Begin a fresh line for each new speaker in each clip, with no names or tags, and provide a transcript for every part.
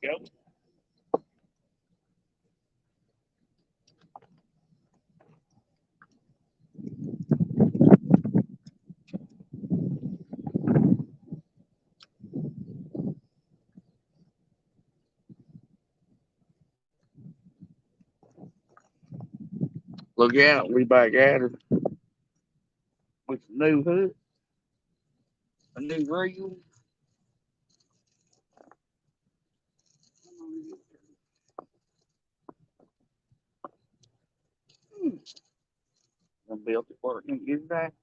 Go. Look out, we back at her with a new hook, a new reel. I built it working good back.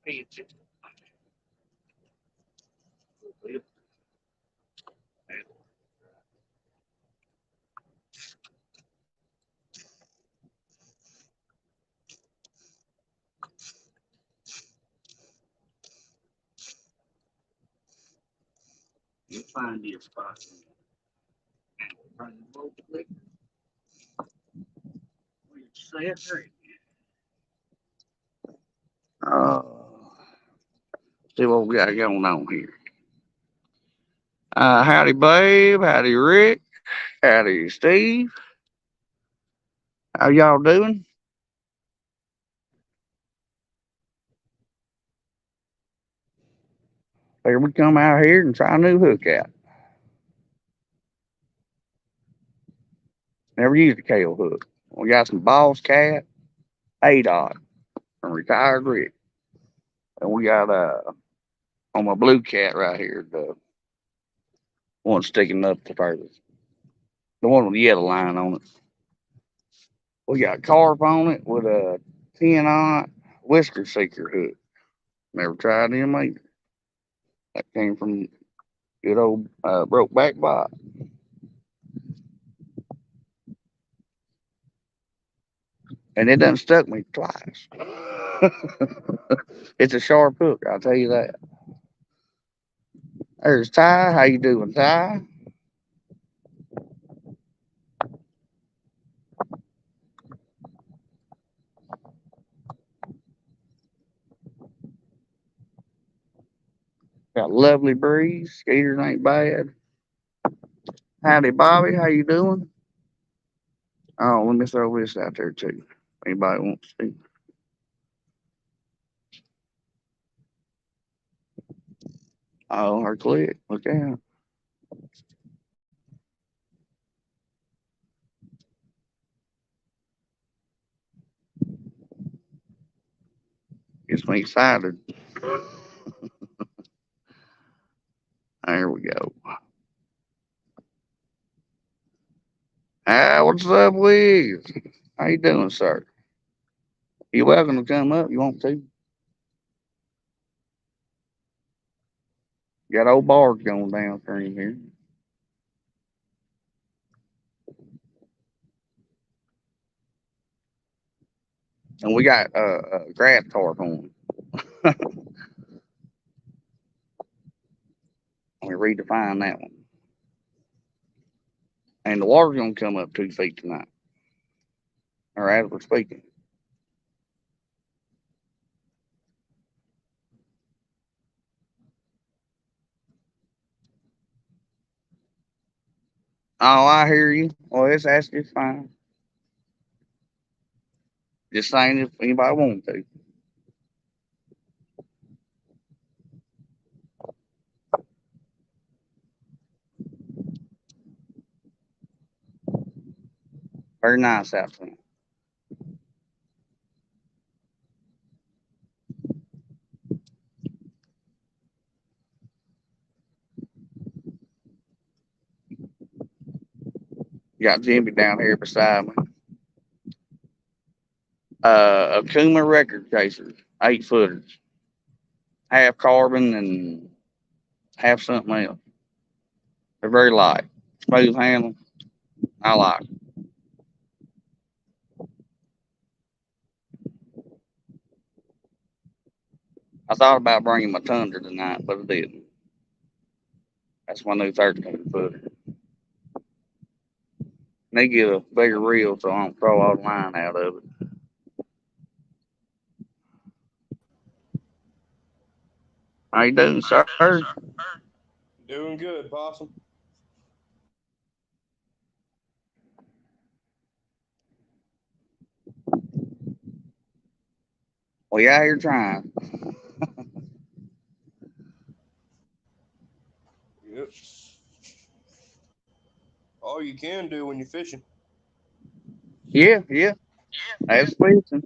Pay attention. You find your spot. Find the boat click. Set right. Uh, see what we got going on here. Howdy, Babe. Howdy, Rick. Howdy, Steve. How y'all doing? Here we come out here and try a new hook out. Never used a kale hook. We got some Boss Cat, A-Dot from Retired Rick. And we got on my blue cat right here, the one sticking up the furthest. The one with the yellow line on it. We got carp on it with a 10-aught whisker seeker hook. Never tried them either. That came from good old Brokebackbob I. And it done stuck me twice. It's a sharp hook, I'll tell you that. There's Ty. How you doing, Ty? Got a lovely breeze. Skaters ain't bad. Howdy, Bobby. How you doing? Oh, let me throw this out there too. Anybody wants to see? Oh, her click. Look out. Gets me excited. There we go. Ah, what's up, Wiz? How you doing, sir? You're welcome to come up. You want to? Got old bars going downstream here. And we got grass tarp on. Let me redefine that one. And the water's gonna come up 2 feet tonight. Or as we're speaking. Oh, I hear you. Well, that's just fine. Just saying if anybody wants to. Very nice out there. You got Jimmy down here beside me. Akuma record chasers, 8 footers, half carbon and half something else. They're very light, smooth handling. I like 'em. I thought about bringing my Tundra tonight, but I didn't. That's my new 13 footer. They get a bigger reel so I don't throw all the line out of it. How you doing, sir?
Doing good, Possum.
We out here trying.
Yep. All you can do when you're fishing.
Yeah, yeah. That's fishing.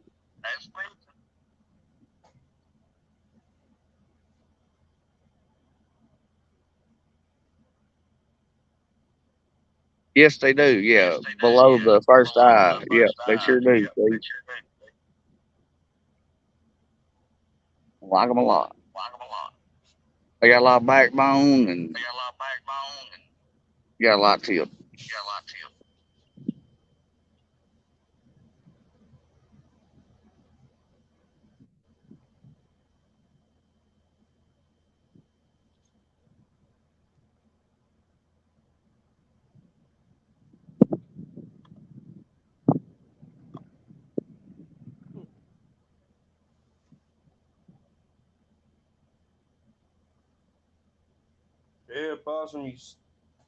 Yes, they do. Yeah, below the first eye. Yeah, they sure do. They like them a lot. They got a lot of backbone and got a lot of tip.
Yeah, Possum,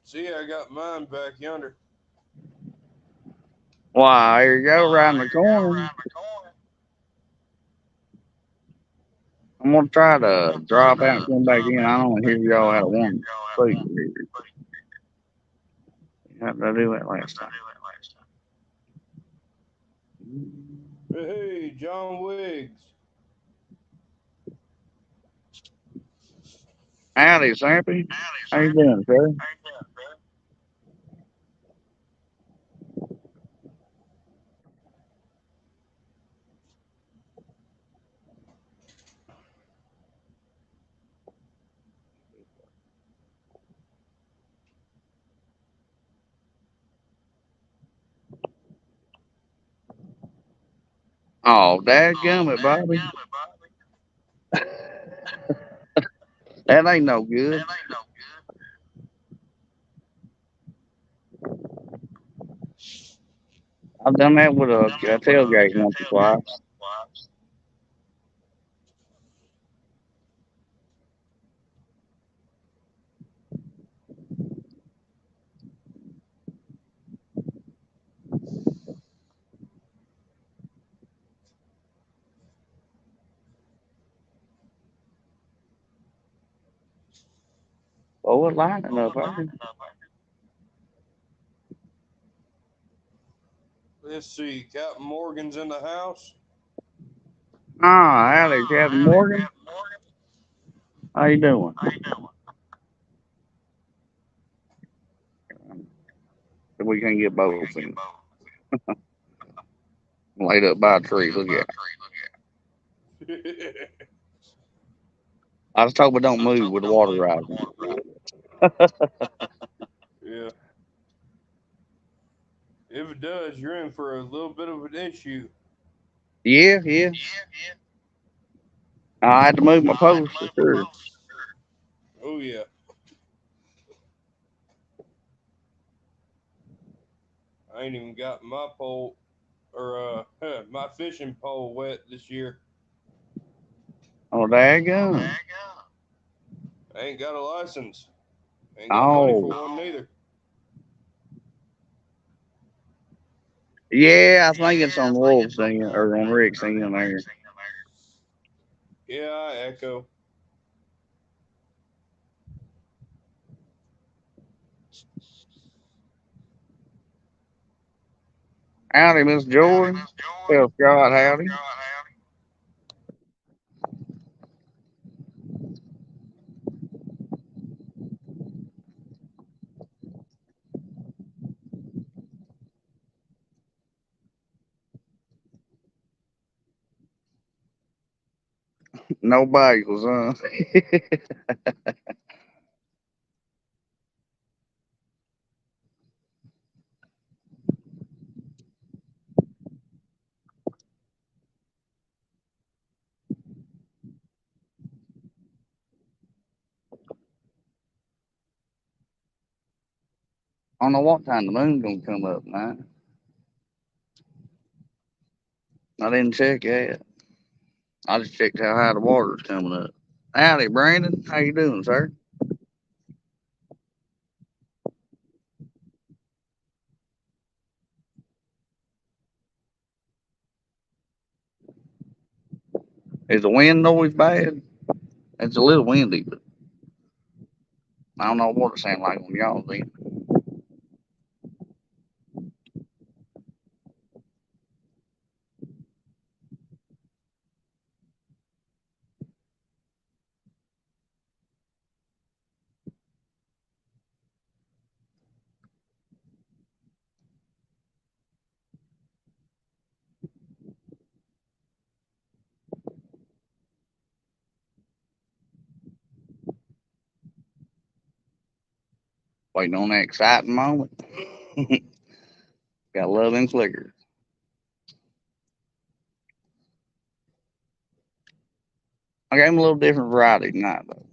see, I got mine back yonder.
Why, there you go, around the corner. I'm gonna try to drop out and come back in. I don't hear y'all out of one speak here. How did I do that last time?
Hey, John Wiggs.
Howdy, Sampy. How you doing, sir? Oh, dadgummit, Bobby. That ain't no good. I've done that with a tailgate once or twice. Oh, what lining up, Bobby?
Let's see, Captain Morgan's in the house.
Ah, howdy, Captain Morgan. How you doing? We can get both in. Laid up by a tree. Look at it. I just hope it don't move with the water rising.
Yeah. If it does, you're in for a little bit of an issue.
Yeah, yeah. I had to move my post for sure.
Oh, yeah. I ain't even got my pole or my fishing pole wet this year.
Oh, daggone.
I ain't got a license. Ain't got money for
Oh,
one neither.
yeah. I think it's on Wolf's thing or on Rick's thing there.
Yeah, I echo.
Howdy, Miss Jordan. Tell Scott howdy. No bagels, huh? I don't know what time the moon's gonna come up, man. I didn't check yet. I just checked how high the water's coming up. Howdy, Brandon. How you doing, sir? Is the wind always bad? It's a little windy, but I don't know what it sounds like when y'all's in. Waiting on that exciting moment. Got love and flickers. I gave him a little different variety tonight, though.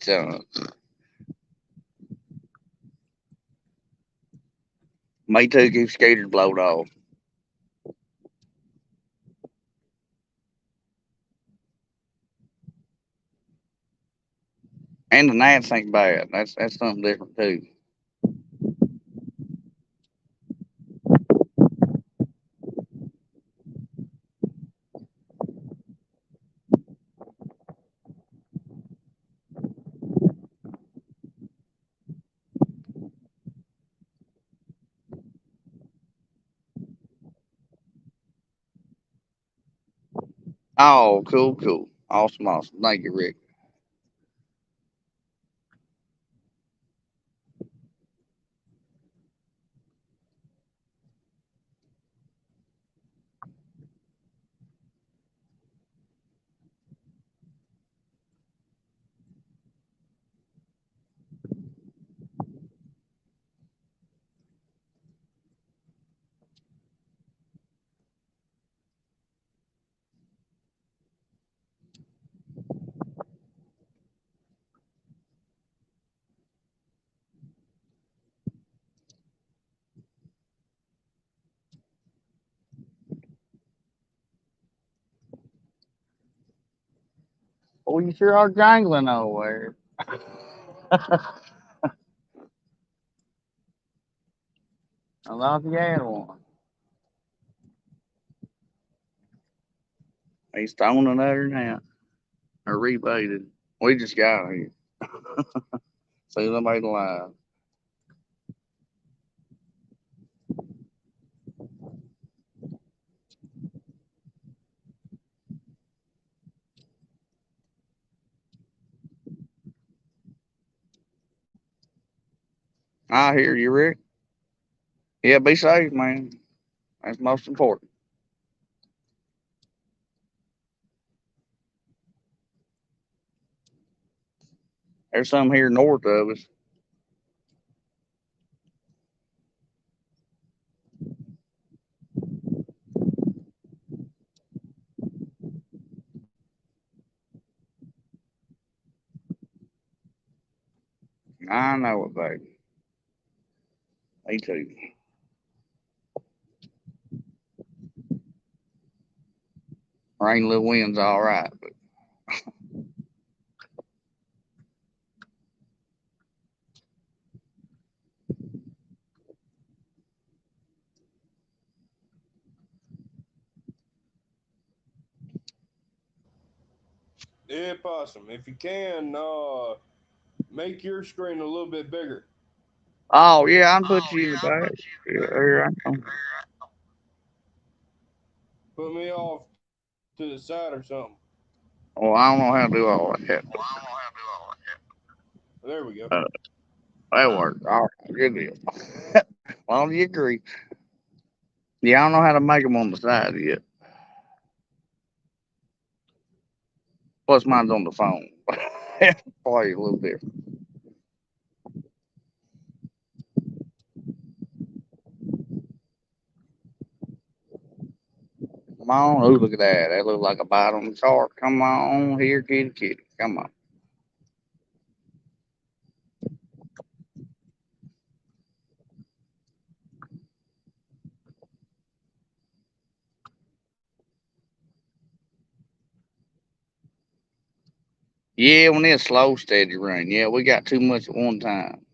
So, me too, keep skaters blowed off. And the gnats ain't bad. That's something different, too. Oh, cool, cool. Awesome, awesome. Thank you, Rick. Oh, you sure are jangling over there. I love the other one. He's throwing another now. Or rebaited. We just got here. See somebody alive. I hear you, Rick. Yeah, be safe, man. That's most important. There's some here north of us. I know it, baby. Me too. Rain, little wind's all right, but
Yeah, possum. If you can, make your screen a little bit bigger.
oh yeah, I'll put you in the back. Yeah, here I am.
Put me off to the side or something.
Well, I don't know how to do all that.
There we go.
Uh, That worked. All right, good deal. Well, you agree. Yeah, I don't know how to make them on the side yet. Plus, mine's on the phone. Probably a little different. Come on. Oh, look at that. That looks like a bite on the chart. Come on here, kitty, kitty. Come on. Yeah, when it's slow, steady rain. Yeah, we got too much at one time.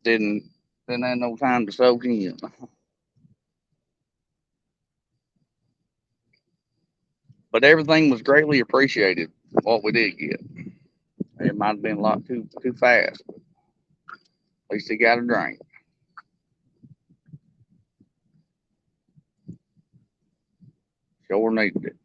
Didn't have no time to soak in. But everything was greatly appreciated. What we did get. It might have been a lot too fast. But at least he got a drink. Sure needed it.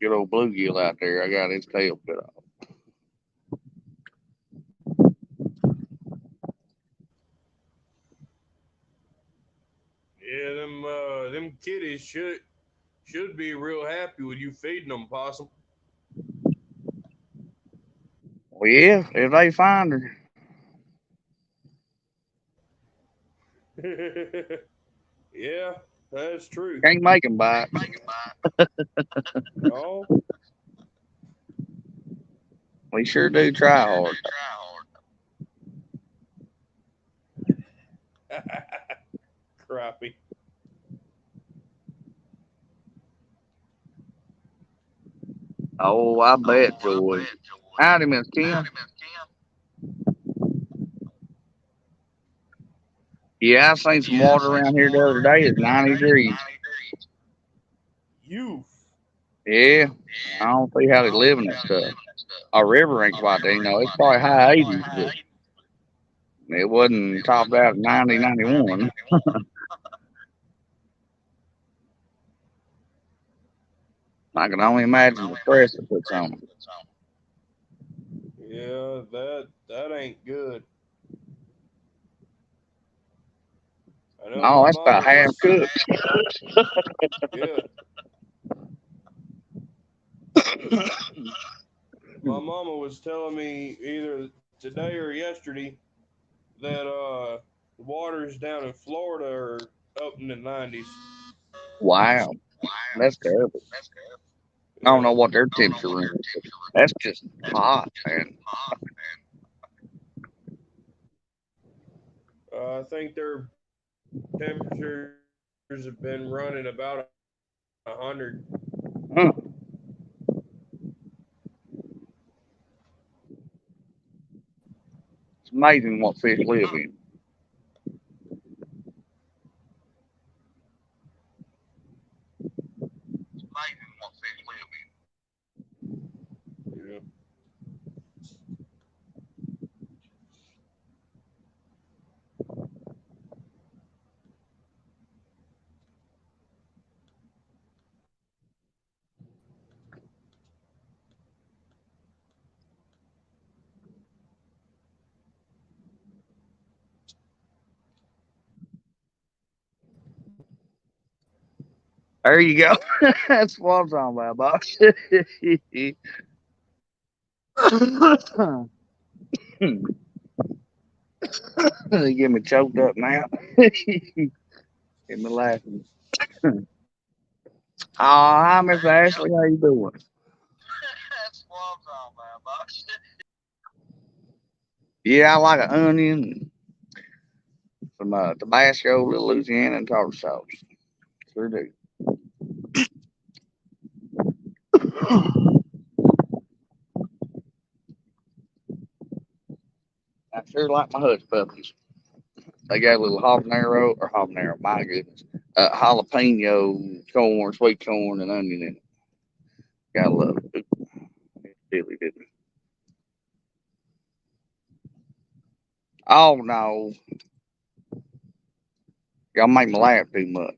Good old bluegill out there. I got his tail cut off.
Yeah, them kitties should be real happy with you feeding them, possum.
Well, yeah, if they find her,
Yeah, that's true.
can't make them bite.
Oh,
We sure do try hard.
crappie.
Oh, I bet, Joy. Howdy, Miss Kim. Yeah, I seen some water around here the other day. It's 90 degrees.
Youth.
Yeah, I don't see how they live in that stuff. Our river ain't quite there. It's probably high 80s, but it wasn't topped out at 90, 91. I can only imagine the stress it puts on them.
Yeah, that ain't good. I know
No,
my
that's about
mama
half
was.
cooked.
Yeah, my mama was telling me either today or yesterday that the waters down in Florida are up in the 90s.
Wow, that's terrible. I don't
Yeah,
know what their temperature is, but that's just hot, man.
I think their temperatures have been running about 100.
Huh. It's amazing what fish live in.
Yeah.
There you go. That's what I'm talking about, boss. They get me choked up now. Get me laughing. Oh, hi, Miss Ashley. How you doing? Yeah, I like an onion, some Tabasco, a little Louisiana, and tartar sauce. Sure do. I sure like my hush puppies. They got a little habanero, my goodness. Jalapeno corn, sweet corn, and onion in it. Gotta love it. It's dilly dilly. Oh no, y'all make me laugh too much.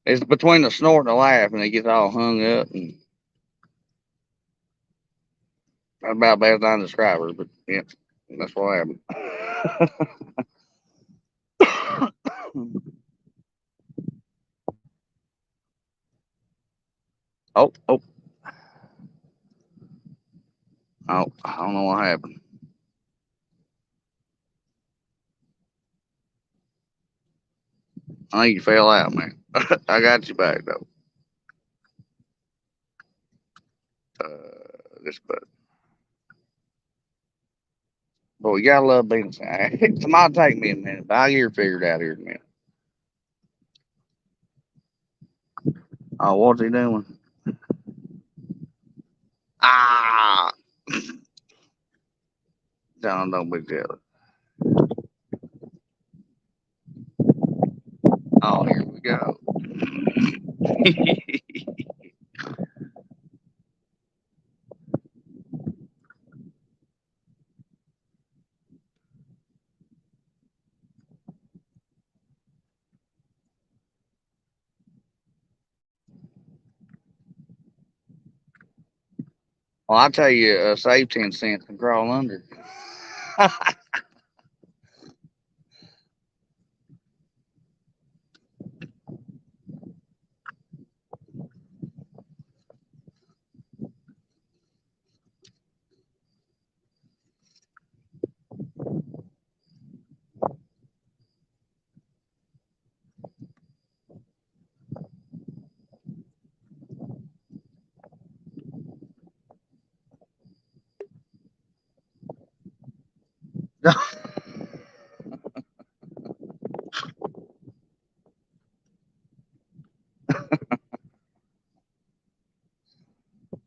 It's between the snort and the laugh, and it gets all hung up, and that's about the best I can describe her. But yeah, that's what happened. Oh, oh, oh! I don't know what happened. I think you fell out, man. I got you back though. This, but we gotta love being inside. It might take me a minute, but I'll get it figured out here in a minute. Oh, what's he doing? Ah, John, don't be jealous. Oh, here we go. Well, I tell you, save 10 cents and crawl under.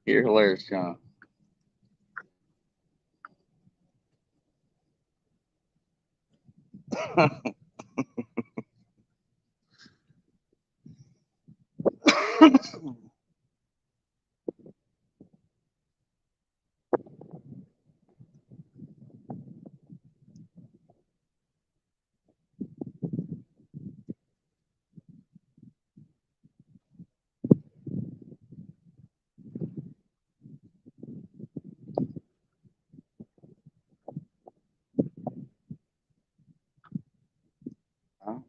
You're hilarious, John.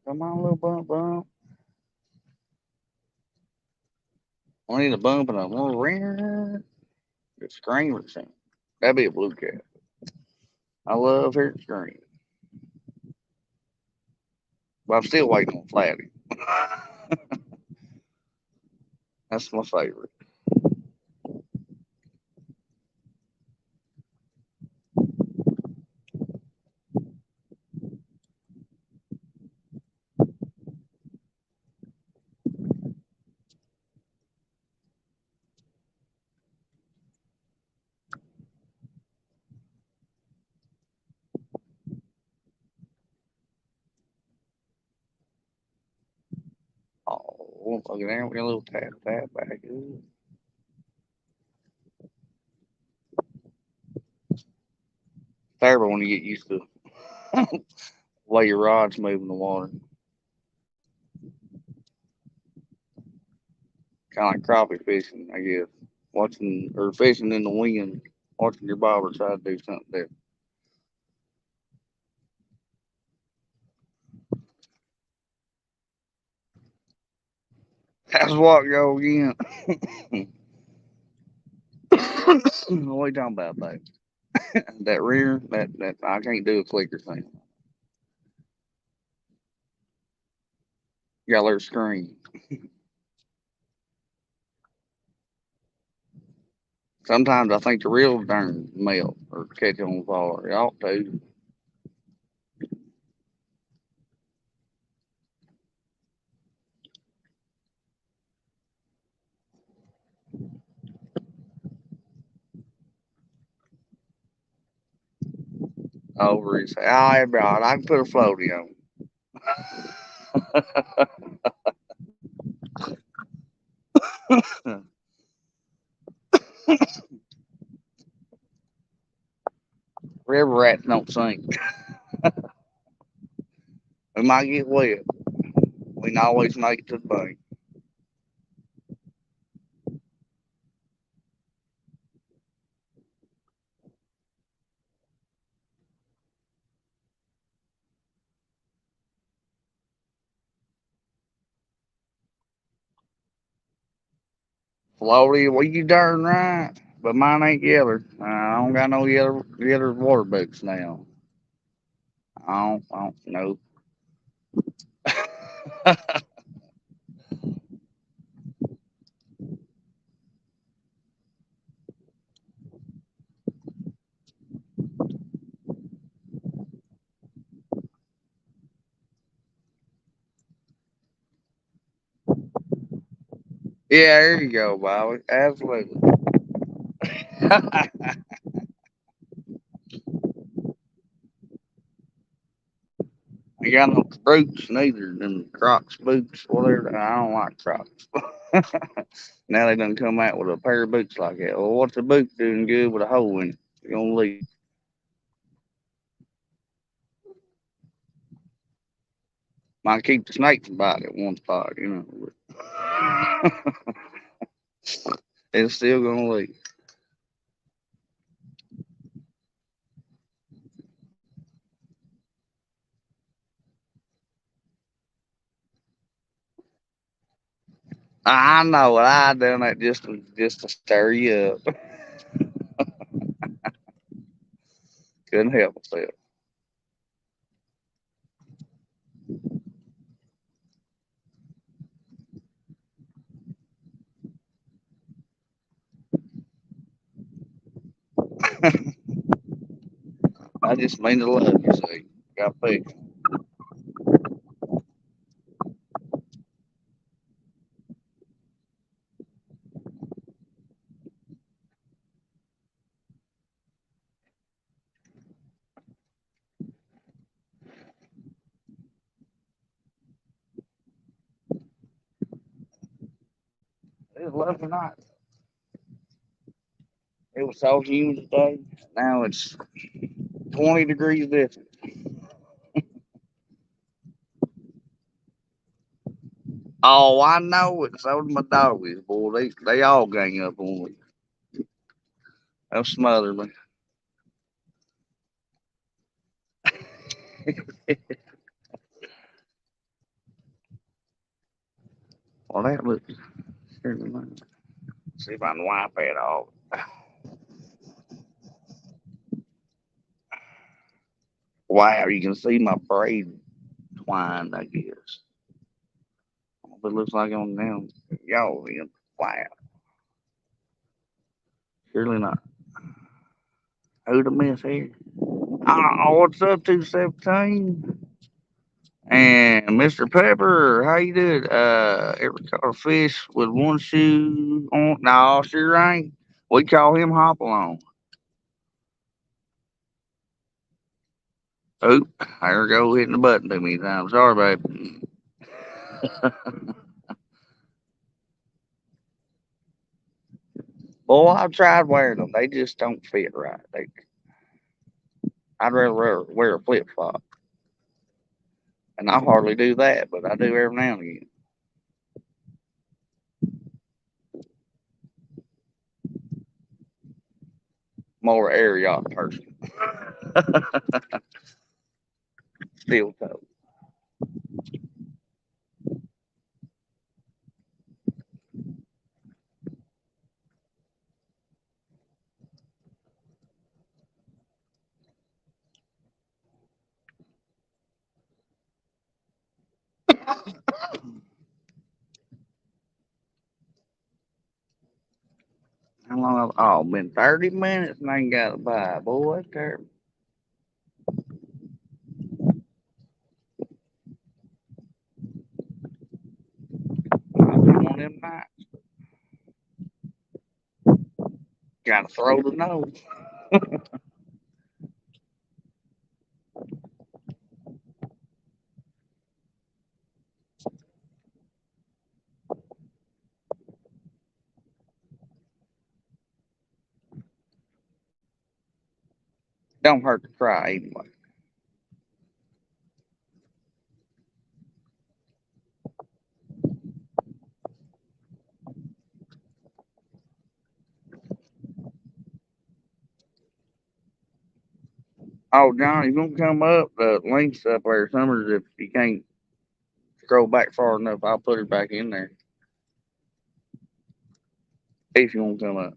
Come on, little bump bump. I need a bump and a little ringer. The screamer thing. That'd be a blue cat. I love hearing scream. But I'm still waiting on Flatty. That's my favorite. Oh, look at there. We got a little tap back. Ooh. Terrible when you get used to the way your rods move in the water. Kind of like crappie fishing, I guess. Watching or fishing in the wind, watching your bobber try to do something there. How's what go again? What are you talking about, babe? That rear, that I can't do a clicker thing. You gotta let her scream. Sometimes I think the reels darn melt or catch on fire. It ought to. over his head. Oh, yeah, bro, I can put a floaty on. River rats don't sink. We might get wet. We can always make it to the bank. Floaty, well, you darn right. But mine ain't yeller. I don't got no yeller water boots now. I don't know. Yeah, there you go, Bobby. Absolutely. I got no boots neither. Them Crocs boots, whatever. I don't like Crocs. Now they done come out with a pair of boots like that. Well, what's a boot doing good with a hole in it? You're gonna leave. Might keep the snake from biting at one spot, you know. But it's still gonna leave. I know it. I done that just to stir you up. Couldn't help myself. I just mean to love you, see. Got picked. It was a lovely night. It was so humid today. Now it's 20 degrees different. Oh, I know it. So did my doggies, boy. They all gang up on me. They'll smother me. Well, that looks. See if I can wipe that off. Wow, you can see my braid twine, I guess. It looks like on them. Y'all in. Wow. Surely not. Who the miss here? Oh, what's up, 217? And Mr. Pepper, how you doing? Ever caught a fish with one shoe on? No, sure ain't. We call him hop along. Oop, there we go, hitting the button too many times. Sorry, babe. Well, I've tried wearing them. They just don't fit right. I'd rather wear a flip flop. And I hardly do that, but I do every now and again. More air yacht person. Steel toe. How long? Oh, been 30 minutes and I ain't got to buy. Boy, that's terrible. One of them nights. Got to throw the nose. Don't hurt to try anyway. Oh, John, you gonna come up? The link's up there. Summers, if you can't scroll back far enough, I'll put it back in there. If you want to come up.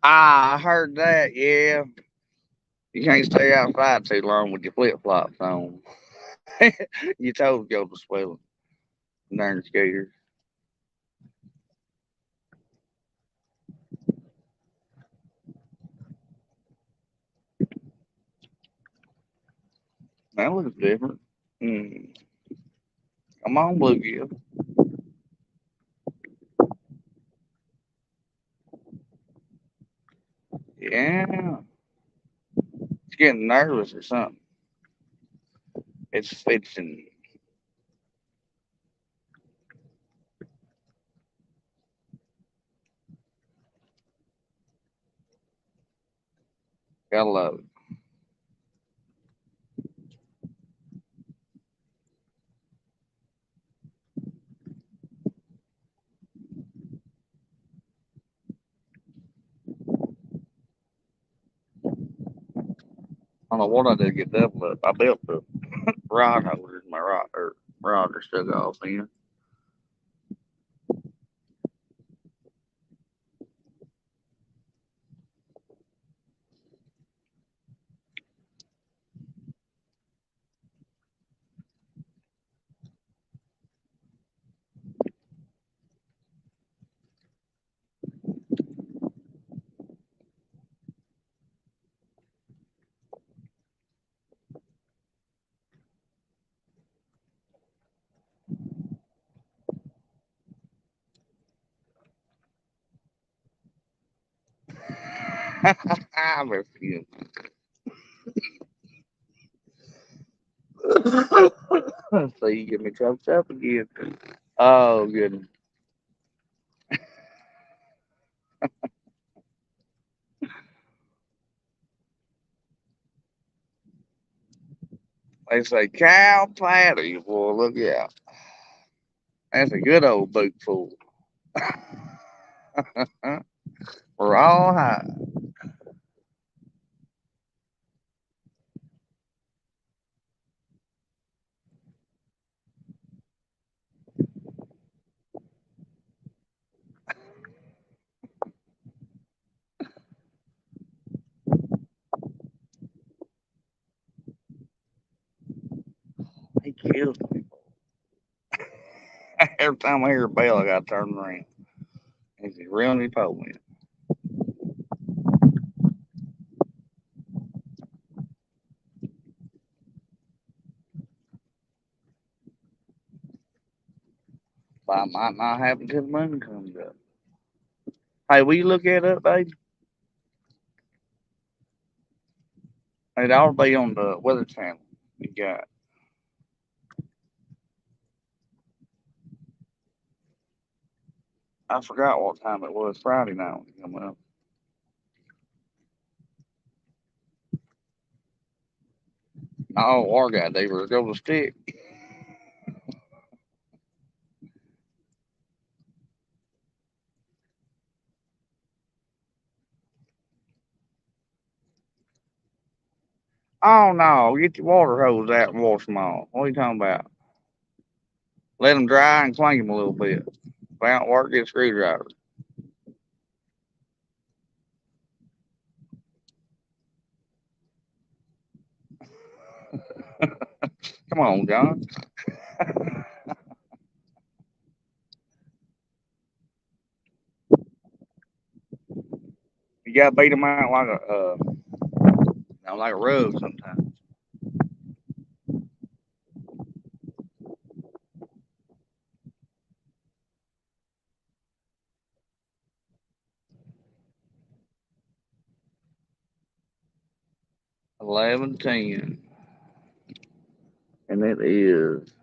I heard that. Yeah, you can't stay outside too long with your flip flops on. Your toes go to swelling. Darn scared. That looks different. Hmm. Come on, bluegill. Yeah, it's getting nervous or something. It's fidgeting. Gotta love it. I don't know what I did to get double up. I built the rod holders. My rod are stuck off in. I miss you. So you get me choked up again. Oh goodness. They say cow patty. Boy, look out. That's a good old boot full. We're all high. He kills me. Every time I hear a bell, I gotta turn around. He's really told me. But I might not happen until the moon comes up. Hey, will you look that up, baby? It ought to be on the Weather Channel. You got. I forgot what time it was Friday night when it come up. Oh, our guy, they were go to stick. Oh no, get your water hose out and wash them off. What are you talking about? Let them dry and clean them a little bit. If they don't work, get a screwdriver. Come on, John. You gotta beat them out like a like a rug sometimes. 11:10, and it is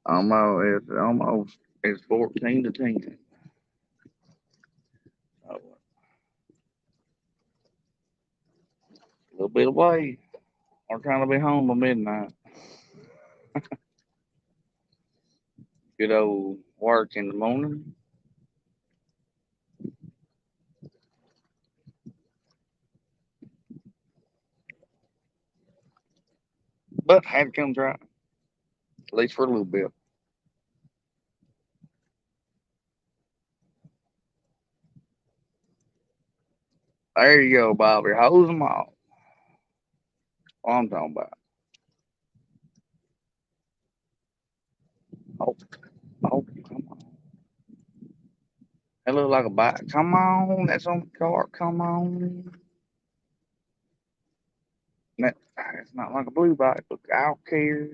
almost 14 to 10. So, a little bit away. We're trying to be home by midnight. Good old work in the morning. But had to come try, at least for a little bit. There you go, Bobby. Hose them off. What I'm talking about. Oh, oh, come on. That look like a bike. Come on, that's on the car. Come on. It's not like a blue bike, but I don't care.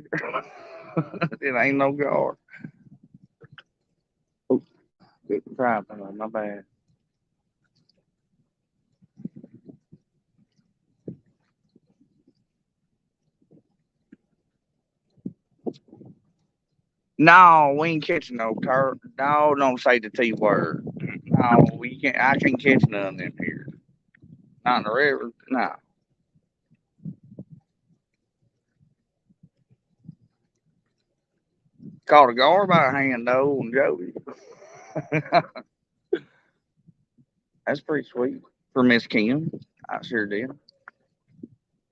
It ain't no guard. Oh, good try, my bad. No, we ain't catching no turtle. No, don't say the T word. No, we can't. I can't catch none in here. Not in the river. No. Caught a gar by a hand though and Jody. That's pretty sweet for Miss Kim. I sure did.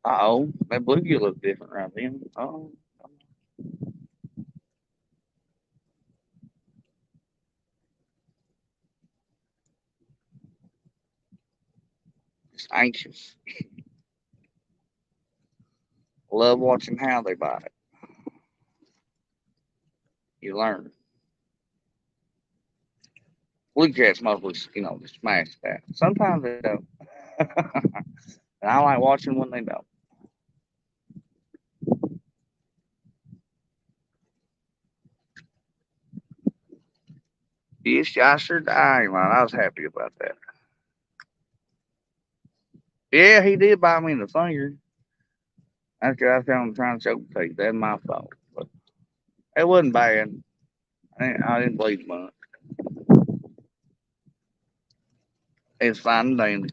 Oh, that bluegill looks different right then. Oh, just anxious. Love watching how they bite. You learn. Blue cats mostly, just smash that. Sometimes they don't. And I like watching when they don't. Yes, I sure I ain't lying. I was happy about that. Yeah, he did bite me in the finger. That's because I found him trying to choke tape. That's my fault. But it wasn't bad. I didn't bleed much. It's fine and dandy.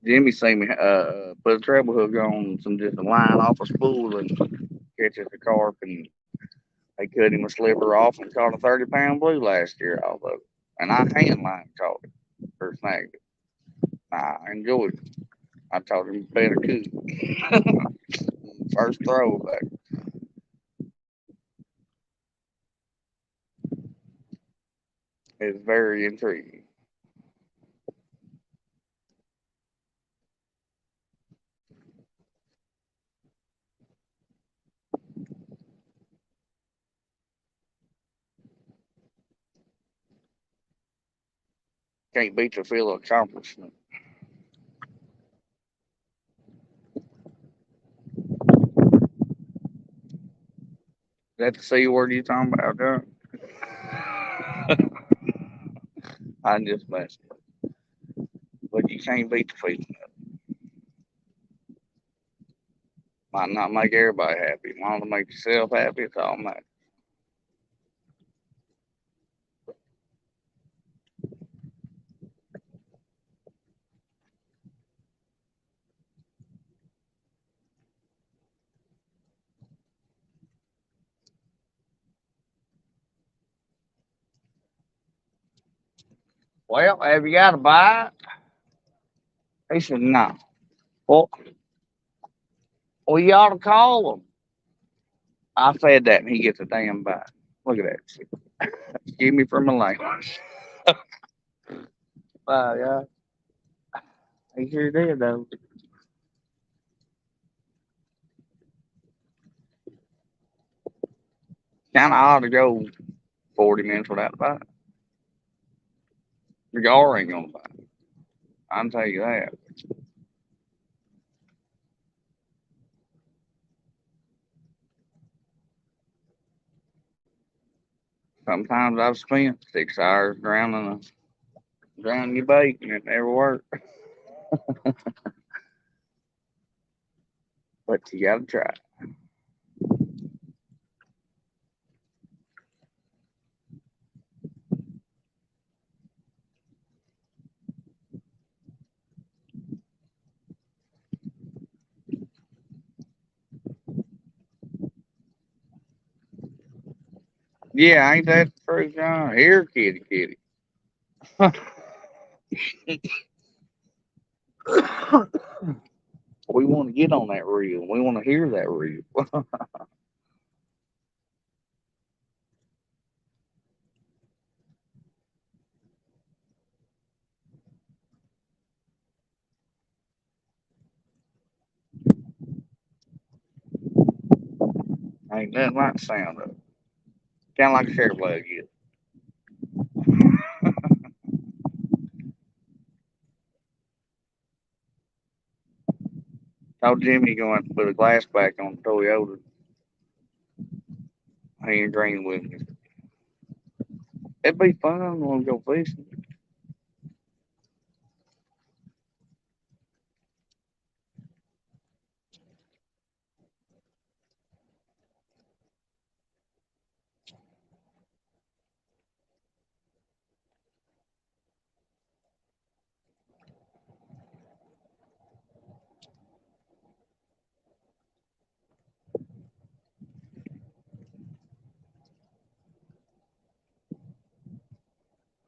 Jimmy seen me put a treble hook on some just a line off a spool and catches the carp, and they cut him a sliver off and caught a 30-pound blue last year off of it. And I hand line caught it or snagged it. I enjoyed it. I taught him better cook. First throw back. It's very intriguing. Can't beat the feel of accomplishment. Is that the C word you talking about, John? I just messed with it. But you can't beat the feeling. Might not make everybody happy. As long as it makes yourself happy, it's all matters. Well, have you got a bite? He said, no. Well, you ought to call him. I fed that and he gets a damn bite. Look at that. Excuse me for my language. Yeah, he sure did, though. Kind of ought to go 40 minutes without a bite. The gar ain't going to bite. I'll tell you that. Sometimes I've spent 6 hours drowning your bait and it never worked. But you gotta try. Yeah, ain't that the first John? Here, kitty, kitty. We want to get on that reel. We want to hear that reel. Ain't nothing like the sound of it. Kind of like a share plug is. Told Jimmy you're going to have to put a glass back on the Toyota. He ain't agreeing with me. It'd be fun when we go fishing.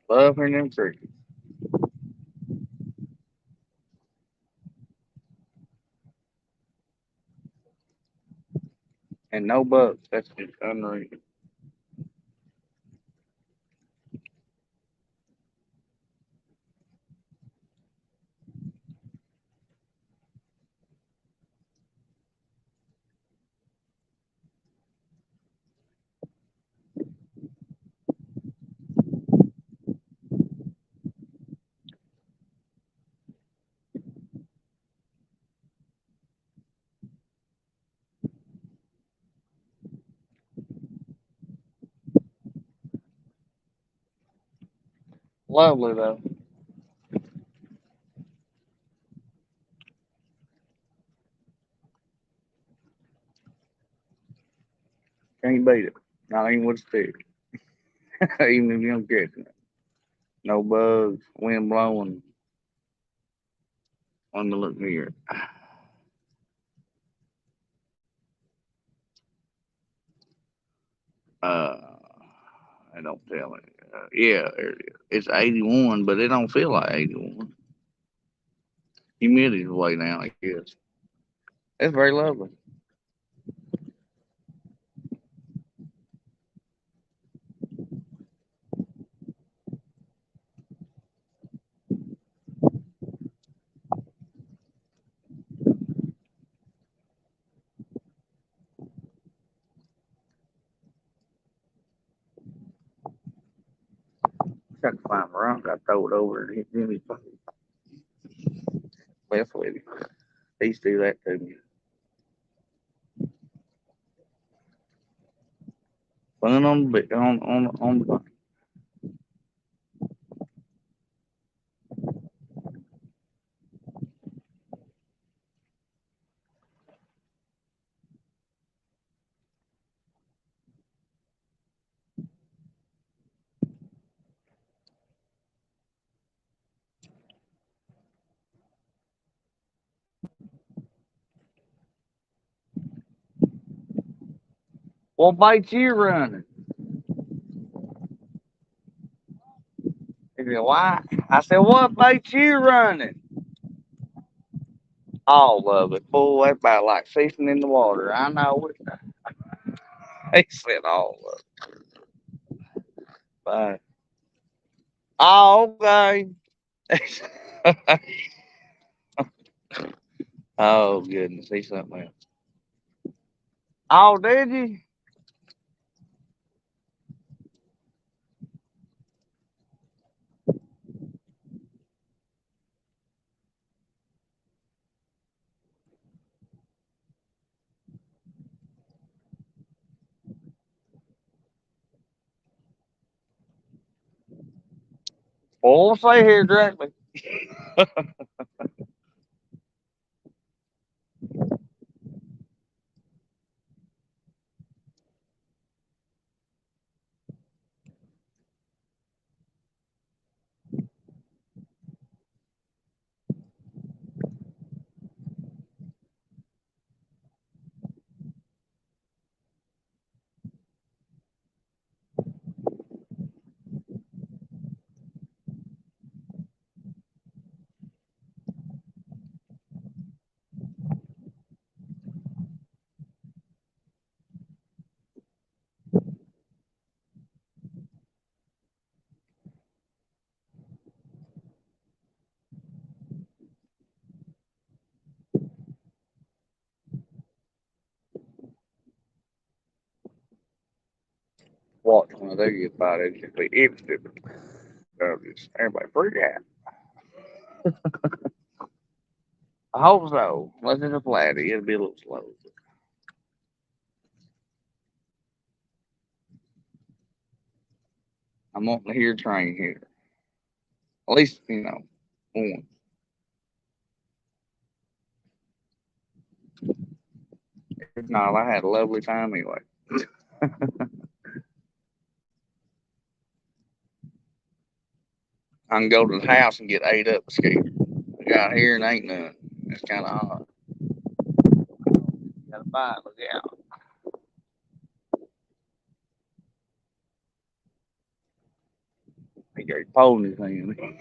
Love hearing them crickets. And no bugs. That's just unreal. Lovely though. Can't beat it. Not even with a stick. Even if you don't catch it. No bugs. Wind blowing. Let me look here. Uh, I don't tell me. Yeah, there it is. It's 81, but it don't feel like 81. Humidity's way down, I guess. It's very lovely. Got to find a rock. I throw it over and hit Jimmy's left with him. He used to do that to me. Fun on the What bite you running? He said, why? I said, what bait you running? All of it. Boy, that's about like fishing in the water. I know it. He said all of it. But, oh, okay. Oh, goodness. He's something else. Oh, did you? Well, I'll say here directly. Watch when they get by it, just be instant. Just everybody freak out. I hope so. Unless it's a flatty, it'll be a little slow. I'm wanting to hear a train here. At least, one. If not, I had a lovely time anyway. I can go to the house and get ate up scared. I got here and ain't none. It's kind of hot. Got to fight. Look out. He got his ponies in.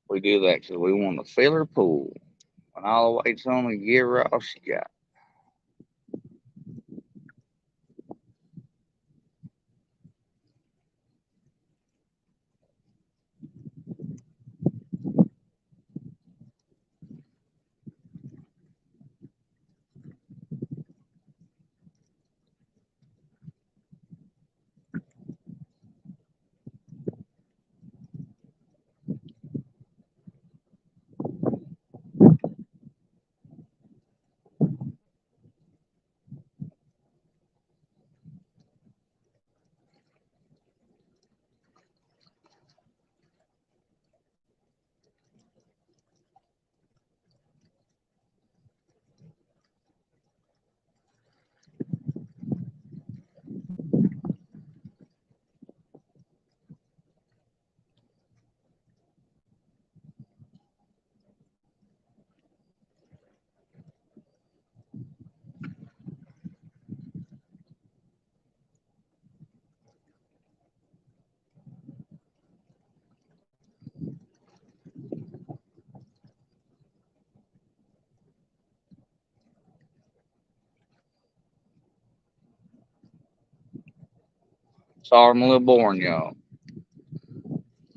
We do that because we want to fill her pool. When all the weight's on and give her all she got. Sorry I'm a little boring, y'all.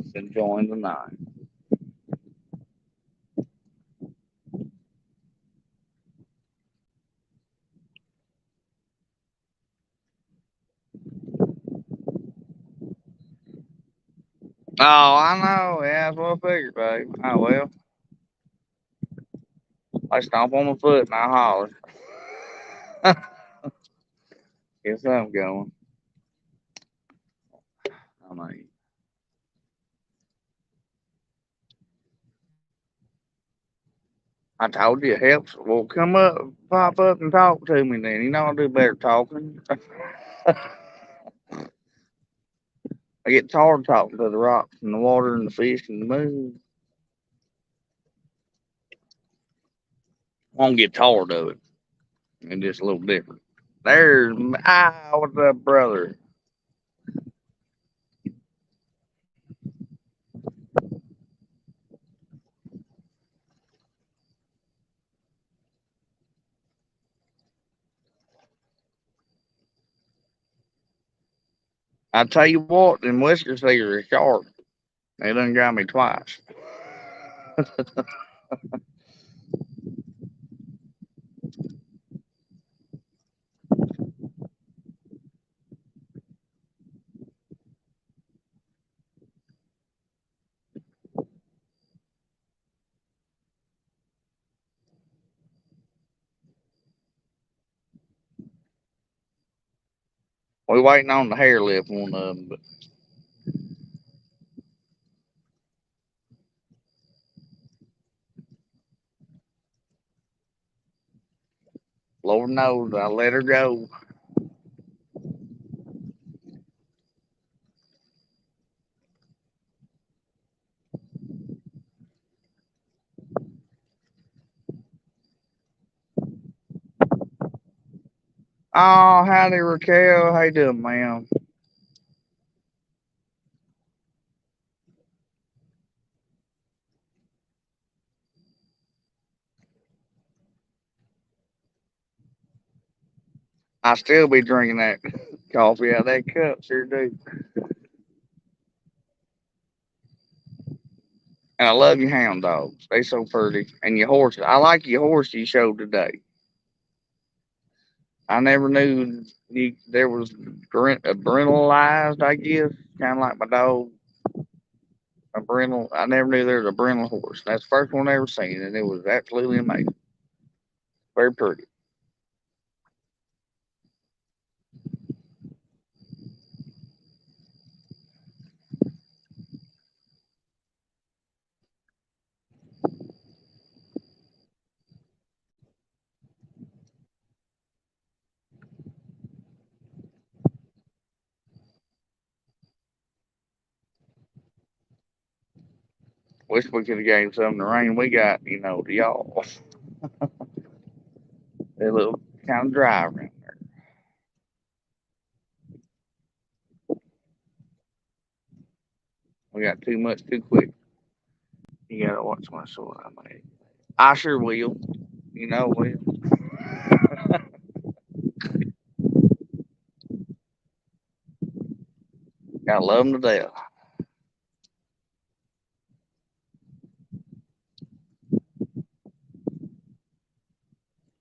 Just enjoying the night. Oh, I know. Yeah, that's what I figured, babe. Oh, well. I stomp on my foot and I holler. Get something going. I mean, I told you it helps. Well, come up, pop up and talk to me then. You know I do better talking. I get tired of talking to the rocks and the water and the fish and the moon. I won't get tired of it. It's just a little different. There's, what's up, brother? I tell you what, them whiskers here are sharp. They done got me twice. We waiting on the hair lift one of them, but Lord knows I let her go. Oh, howdy, Raquel. How you doing, ma'am? I still be drinking that coffee out of that cup, sure do. And I love your hound dogs. They so pretty. And your horses. I like your horse you showed today. I never knew there was brindleized, I guess. Kind of like my dog. A brindle. I never knew there was a brindle horse. That's the first one I ever seen, and it was absolutely amazing. Very pretty. Wish we could have gained some of the rain we got, to y'all. They look kind of dry around there. We got too much too quick. You gotta watch my sword. I mean, I sure will. Will. Gotta love them to death.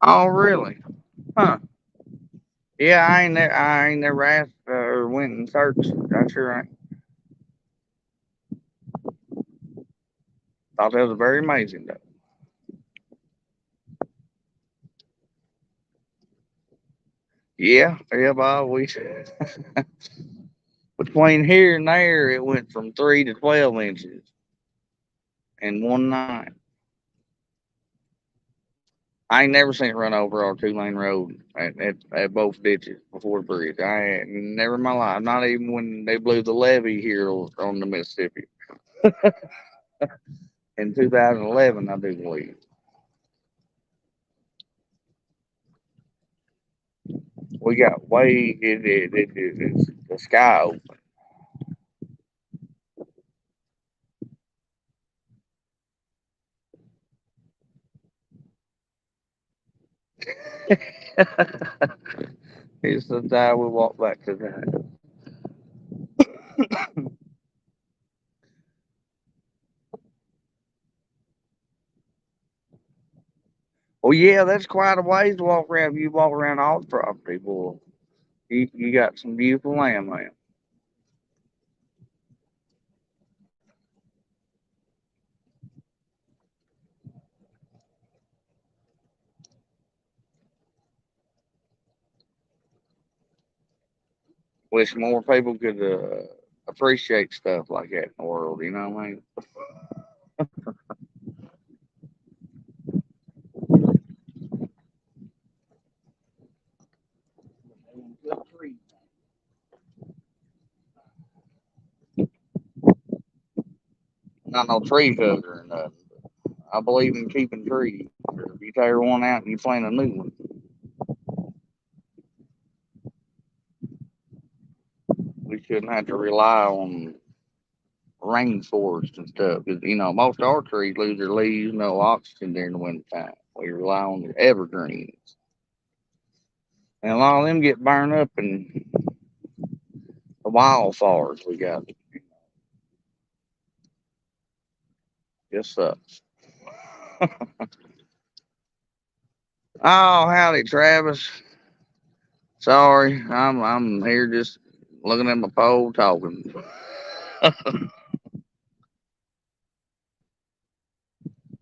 Oh, really? Huh? Yeah, I ain't never asked or went and searched. I sure ain't. Thought that was very amazing though. Yeah, yeah, Bob. We between here and there, it went from 3 to 12 inches in one night. I ain't never seen it run over our 2 lane road at both ditches before the bridge. I ain't never in my life. Not even when they blew the levee here on the Mississippi in 2011. I do believe we got way it's the sky open. It's the time we walk back to the house. Well, yeah, that's quite a ways to walk around. You walk around all the property, boy. You got some beautiful land, man. Wish more people could appreciate stuff like that in the world. You know what I mean? Not no tree hugger or nothing. I believe in keeping trees. If you tear one out and you plant a new one, we shouldn't have to rely on rainforest and stuff. Because, most of our trees lose their leaves, no oxygen during the winter time. We rely on the evergreens. And a lot of them get burned up in the wildfires we got. Just sucks. Oh, howdy, Travis. Sorry, I'm here just looking at my pole talking.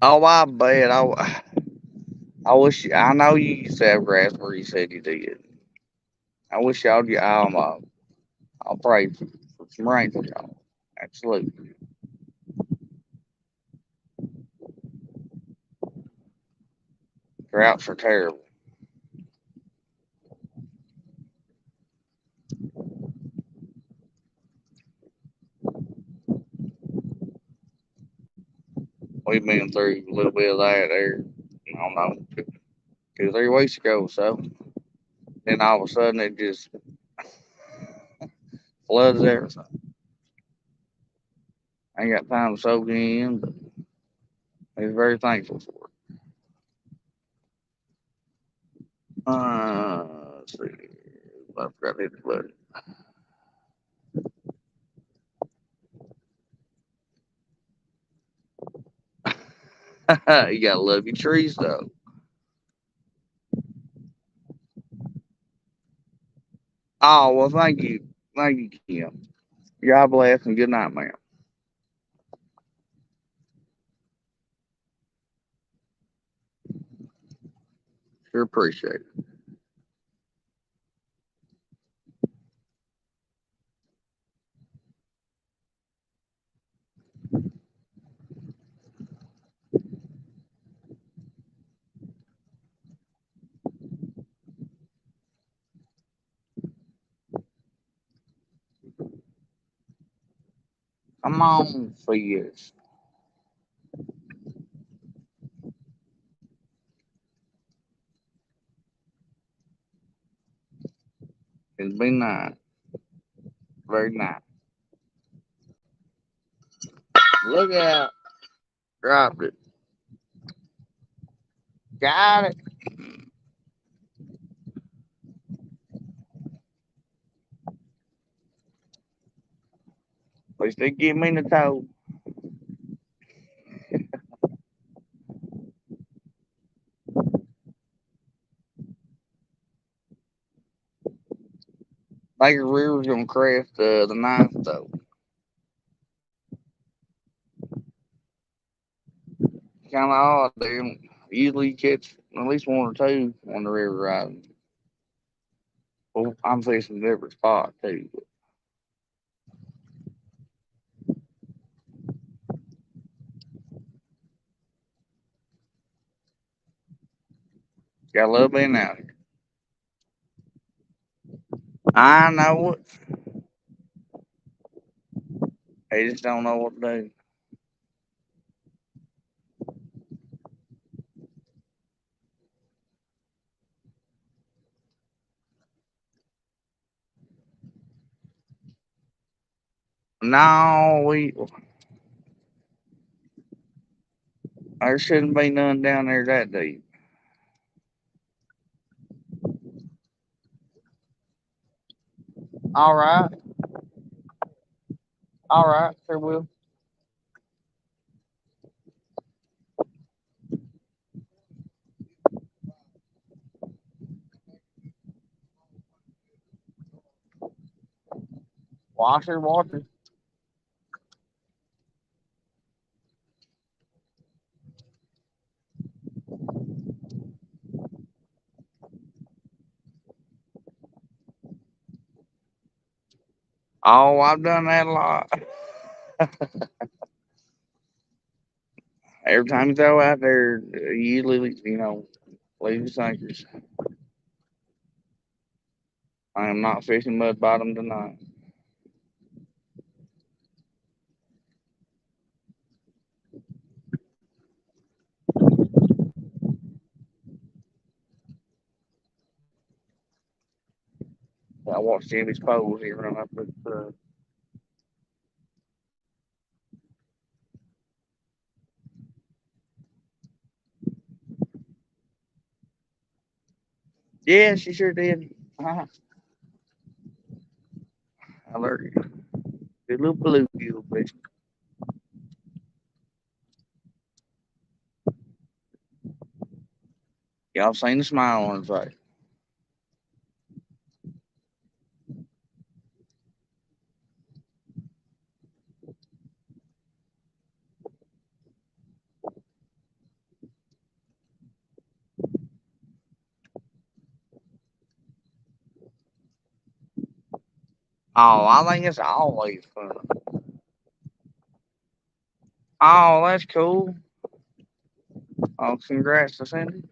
Oh, I bet. I wish I know you used to have grass where you said you did. I wish y'all get I'll pray for some rain for y'all. Absolutely. Droughts are terrible. We've been through a little bit of that there. I don't know, 2 3 weeks ago. So then all of a sudden it just floods everything. I ain't got time to soak it in, but he's very thankful for it. Let's see. I forgot to hit the button. You gotta love your trees though. Oh well, thank you, Kim. God bless and good night, ma'am. Sure appreciate it. Come on, for years. It's been nice, very nice. Look out, dropped it, got it. At least they give me the toe. Baker River's gonna crest the ninth though. Kind of odd. They don't usually catch at least one or two on the river riding. Well, I'm fishing a different spot too. But got a little bit out here. I know it. They just don't know what to do. No, there shouldn't be none down there that deep. All right, all right, sure will. Washer, water. Oh, I've done that a lot. Every time you throw out there, you usually, leave the sinkers. I am not fishing mud bottom tonight. I watched Jimmy's pose here run up at Yeah, she sure did. I learned a little bluegill fish. Y'all seen the smile on his face. Oh, I think it's always fun. Oh, that's cool. Oh, congrats to Cindy.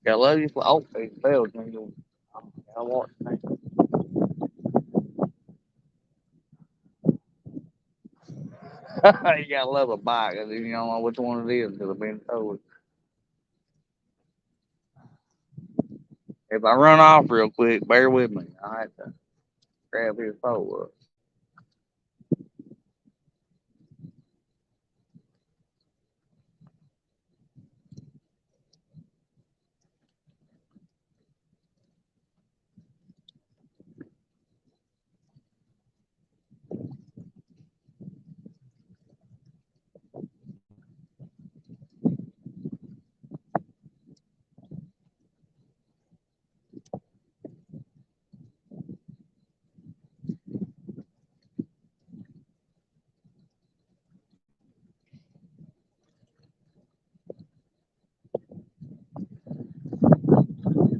I love you. Oh, he failed me. I watch. You gotta love a bike, and you don't know which one it is until it's been told. If I run off real quick, bear with me. I have to grab his pole up.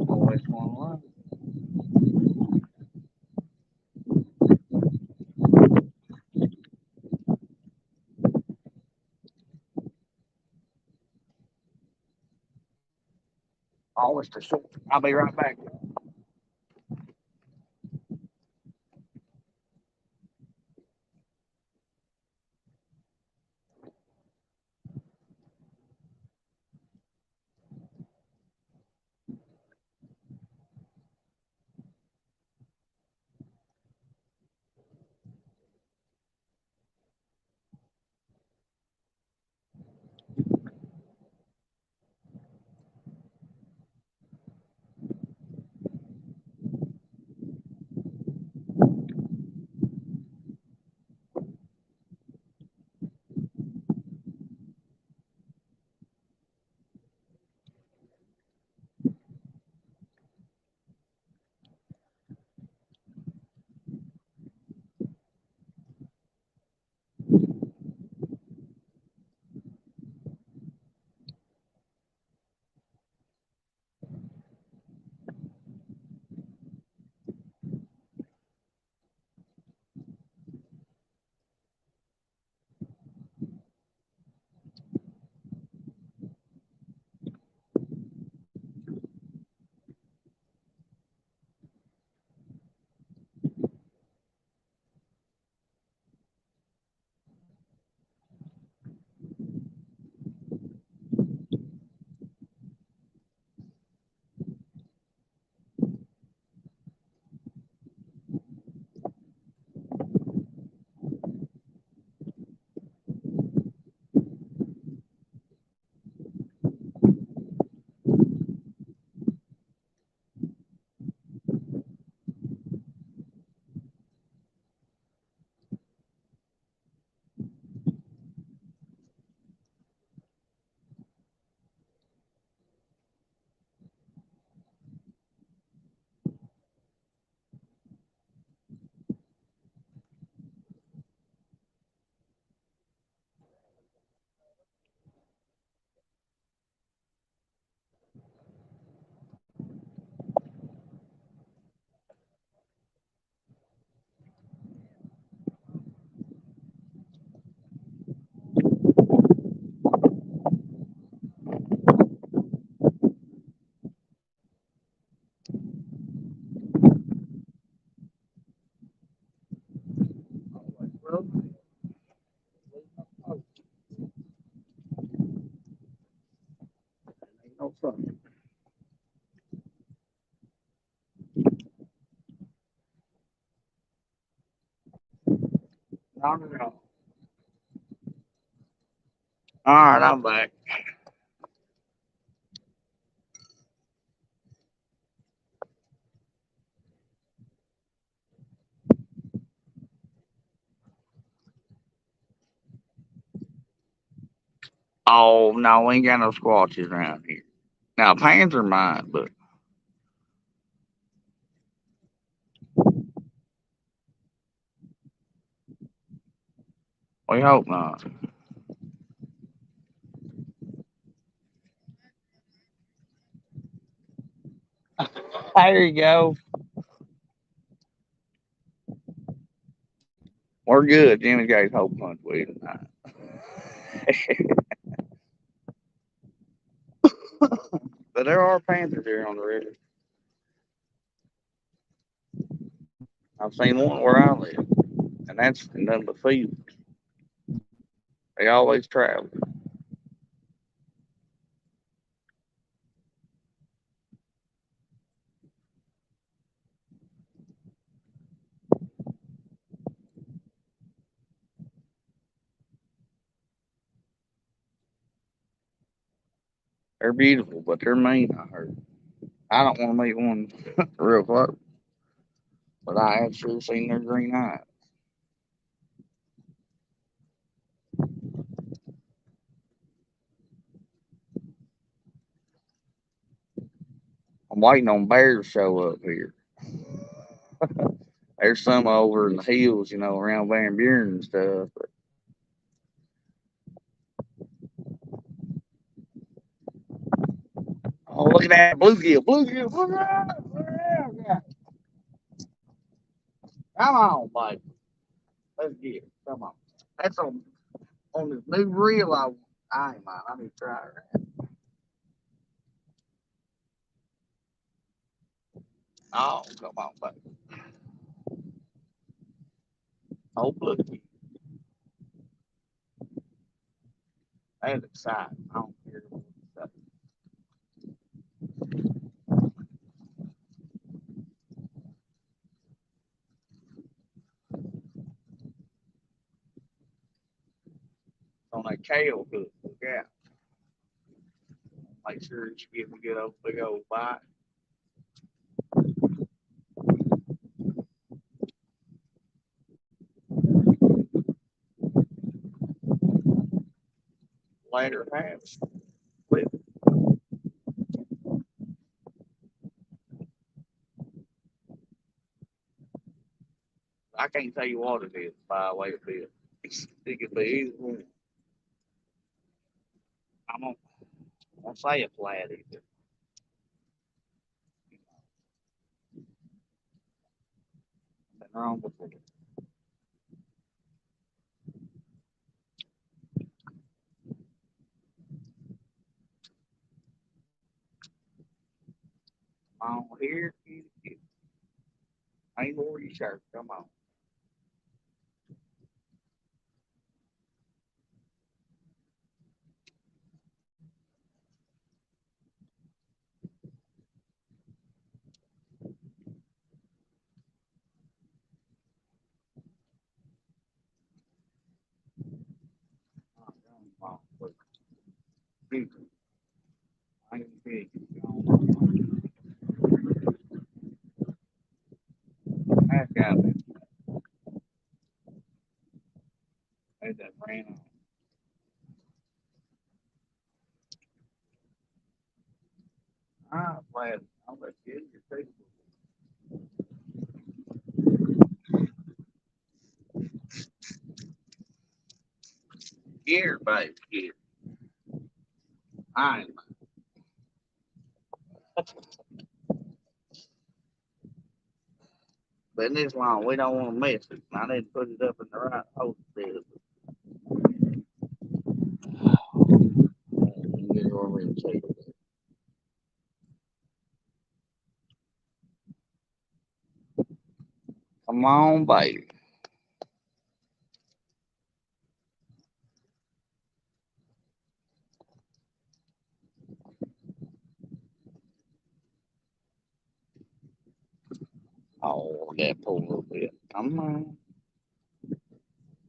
Always one line. Always the short. I'll be right back. No fun. No, no, no. All right, I'm back. Oh no, we ain't got no squatches around here. Now pans are mine, but we hope not. There you go. We're good. Jimmy's got his whole punch with him tonight. But there are panthers here on the river. I've seen one where I live, and that's in none but fields. They always travel. They're beautiful, but they're mean, I heard. I don't want to meet one real close, but I have sure seen their green eyes. I'm waiting on bears to show up here. There's some over in the hills, around Van Buren and stuff. But, oh, look at that bluegill, bluegill, bluegill. Come on, buddy. Let's get it. Come on. That's on this new reel. I ain't mind. I need to try it. Oh, come on, buddy. Oh, bluegill. That's exciting. I don't care what it's on that kale hook. Look out. Make sure that you get a good old big old bite. Later half. Flip. I can't tell you what it is by the way it is. It could be either one. I'm gonna say a flatty, but nothing wrong with it. On here, kitty. Ain't wore your shirt. Come on. Oh, come on. Look, I ain't big. That got me. That ran on. Ah, flat. I'll let you in your face. Here, baby. Here. I ain't. But in this long, we don't want to mess it. I need to put it up in the right hole. Get over and take it. Come on, baby. Oh, that pull a little bit. Come on.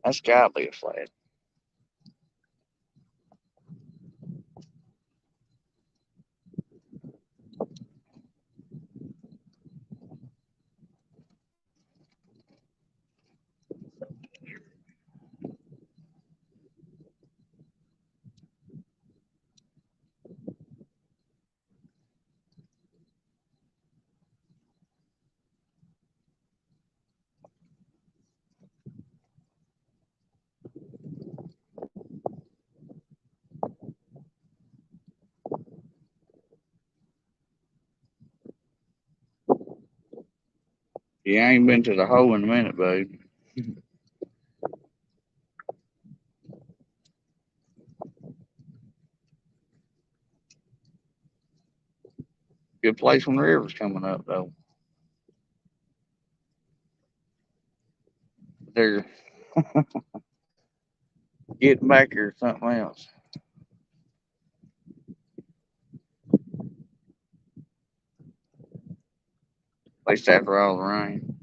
That's gotta be a flat. You ain't been to the hole in a minute, babe. Good place when the river's coming up, though. They're getting back here or something else. At least after all the rain.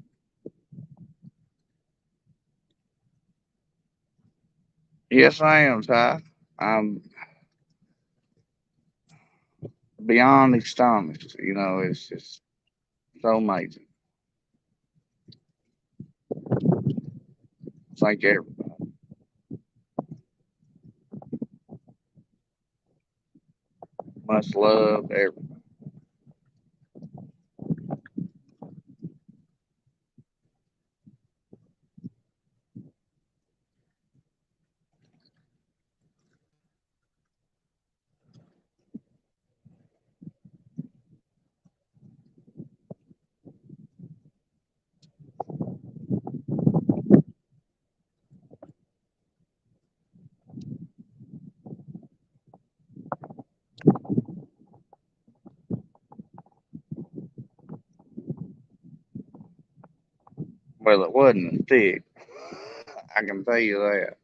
Yes, I am, Ty. I'm beyond astonished. You know, it's just so amazing. Thank everybody. Much love, everybody. Well, it wasn't a stick. I can tell you that.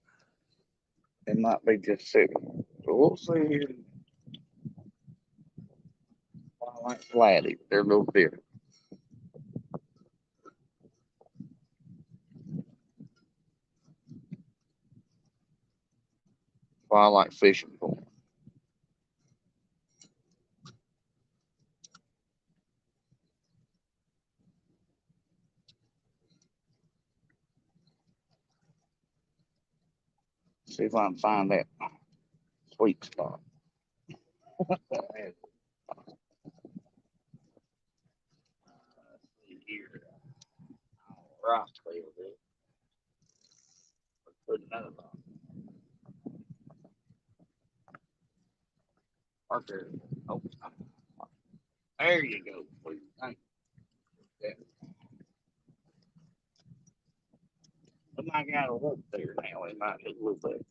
It might be just sitting. So we'll see here. I like Flatty. They're a little different. So I like fishing for them. See if I can find that sweet spot. Let's see here. Right there, dude. Let's put another one. Right there. Oh, there you go, please. Thank you. But I got to work there now. It might take a little bit.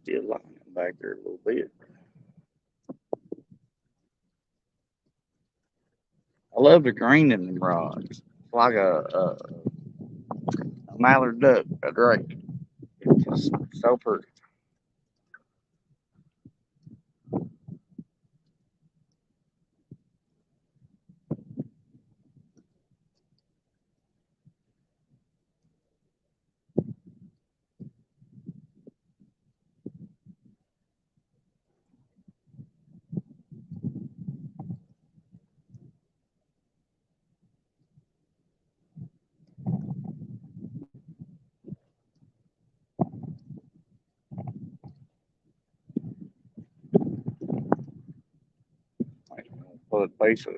Still lying back there a little bit. I love the green in them rods. It's like a mallard duck, a drake. It's just so pretty. Put a piece of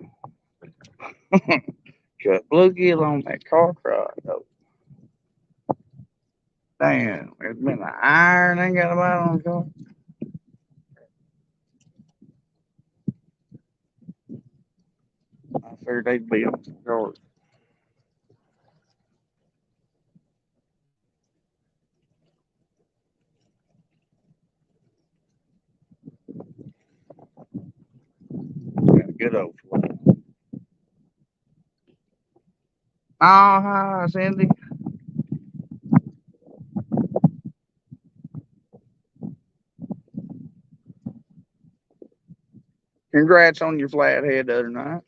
cut bluegill on that car rod though. Damn, there's been an iron ain't got a bite on the car. I figured they'd be on the car. Got a good old flat. Oh, hi, Cindy. Congrats on your flathead the other night.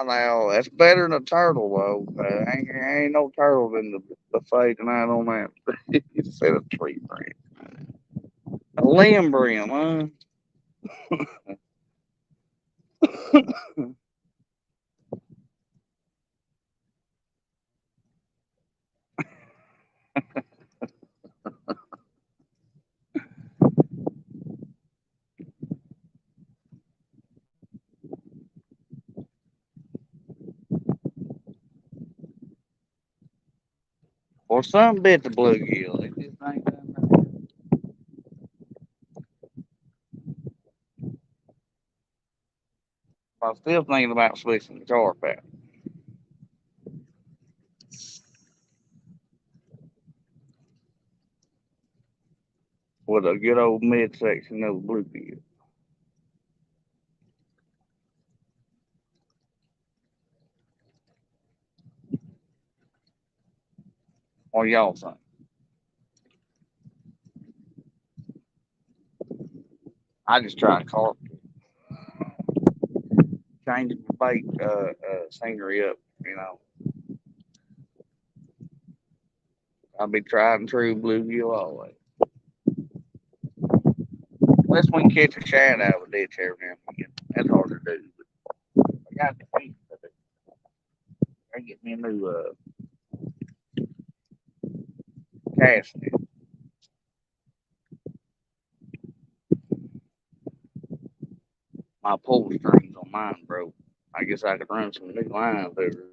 Now that's better than a turtle, though. Ain't no turtle in the buffet tonight on that. You said a tree branch, a limb brim, huh? Or some bit the bluegill. It just ain't done nothing. I'm still thinking about switching the carp out with a good old midsection of bluegill. What y'all think? I just tried carp, changing the bait scenery up. You know, I'll be tried and true bluegill always. Unless we can catch a shad out of a ditch every now and again. That's hard to do. But I got the feet of it. I get me a new cast net. My pull strings on mine broke. I guess I could run some new lines over.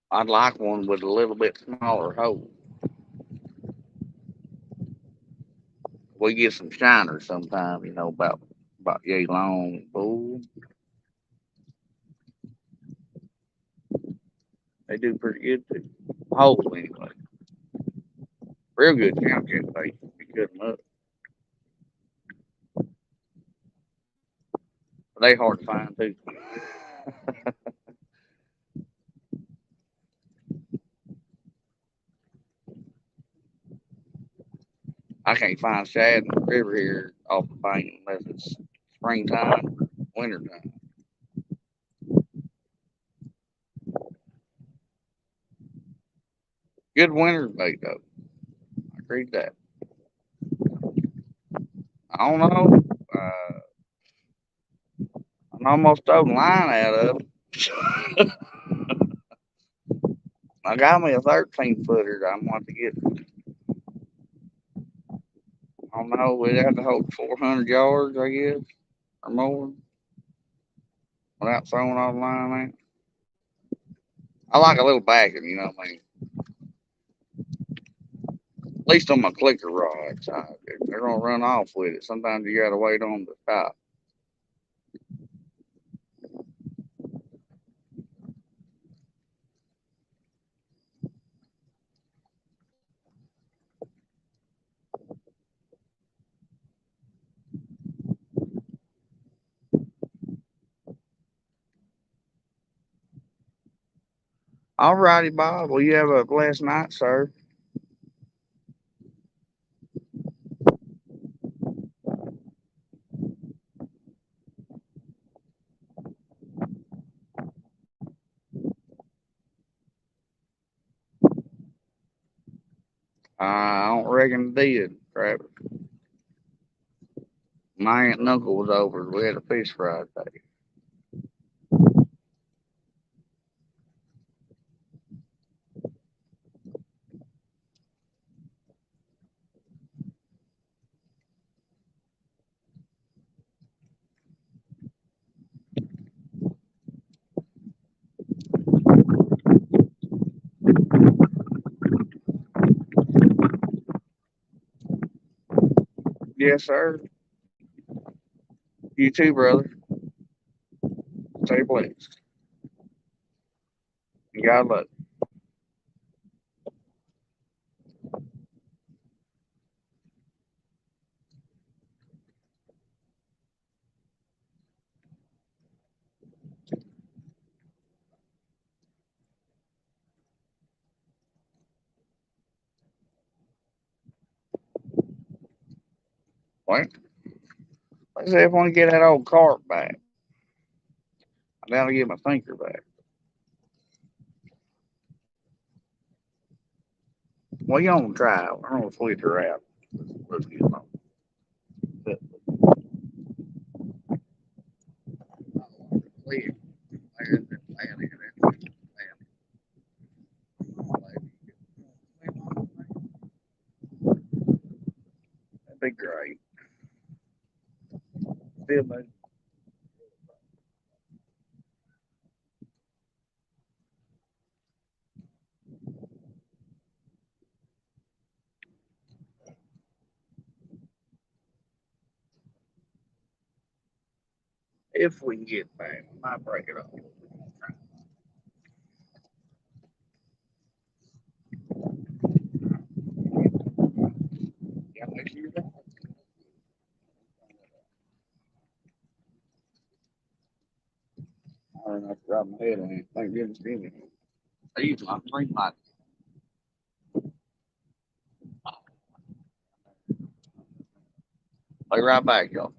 I'd like one with a little bit smaller hole. We get some shiners sometimes, you know, about yay long. Bull. They do pretty good too. Holes anyway. Real good count cat bait. You cut them up. But they hard to find too. I can't find shad in the river here off the bank unless it's springtime or wintertime. Good winter bait though. I agree with that. I don't know. I almost throw the line out of it. I got me a 13 footer. I'm want to get. I don't know. We'd have to hold 400 yards, I guess, or more, without throwing all the line out. I like a little backing, you know what I mean? At least on my clicker rods. They're going to run off with it. Sometimes you got to wait on the stop. All righty, Bob. Well, you have a blessed night, sir. I don't reckon it did, Travis. My aunt and uncle was over. We had a fish fry today. Yes, sir. You too, brother. Stay blessed. God love. Wait, let's see if I can get that old cart back. I gotta get my thinker back. Well, you gonna try? I'm gonna switch her out. Let's get on. That'd be great. Still, if we can get back, I might break it off. Yeah, make sure you're right. I don't know if I my head on it. Thank goodness, didn't it? These my green light. Be right back, y'all.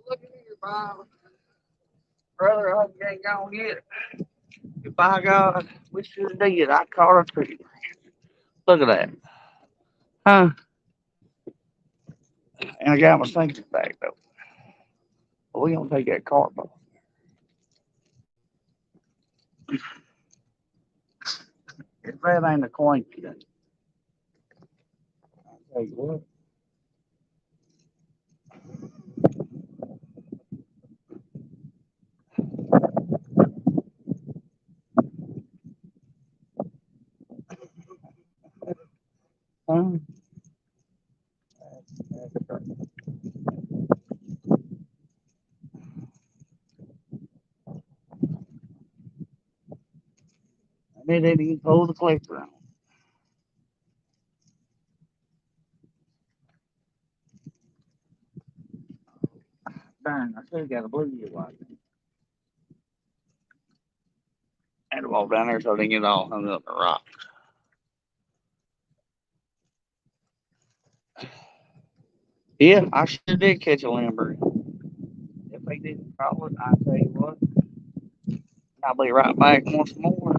Look at here, Bob. Brother, I hope you ain't gonna get it. If by God, we should have did. I caught her too. Look at that. Huh? And I got my thinking back, though. But we gonna take that cart off. If that ain't a coincidence, I'll tell you what. Huh? And they didn't even pull the collector on. Darn, I should have got a blue year light. I had to walk down there so they can get all hung up in the rock. Yeah, I sure did catch a lamber. If they didn't call it, I'll tell you what, I'll be right back once more.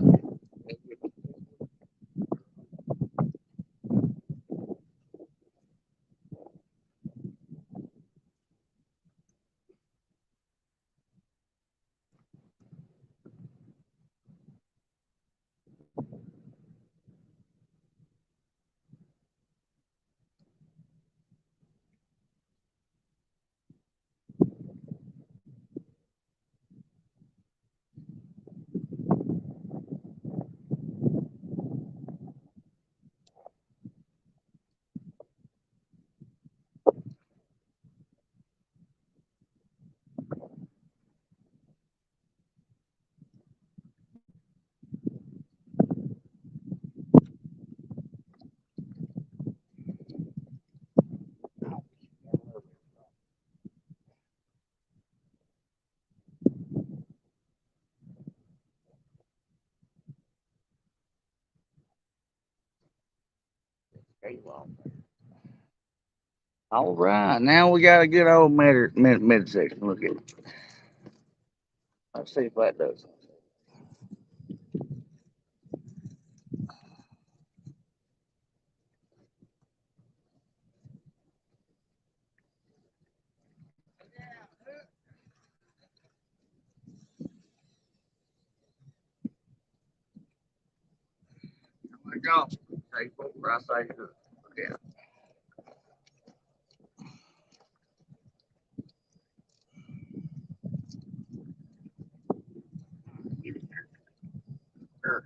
All right, now we got a good old midsection. Look at it. Let's see if that does. go. Take over. I say good. Yeah. Sure.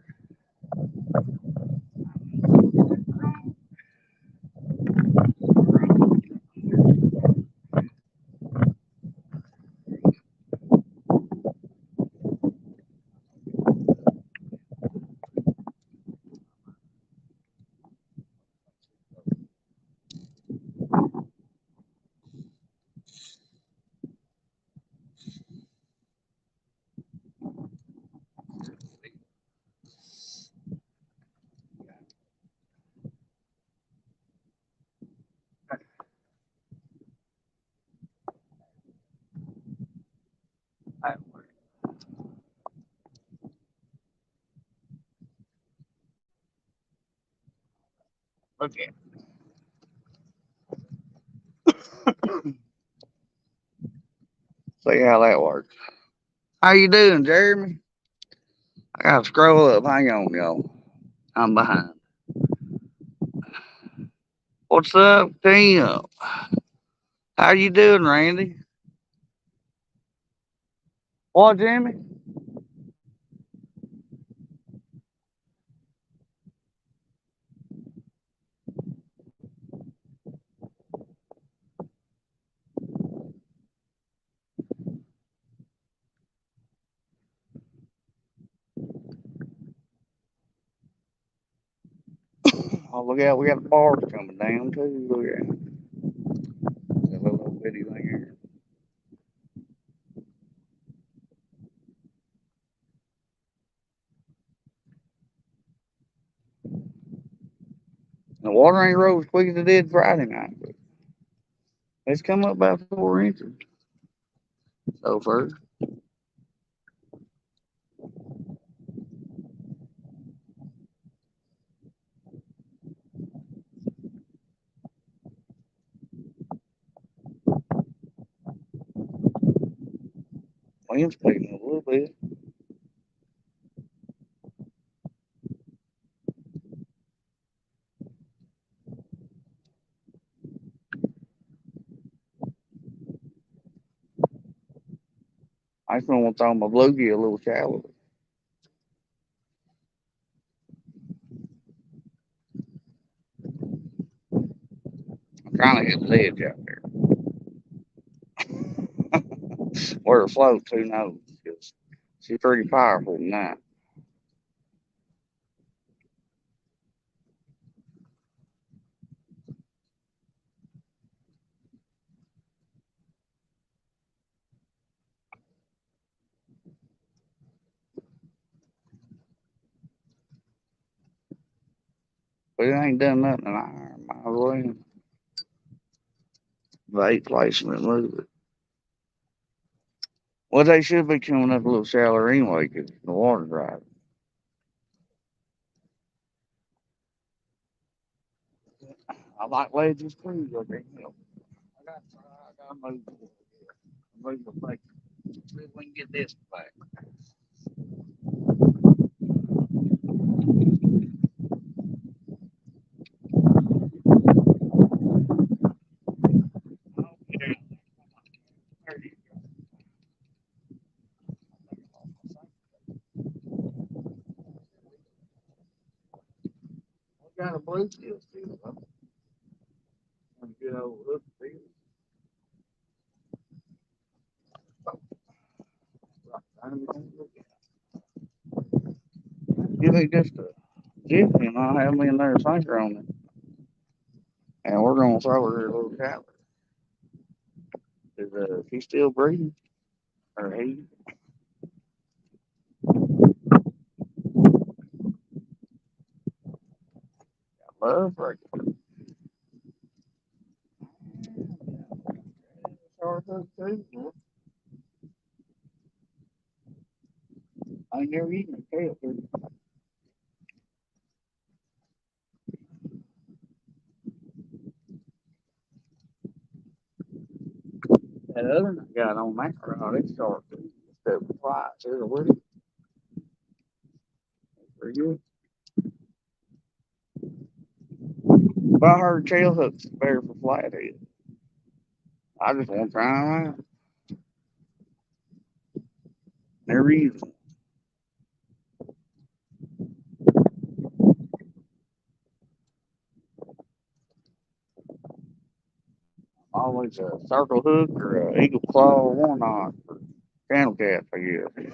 Look at. See how that works. How you doing, Jeremy? I gotta scroll up. Hang on, y'all. I'm behind. What's up, Tim? How you doing, Randy? What, Jimmy? Oh, look out. We got the bars coming down, too. Look at that little bitty thing here. The water ain't rose as quick as it did Friday night, but it's come up about 4 inches so far. Wind's picking up a little bit. I just want to throw my bluegill a little shallow. I'm trying to hit the ledge out there. Where it floats, who knows? 'Cause she's pretty powerful tonight. But it ain't done nothing in iron my way. Bait placement, move it. Well, they should be coming up a little shallower anyway because the water's right. I like ledges too, but they help. I gotta move it. Move the bait. See if we can get this back. Oh, yeah. There you go. We got a blue gill still, though. Good old hook field. Give me just a jiffy and I'll have me in there sinker on it. And we're gonna throw her a little caliber. Is he still breathing? Or he? Love right. I ain't never eaten a tail. That other one I got on that rod, it started to fly to the wood. Pretty good. But I heard tail hooks is better for flathead. I just want to try them out. Never used them. Always a circle hook or a eagle claw or one knot for channel cats, I guess.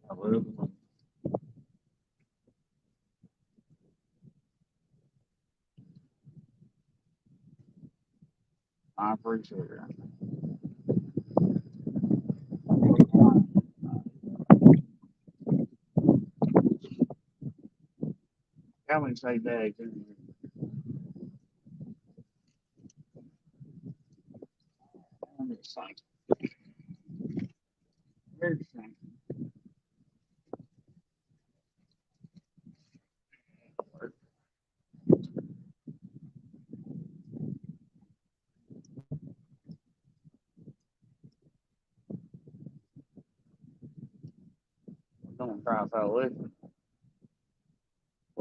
I love them. I appreciate it. How many say that? I'm just saying. Very simple. I'm gonna try to follow it a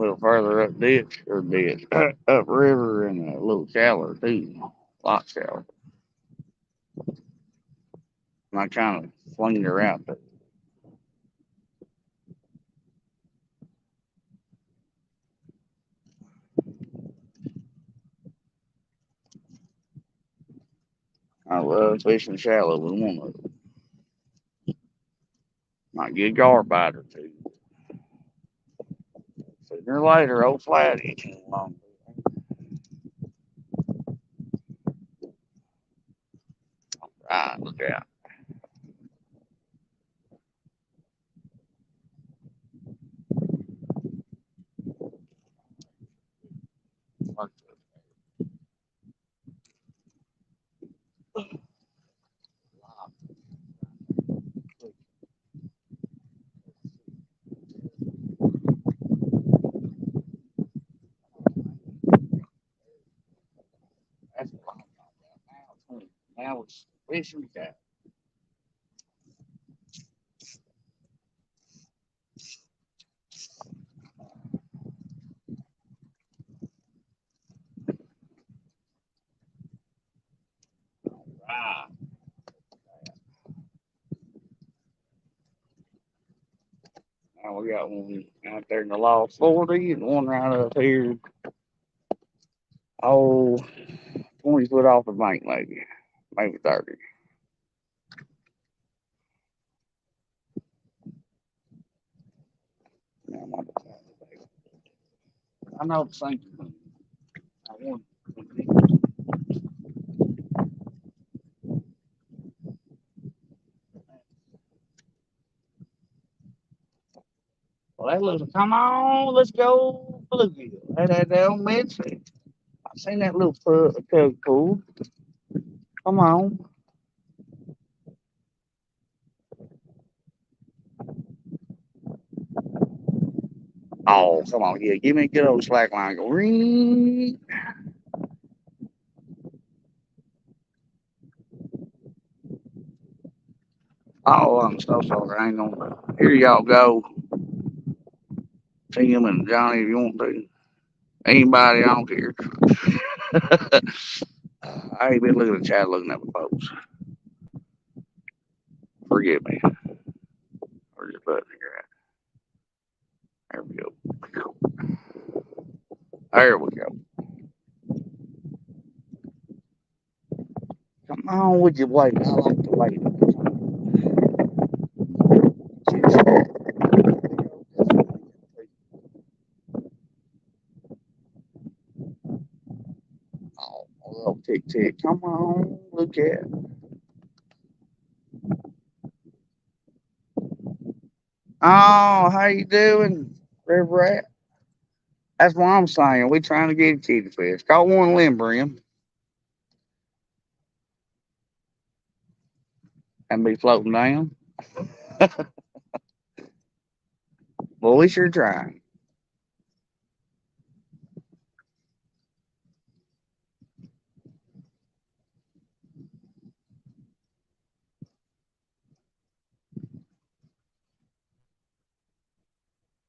little further up ditch or ditch up river and a little shallower too, a lot shallower. And I kind of flinged her out there. I love fishing shallow with one of them. Might get a gar bite or two. Sooner or later, old Flatty came along. Right, look out. That's a lot. Now it's fishing cat. Right. Now we got one out there in the Lost 40 and one right up here. Oh, 20 foot off the bank, maybe 30. Now, I know the same thing. I want. Well, that looks. Come on, let's go bluegill. That don't miss it. I seen that little tug pool. Come on. Oh, come on. Yeah, give me a good old slack line. Go ring. Oh, I'm so sorry. I ain't gonna. Here y'all go. Tim and Johnny, if you want to. Anybody, I don't care. I ain't been looking at the chat looking at the folks. Forgive me. Where's your button here at? There we go. There we go. Come on with your wait. I like to wait. Oh, a little tick tick. Come on. Look at it. Oh, how you doing, River Rat? That's what I'm saying. We trying to get a kitty fish. Got one limb brim. and be floating down. Well, we sure trying.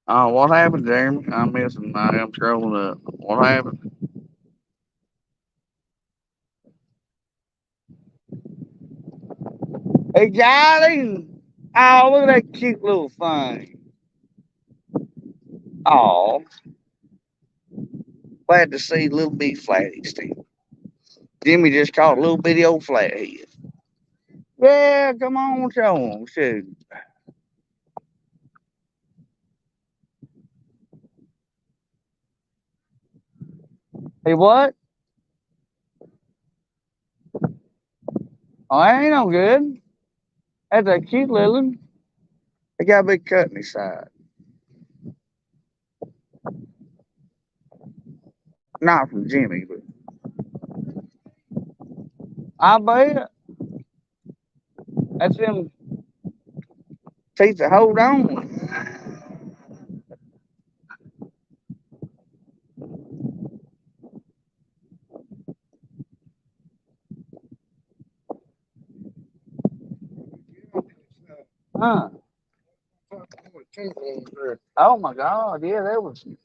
Oh, what happened, Jeremy? I'm missing. I am scrolling up. What happened? Hey, Johnny! Oh, look at that cute little thing. Oh, glad to see little bitty Flatty still. Jimmy just caught a little bitty old flathead. Yeah, come on, show him. Shoot. Hey, what? Oh, that ain't no good. That's a cute little one. They got a big cut in his side. Not from Jimmy, but I bet that's him teeth that hold on. Huh? Oh my God! Yeah, that was a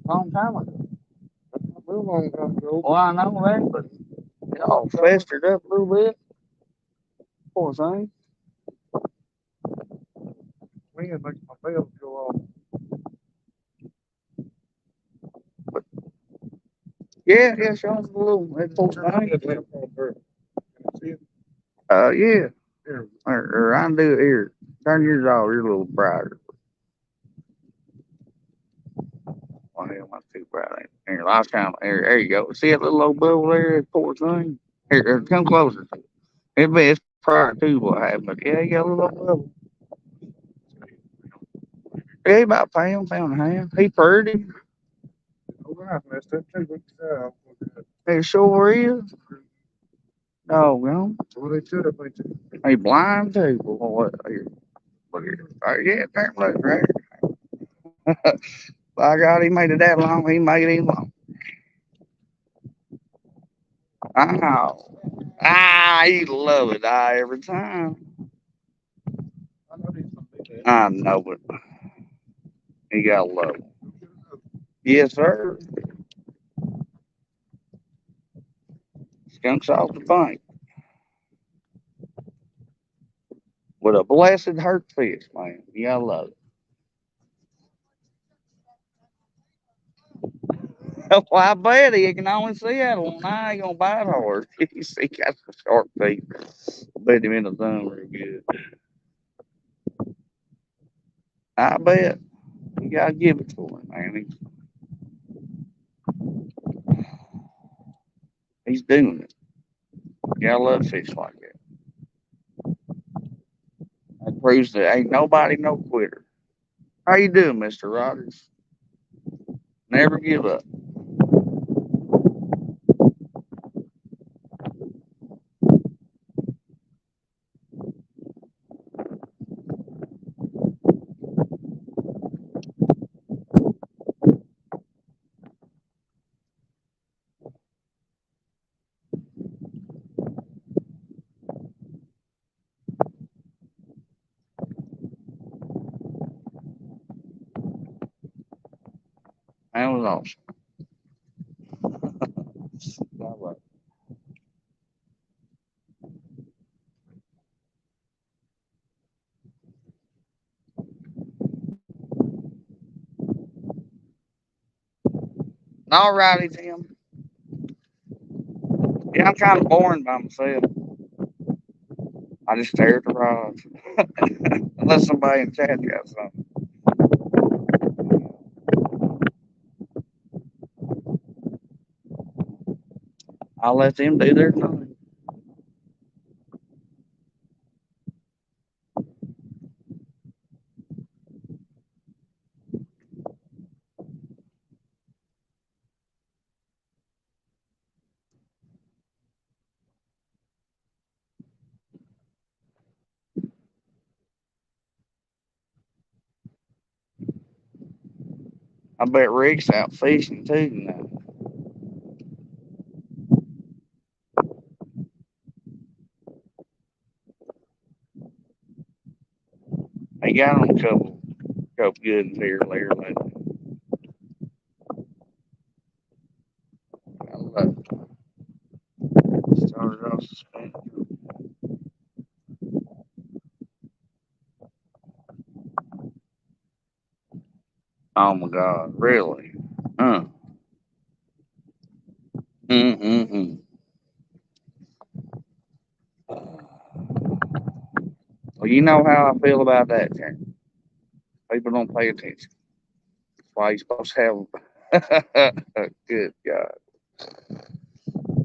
long time ago. Well, I know that, but it all festered up a little bit. Poor thing. Yeah, yeah, show him a little. That poor thing. Yeah. Or I can do it here. Turn yours off. You're a little brighter. Well, hell, not too bright. Here, last time. There you go. See that little old bubble there? That poor thing. Here, come closer. It's prior to what happened, but yeah, you got a little old bubble. Yeah, he about a pound and a half. He pretty. It sure is. Oh, well. He blind too. Well, what? Here, look here. Yeah, apparently, right. By God, he made it that long. He made it even long. Oh. He love it. Every time. I know it. He got love it. Yes, sir. Skunks off the bank with a blessed hurt fish, man. You gotta love it. Well, I bet he can only see that one. Now he gonna bite hard. He got some sharp teeth. Bet him in the thumb real good. I bet. You gotta give it to him, man. He's doing it. You gotta love fish like that. That proves that ain't nobody no quitter. How you doing, Mr. Rogers? Never give up. That was awesome. All righty, Tim. Yeah, I'm kind of boring by myself. I just stare at the rods. Unless somebody in chat got something. I'll let them do their thing. I bet Rick's out fishing too now. He got on a couple good ones here later lately. I love it. Started off suspended. Oh my God, really? Uh. Mm-mm-mm. Well, you know how I feel about that, Karen. People don't pay attention. That's why you're supposed to have. Good God.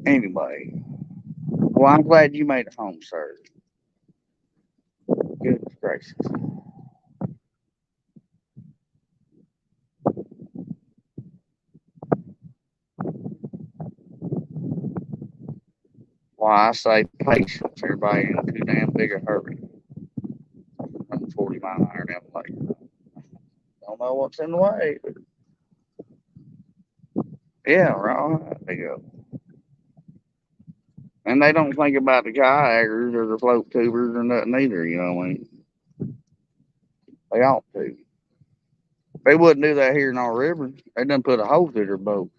Anyway, well, I'm glad you made it home, sir. Goodness gracious. Why I say patience. Everybody in too damn big a hurry. Running 40-mile-an-hour down the lake. Don't know what's in the way. But yeah, right. They go. And they don't think about the kayakers or the float tubers or nothing either, you know what I mean? They ought to. They wouldn't do that here in our river. They done put a hole through their boat.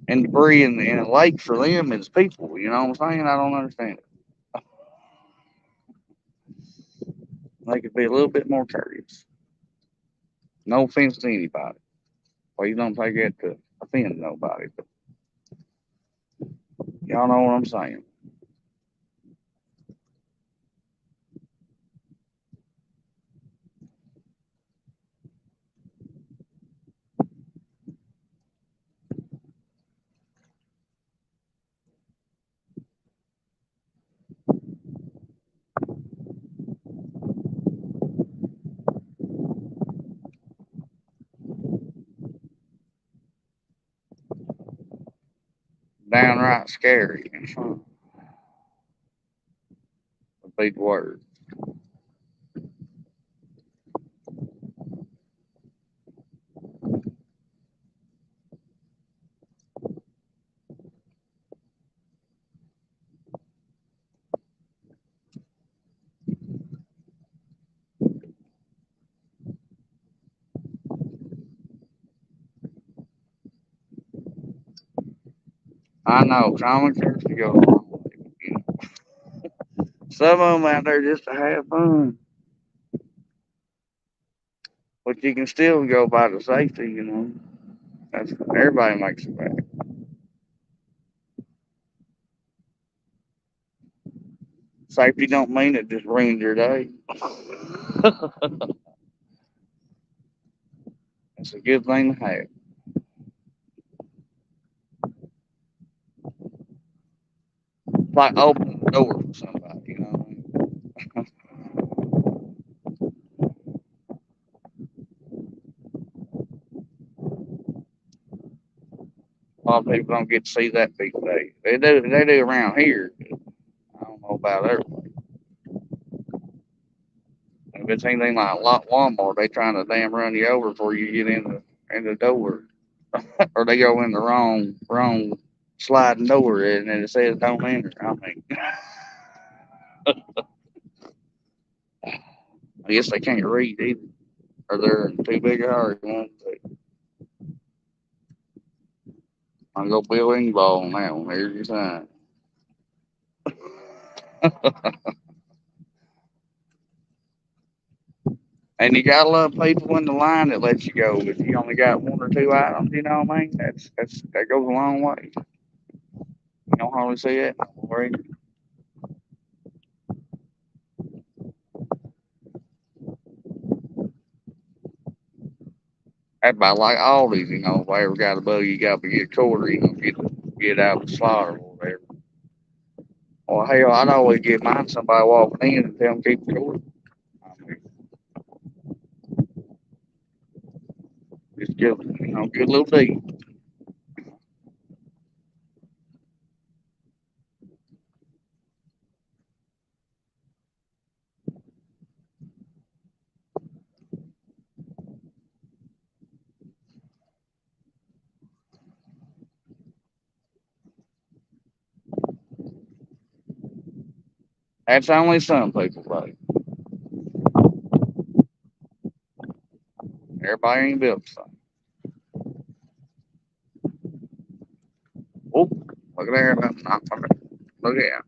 And debris in a lake for them is people, you know what I'm saying? I don't understand it. They could be a little bit more courteous. No offense to anybody. Please don't take it to offend nobody. But y'all know what I'm saying. Downright scary. Would be the word. I know, common courtesy goes a long way. You know. Some of them out there just to have fun. But you can still go by the safety, you know. That's everybody makes it back. Safety don't mean it just ruins your day. It's a good thing to have. It's like opening the door for somebody, you know what I mean? A lot of people don't get to see that big day. They do around here. I don't know about everywhere. If it's anything like Walmart, they trying to damn run you over before you get in the door, or they go in the wrong sliding door, and it says don't enter. I mean, I guess they can't read either, or they're in too big a hurry. I'm gonna go Bill Engvall on that one. Here's your sign. And you gotta love people in the line that lets you go. If you only got one or two items, you know what I mean? That goes a long way. You don't hardly see it. Don't worry. That's about like all these, you know, if I ever got a bug, you got to get a quarter, you know, get out of the slaughter or whatever. Well, hell, I'd always get mine somebody walking in and tell them keep the quarter. I mean, just give, get a little deep. That's only some people, buddy. Everybody ain't built the same. Oh, look at there. Look at that.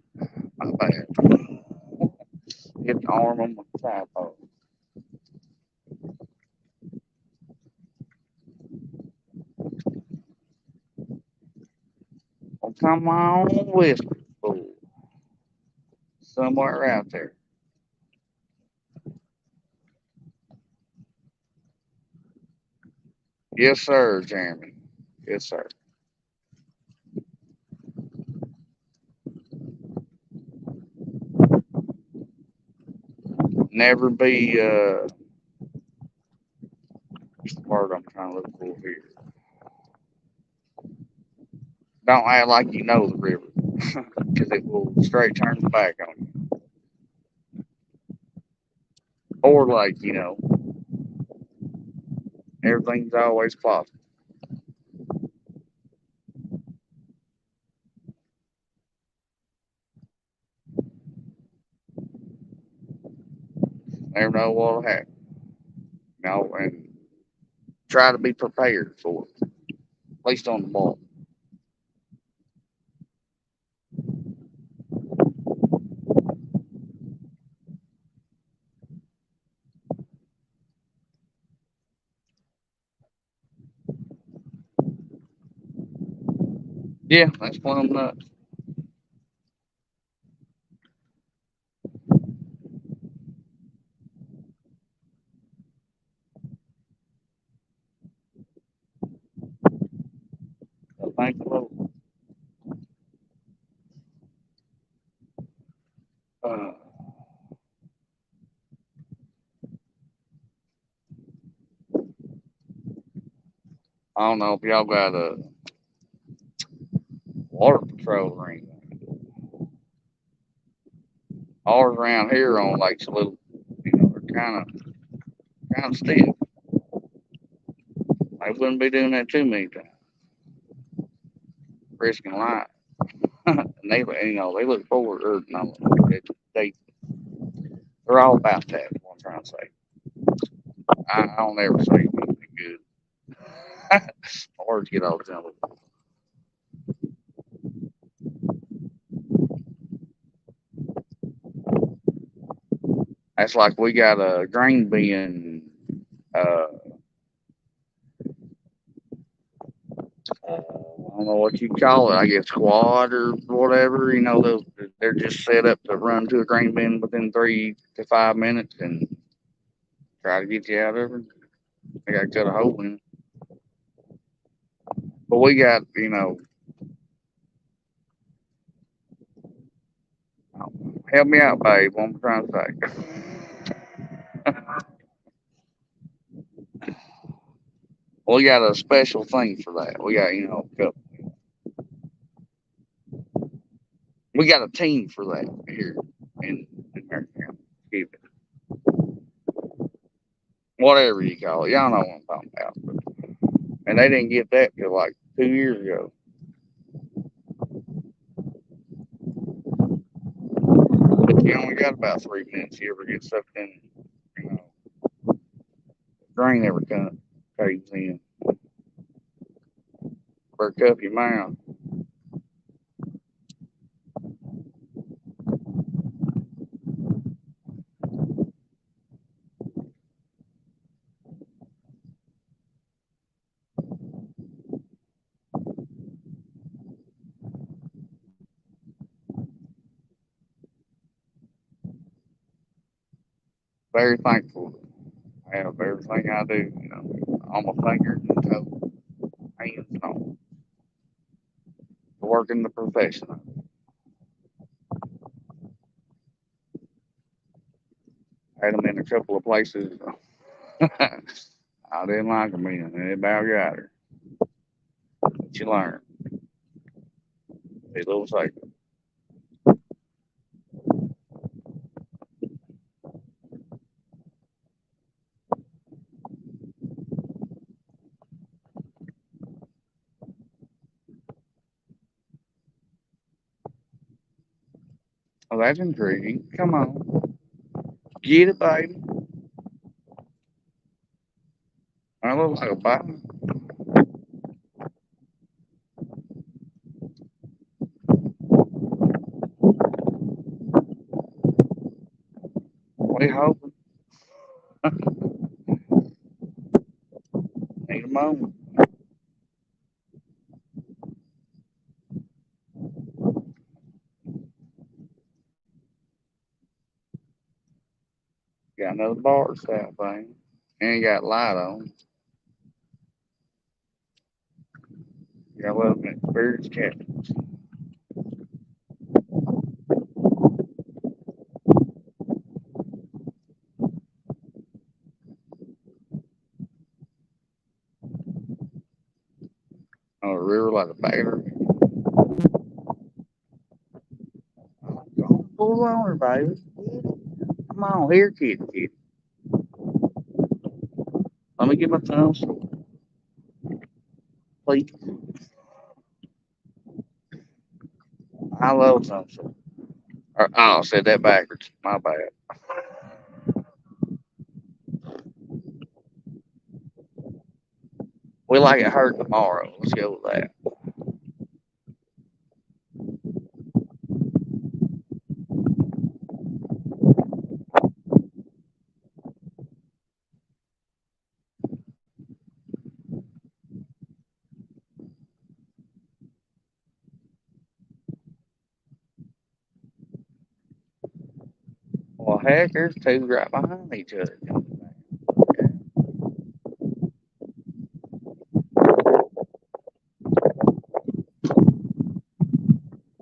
Not bad. Hit the arm on the side pole. Well, come on, whisper, fool. Somewhere out there. Yes, sir, Jeremy. Yes, sir. Never be, what's the word I'm trying to look for here? Don't act like you know the river, because it will straight turn the back on you. Or like, everything's always possible. Never know what'll happen. And try to be prepared for it, at least on the ball. Yeah, that's plumb nuts. So thank the Lord. Uh, I don't know if y'all got a water patrol or anything. Ours around here on Lakes a little, they're kind of stiff. They wouldn't be doing that too many times, risking life. And they look forward, or no, they, they're all about that. Is what I'm trying to say. I don't ever say anything good. My words get all jumbled. That's like we got a grain bin. Uh, I don't know what you call it. I guess quad or whatever. They're just set up to run to a grain bin within 3 to 5 minutes and try to get you out of it. They got to cut a hole in it. But we got, help me out, babe. What I'm trying to say. We got a special thing for that. We got, we got a team for that here in America. Keep it. Whatever you call it. Y'all know what I'm talking about. And they didn't get that till like 2 years ago. But you only got about 3 minutes. You ever get sucked in, you know, drain every cunt caves in. Work up your mouth. Very thankful. I have everything I do, on my fingers and toes, hands and all. To work in the profession. I had them in a couple of places. I didn't like them in, and it about got her. But you learn. Be a little safer. Oh, that's intriguing. Come on. Get it, baby. I look like a bite. We hoping. Need a moment. Got another bar style thing. And got light on. Got 11 experienced captain. On a river like a battery. Don't pull on her, baby. Come on, here, kitty. Let me get my thumbs, please. I love thumbs. Oh, I said that backwards. My bad. We like it hurt tomorrow. Let's go with that. Well, heck, there's two right behind each other.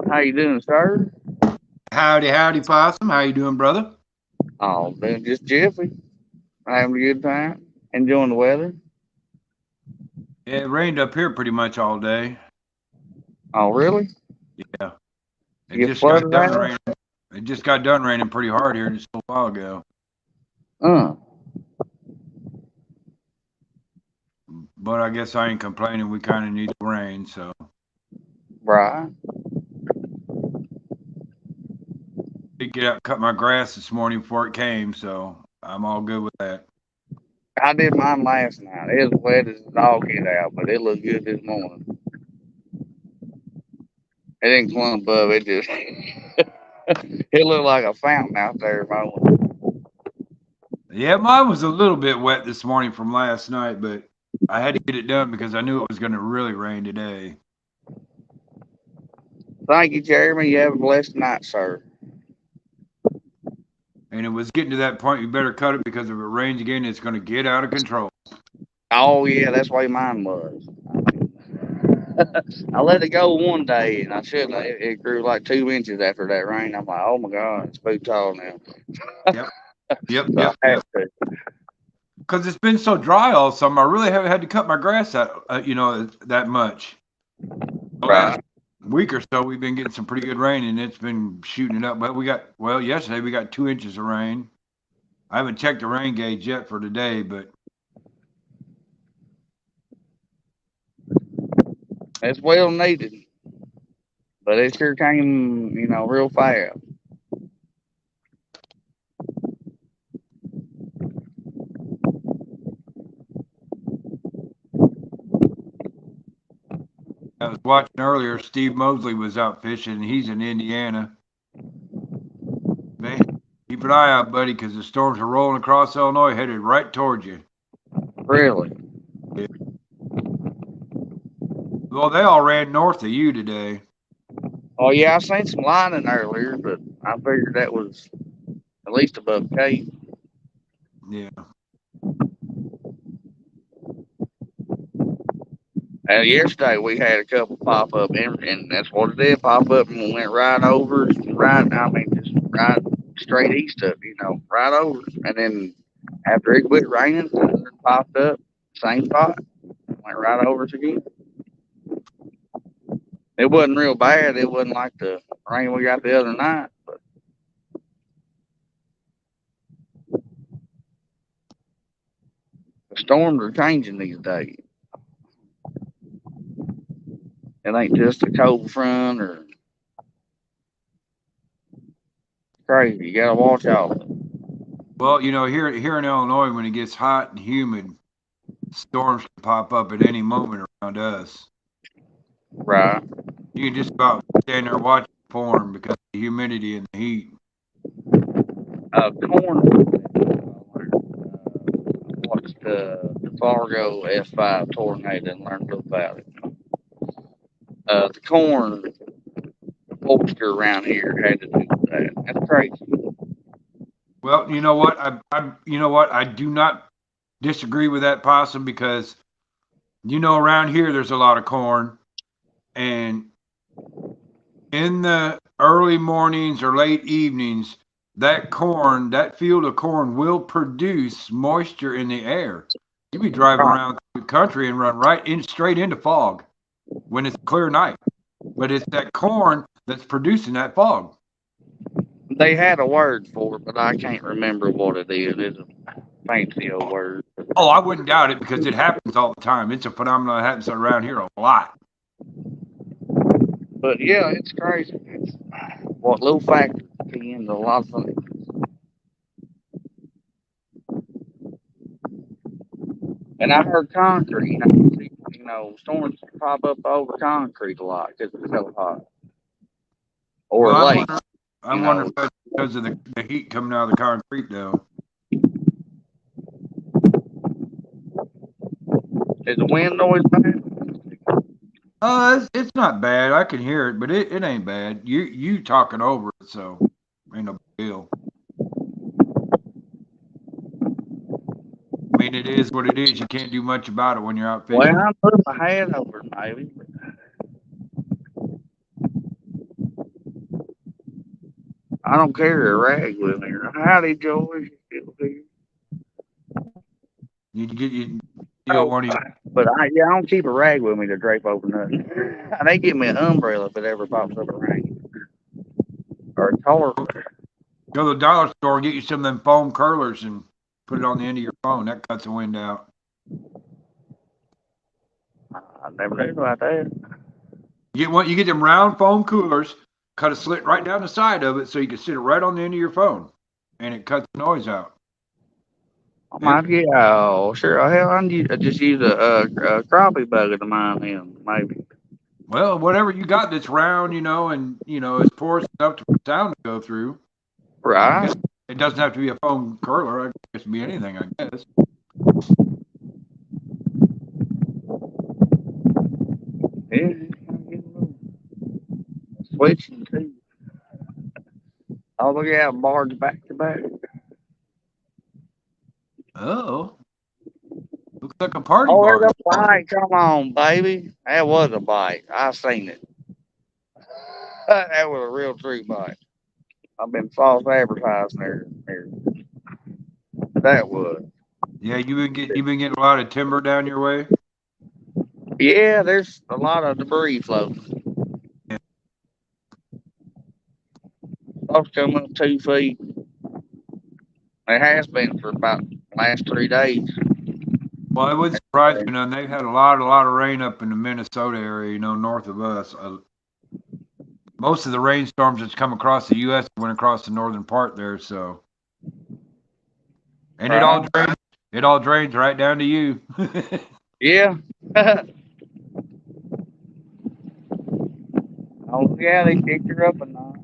How you doing, sir?
Howdy, howdy, Possum. How you doing, brother?
Oh, doing just jiffy. Having a good time. Enjoying the weather.
Yeah, it rained up here pretty much all day.
Oh, really?
Yeah, it
You
just got
flooded
done
out?
raining. It just got done raining pretty hard here just a while ago.
Uh,
But I guess I ain't complaining. We kind of need the rain, so
right.
I did get out and cut my grass this morning before it came, so I'm all good with that.
I did mine last night. It was wet as a dog get out, but it looked good this morning. It didn't clump up. It just, it looked like a fountain out there mowing.
Yeah, mine was a little bit wet this morning from last night, but I had to get it done because I knew it was going to really rain today.
Thank you, Jeremy. You have a blessed night, sir.
And it was getting to that point, you better cut it because if it rains again, it's going to get out of control.
Oh, yeah, that's why mine was. I let it go one day, and I shouldn't have. It grew like 2 inches after that rain. I'm like, oh my God, it's too tall now.
Yep, yep,
So I
yep,
had
yep.
to.
Because it's been so dry all summer, I really haven't had to cut my grass out, that much. The last
Right.
week or so, we've been getting some pretty good rain, and it's been shooting it up. But yesterday we got 2 inches of rain. I haven't checked the rain gauge yet for today, but
It's well needed, but it sure came, real fast.
I was watching earlier. Steve Mosley was out fishing, and he's in Indiana. Man, keep an eye out, buddy, because the storms are rolling across Illinois, headed right towards you.
Really.
Yeah. Well, they all ran north of you today.
Oh yeah, I seen some lightning earlier, but I figured that was at least above Cape.
Yeah.
Yesterday we had a couple pop up, and that's what it did. Pop up and went right over, right. I mean, just right straight east of, right over. And then after it quit raining, another popped up, same spot, went right over us again. It wasn't real bad. It wasn't like the rain we got the other night, but the storms are changing these days. It ain't just a cold front or crazy. You gotta watch out.
Well, here in Illinois, when it gets hot and humid, storms can pop up at any moment around us.
Right.
You can just about stand there watching form because of the humidity and the heat.
Corn. Watched the Fargo F5 tornado and learned a little about it. The corn poultry around here had to do with that. That's crazy.
Well, you know what? I do not disagree with that possum because around here there's a lot of corn, and in the early mornings or late evenings, that field of corn will produce moisture in the air. You be driving around the country and run straight into fog when it's a clear night. But it's that corn that's producing that fog.
They had a word for it, but I can't remember what it is. It's a fancy old word.
Oh, I wouldn't doubt it because it happens all the time. It's a phenomenon that happens around here a lot.
But yeah, it's crazy. It's what little factors key into a lot of things. And I heard concrete. Storms pop up over concrete a lot because it's so hot. Or
Well,
lake.
I wonder if that's because of the heat coming out of the concrete, though.
Is the wind noise bad?
It's not bad. I can hear it, but it ain't bad. You talking over it, so ain't no big deal. I mean, it is what it is. You can't do much about it when you're out fishing.
Well, I put my hand over it, maybe. I don't carry a rag with me. Howdy, George.
You steal one of your.
But I don't keep a rag with me to drape over nothing. They give me an umbrella if it ever pops up a rain. Or a tarp.
Go to the dollar store and get you some of them foam curlers and put it on the end of your phone. That cuts the wind out.
I never knew about that.
You get them round foam coolers, cut a slit right down the side of it so you can sit it right on the end of your phone, and it cuts the noise out.
Oh, sure. Hell, I just use a crappie bucket of mine then, maybe.
Well, whatever you got that's round, and it's porous enough for sound to go through.
Right.
It doesn't have to be a foam curler. It can be anything, I guess.
Yeah. Switching too. Oh, look at barge back to back.
Oh. Looks like a party
Oh,
barge.
there's a bite. Come on, baby. That was a bite. I seen it. That was a real true bite. I've been false advertising there. That was.
Yeah, you've been getting a lot of timber down your way.
Yeah, there's a lot of debris floating.
Yeah.
Supposed to come up 2 feet. It has been for about the last 3 days.
Well, it wouldn't surprise me none. They've had a lot of rain up in the Minnesota area, north of us. Most of the rainstorms that's come across the U.S. went across the northern part there, so. And
Right.
it all drains right down to you.
Yeah. Oh, yeah, they kicked her up a notch.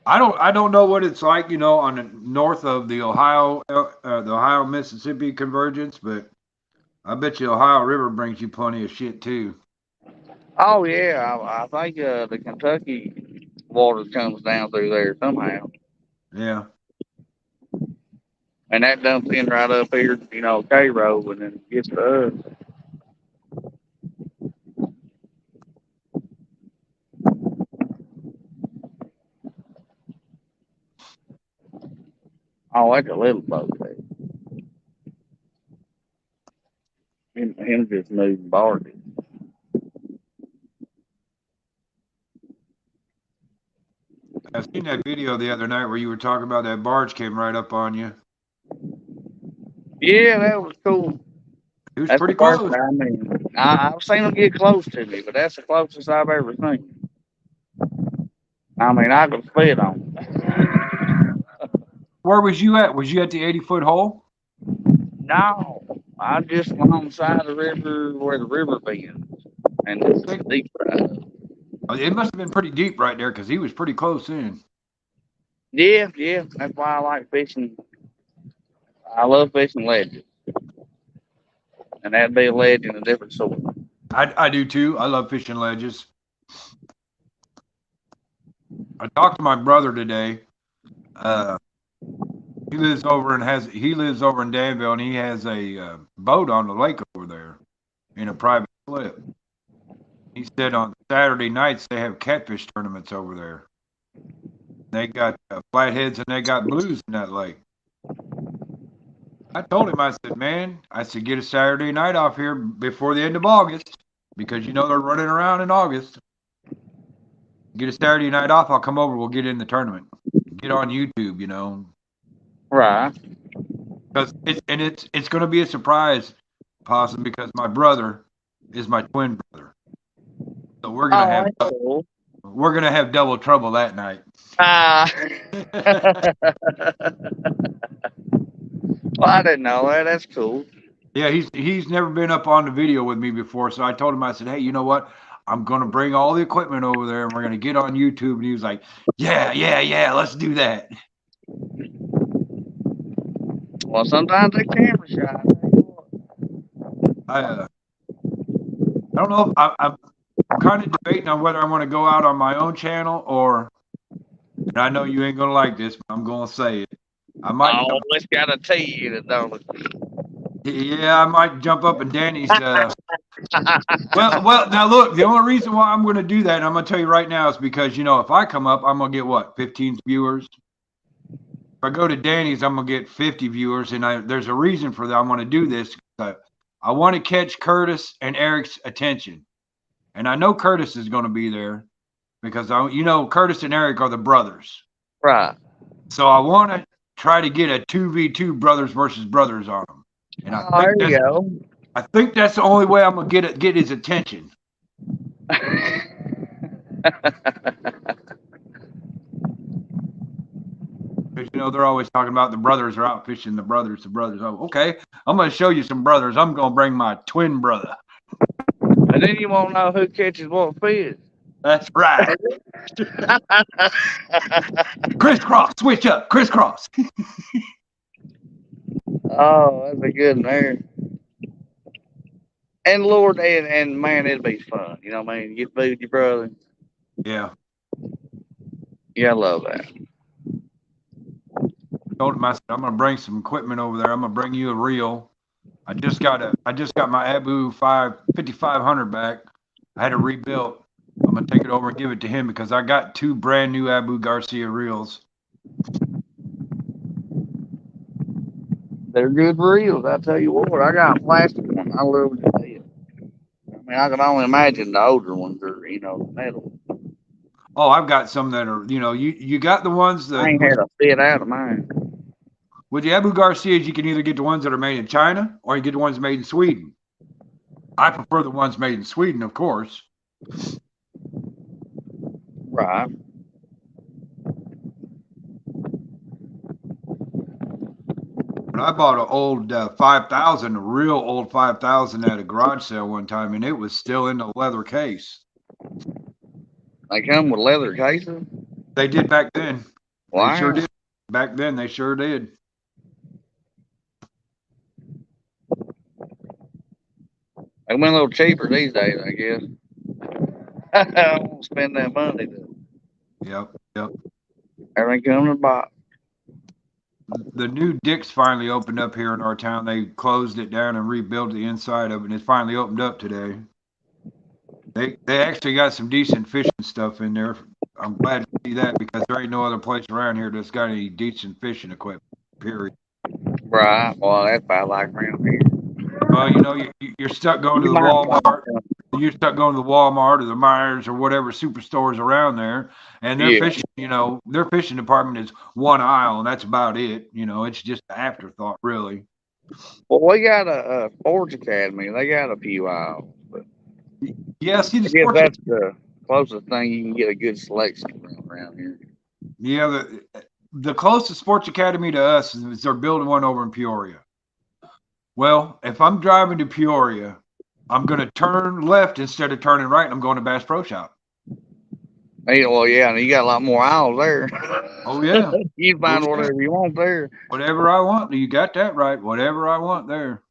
I don't know what it's like, on the north of the Ohio Mississippi convergence, but I bet you Ohio River brings you plenty of shit too.
Oh, yeah, I think the Kentucky water comes down through there somehow.
Yeah.
And that dumps in right up here, Cairo, and then gets to us. Oh, that's a little boat there. Him just moving barges.
I seen that video the other night where you were talking about that barge came right up on you.
Yeah, that was cool.
It was pretty close.
I've seen them get close to me, but that's the closest I've ever seen. I mean, I could fit on.
Where was you at? Was you at the 80-foot hole?
No, I just alongside the river where the river bends, and it's deep right.
It must have been pretty deep right there because he was pretty close in.
Yeah, yeah. That's why I like fishing. I love fishing ledges, and that'd be a ledge in a different sort.
I do too. I love fishing ledges. I talked to my brother today. Uh, he lives over in Danville, and he has a boat on the lake over there in a private slip. He said on Saturday nights they have catfish tournaments over there. They got flatheads and they got blues in that lake. I told him, I said, man, I said, get a Saturday night off here before the end of August because you know they're running around in August. Get a Saturday night off, I'll come over, we'll get in the tournament. Get on YouTube, you know.
Right.
Because it's going to be a surprise, Possum, because my brother is my twin brother. So we're gonna
Cool.
we're gonna have double trouble that night.
Ah. Well, I didn't know that. That's cool.
Yeah, he's never been up on the video with me before, so I told him, I said, hey, you know what? I'm gonna bring all the equipment over there and we're gonna get on YouTube. And he was like, yeah, let's do that.
Well, sometimes they camera shy.
I don't know. I'm kind of debating on whether I want to go out on my own channel or. And I know you ain't gonna like this, but I'm gonna say it. I might.
Oh, it's got a T in it, don't it?
Yeah, I might jump up in Danny's. Well. Now look, the only reason why I'm gonna do that, and I'm gonna tell you right now, is because if I come up, I'm gonna get what 15 viewers. If I go to Danny's, I'm gonna get 50 viewers, and there's a reason for that. I want to do this. I want to catch Curtis and Eric's attention, and I know Curtis is gonna be there. Because Curtis and Eric are the brothers.
Right.
So I want to try to get a 2v2 brothers versus brothers on them. And I think that's the only way I'm gonna get his attention. Because they're always talking about the brothers are out fishing, the brothers. Oh, okay, I'm gonna show you some brothers. I'm gonna bring my twin brother.
And then you won't know who catches what fish.
That's right. Crisscross, switch up, crisscross.
Oh, that's a good one there. And Lord, and man, it'd be fun. You know what I mean? Get food with your brother.
Yeah.
Yeah, I love that.
I told him, I said, I'm gonna bring some equipment over there. I'm gonna bring you a reel. I just got my Abu 5500 back. I had it rebuilt. I'm gonna take it over and give it to him because I got 2 brand new Abu Garcia reels.
They're good reels. I tell you what, I got a plastic one. I love it. I mean, I can only imagine the older ones are, the metal.
Oh, I've got some that are, you got the ones that.
I ain't had a fit out of mine.
With the Abu Garcias, you can either get the ones that are made in China or you get the ones made in Sweden. I prefer the ones made in Sweden, of course.
Right.
But I bought an old 5000, a real old 5000 at a garage sale one time, and it was still in the leather case.
They come with leather cases?
They did back then.
Wow.
They sure did. Back then, they sure did.
They went a little cheaper these days, I guess. I won't spend that money, though.
Yep.
Everything comes in a box.
The new Dick's finally opened up here in our town. They closed it down and rebuilt the inside of it, and it finally opened up today. They actually got some decent fishing stuff in there. I'm glad to see that because there ain't no other place around here that's got any decent fishing equipment, period.
Right. Well, that's about like around here.
Well, you're stuck going to the Walmart. You're stuck going to the Walmart or the Myers or whatever superstores around there, and their fishing, their fishing department is one aisle, and that's about it. It's just an afterthought, really.
Well, we got a sports academy. They got a few aisles. But
yeah, see,
that's the closest thing you can get a good selection around here.
Yeah, the closest sports academy to us is they're building one over in Peoria. Well, if I'm driving to Peoria, I'm going to turn left instead of turning right, and I'm going to Bass Pro Shop.
Well, yeah, and you got a lot more aisles there.
Oh, yeah.
You can find whatever you want there.
Whatever I want. You got that right. Whatever I want there.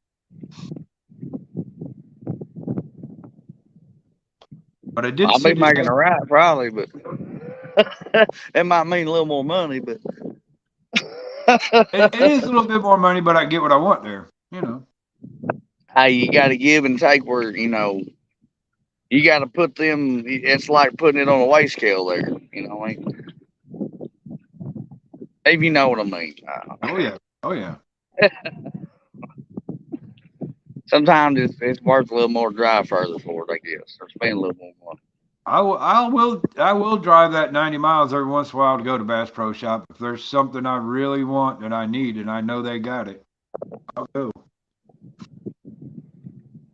But I did
I'll
see
be making it right probably, but it might mean a little more money, but
it is a little bit more money, but I get what I want there, you know.
Hey, you got to give and take where, you got to put them, it's like putting it on a weigh scale there, you know what I mean? If you know what I mean.
Oh, yeah. Oh, yeah.
Sometimes it's worth a little more drive further for it, I guess, or spend a little more money.
I will drive that 90 miles every once in a while to go to Bass Pro Shop. If there's something I really want that I need and I know they got it, I'll go.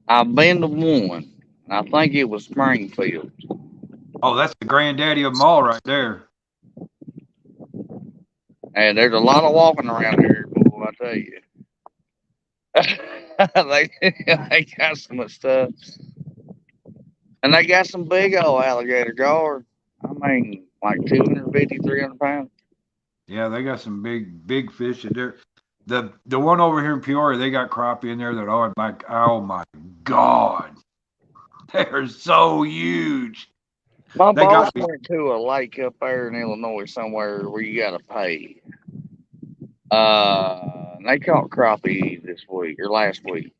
I've been to one, and I think it was Springfield.
Oh, that's the granddaddy of them all right there.
And there's a lot of walking around here, boy, I tell you. they got so much stuff. And they got some big old alligator gar. I mean, like 250, 300 pounds.
Yeah, they got some big fish in there. The one over here in Peoria, they got crappie in there that oh my God. They're so huge.
My boss went to a lake up there in Illinois somewhere where you gotta pay. They caught crappie this week or last week.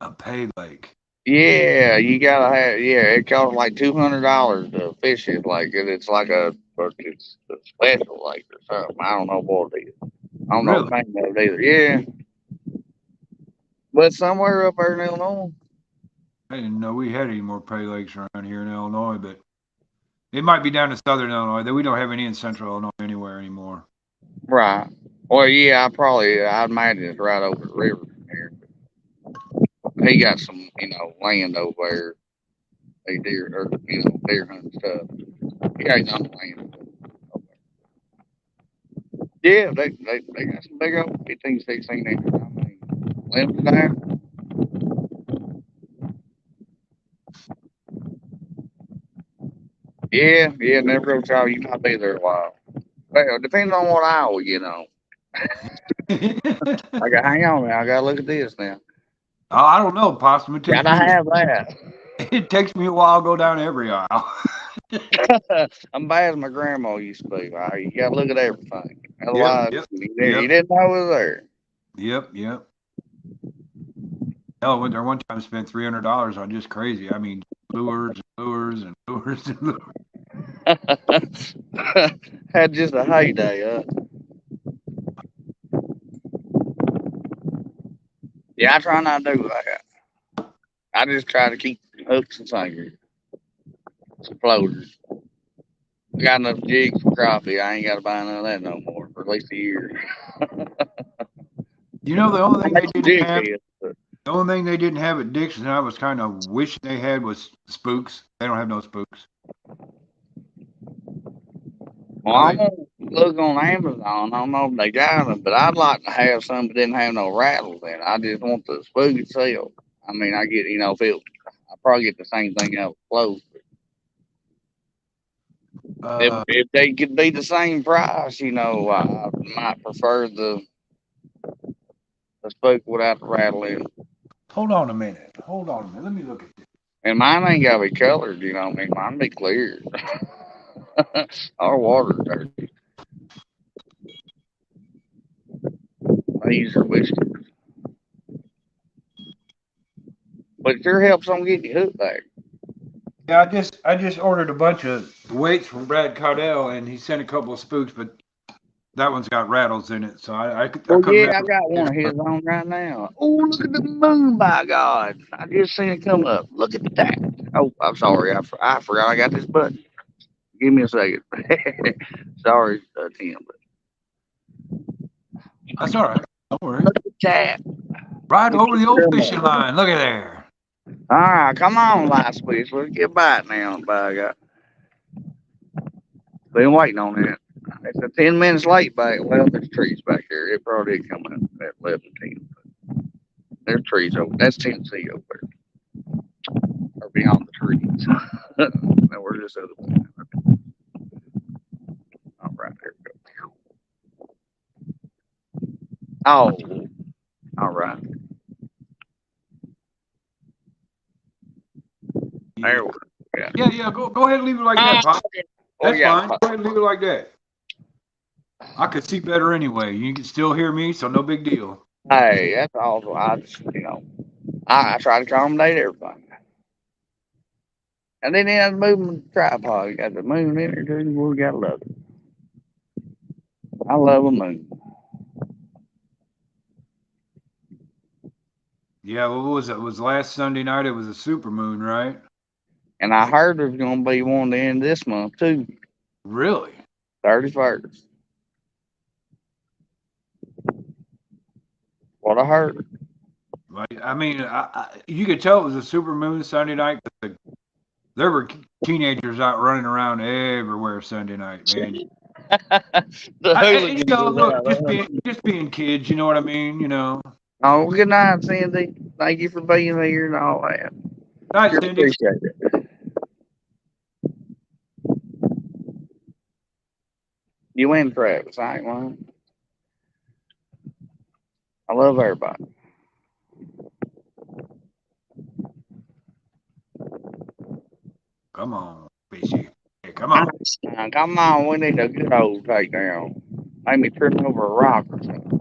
A pay lake.
Yeah, you gotta have. Yeah, it costs like $200 to fish it. Like it's like it's a special lake or something. I don't know what it is. I don't know the name of it either. Yeah, but somewhere up there in Illinois.
I didn't know we had any more pay lakes around here in Illinois, but it might be down in southern Illinois. We don't have any in central Illinois anywhere anymore.
Right. Well, yeah, I'd imagine it's right over the river from here. He got some, land over there. They deer hunting stuff. He got his own land. Yeah, they got some big old 15, 16 acres. I mean, limited out. Yeah, never go try. You might be there a while. Well, depends on what aisle we get on. I got hang on now. I gotta look at this now.
Oh, I don't know, Possum.
Gotta have that.
It takes me a while to go down every aisle.
I'm bad as my grandma used to be. You gotta look at everything. Otherwise,
yep.
You didn't know it was there.
Yep. Hell, I went there one time and spent $300 on just crazy. I mean, lures and lures.
Had just a heyday, huh? Yeah, I try not to do that. I just try to keep hooks and sinkers, some floaters. I got enough jigs for crappie. I ain't got to buy none of that no more for at least a year.
The only thing they didn't have at Dixon, I was kind of wishing they had was spooks. They don't have no spooks.
Well, I'm gonna look on Amazon. I don't know if they got them, but I'd like to have some that didn't have no rattles in it. I just want the spook itself. I mean, I get, I probably get the same thing out of clothes. If they could be the same price, I might prefer the spook without the rattle in it.
Hold on a minute. Let me look at this.
And mine ain't gotta be colored, mine be clear. Our water's dirty. These are whiskers. But it sure helps on getting your hook back.
Yeah, I just ordered a bunch of weights from Brad Cardell, and he sent a couple of spooks, but that one's got rattles in it, so I
I got one of his on right now. Oh, look at the moon, by God! I just seen it come up. Look at that. Oh, I'm sorry, I forgot I got this button. Give me a second. Sorry, Tim.
That's all right. Don't worry.
Look at that.
Right over the old fishing line. Look at there.
All right, come on, last piece. Let's get back now, bug. Been waiting on it. It's a 10 minutes late back. Well, there's trees back here. It probably did come in at 11:10. There's trees over. That's Tennessee over there, or beyond the trees. Now we're just other way. All right, there we go. Oh, all right. There we go.
Yeah. Go ahead and leave it like that, Pop. That's fine. Go ahead and leave it like that. I could see better anyway. You can still hear me, so no big deal.
Hey, that's awesome. I just, I try to accommodate everybody. And then he has to move the tripod. You got the moon in there, too. We got to love it. I love a moon.
Yeah, what was it? It was last Sunday night. It was a super moon, right?
And I heard there's going to be one to end this month, too.
Really?
31st. What I heard.
I mean, you could tell it was a super moon Sunday night. There were teenagers out running around everywhere Sunday night, man. Look, just being kids, you know what I mean?
Oh, good night, Cindy. Thank you for being here and all that.
Night, Cindy.
Appreciate it. You win, Travis. I ain't lying. I love everybody.
Come on, fishy. Hey, come on.
Come on, we need a good old takedown. Make me trip over a rock or something.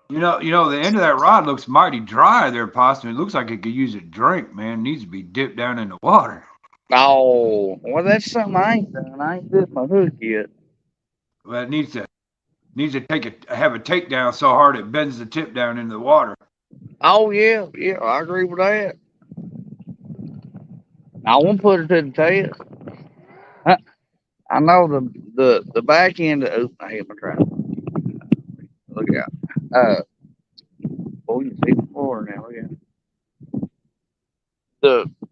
The end of that rod looks mighty dry there, Possum. It looks like it could use a drink, man. It needs to be dipped down in the water.
Oh, well, that's something I ain't done. I ain't dipped my hook yet.
Well, it needs to have a takedown so hard it bends the tip down into the water.
Oh yeah, I agree with that. I won't put it to the test. I know the back end of I hit my trap. Look out. Oh, you see the floor now, look at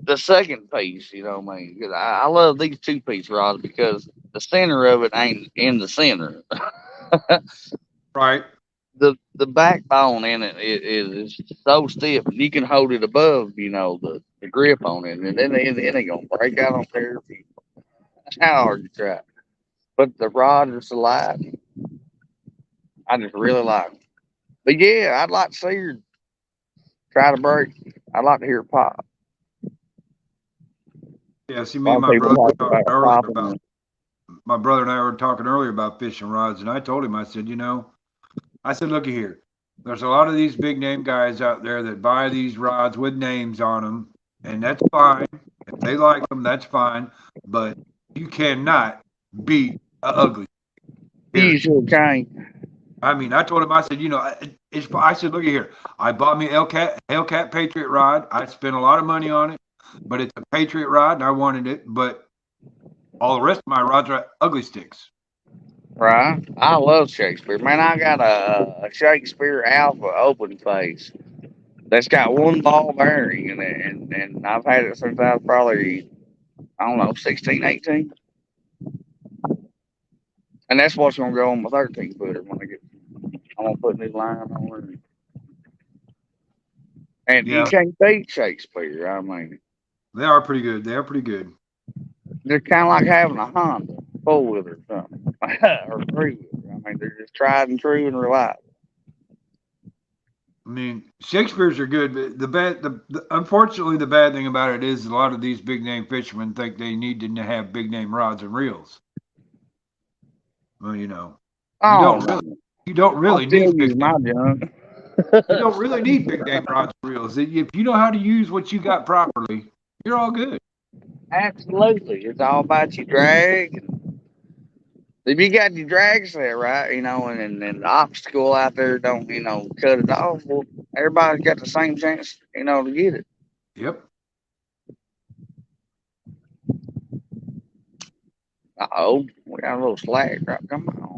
the second piece, you know what I mean? 'Cause I love these 2-piece rods because the center of it ain't in the center.
Right.
The backbone in it is so stiff, and you can hold it above, the grip on it, and then it ain't gonna break out on there. How hard you try. But the rod is alive. I just really like it. But yeah, I'd like to see her try to break. I'd like to hear it pop.
Yeah, see, me and my brother were talking earlier about. My brother and I were talking earlier about fishing rods, and I told him, I said, looky here. There's a lot of these big name guys out there that buy these rods with names on them, and that's fine. If they like them, that's fine. But you cannot beat a ugly.
You sure can't.
I mean, I told him, I said, I said, look here. I bought me Hellcat Patriot rod. I spent a lot of money on it, but it's a Patriot rod, and I wanted it. But all the rest of my rods are ugly sticks.
Right. I love Shakespeare. Man, I got a Shakespeare Alpha open face that's got one ball bearing in it, and I've had it since I was probably, I don't know, 16, 18. And that's what's going to go on my 13-footer when I'm going to put a new line on it. And you can't beat Shakespeare. I mean,
they are pretty good. They are pretty good.
They're kind of like having a Honda 4-wheeler or something, or 3-wheeler. I mean, they're just tried and true and reliable.
I mean, Shakespeare's are good, but unfortunately, the bad thing about it is a lot of these big name fishermen think they need to have big name rods and reels. Well, you don't really need big name. You don't really need big name rods and reels. If you know how to use what you got properly, you're all good.
Absolutely, it's all about your drag. If you got your drag set right, and the obstacle out there don't, cut it off, well, everybody's got the same chance, to get it.
Yep.
Uh-oh, we got a little slack right. Come on.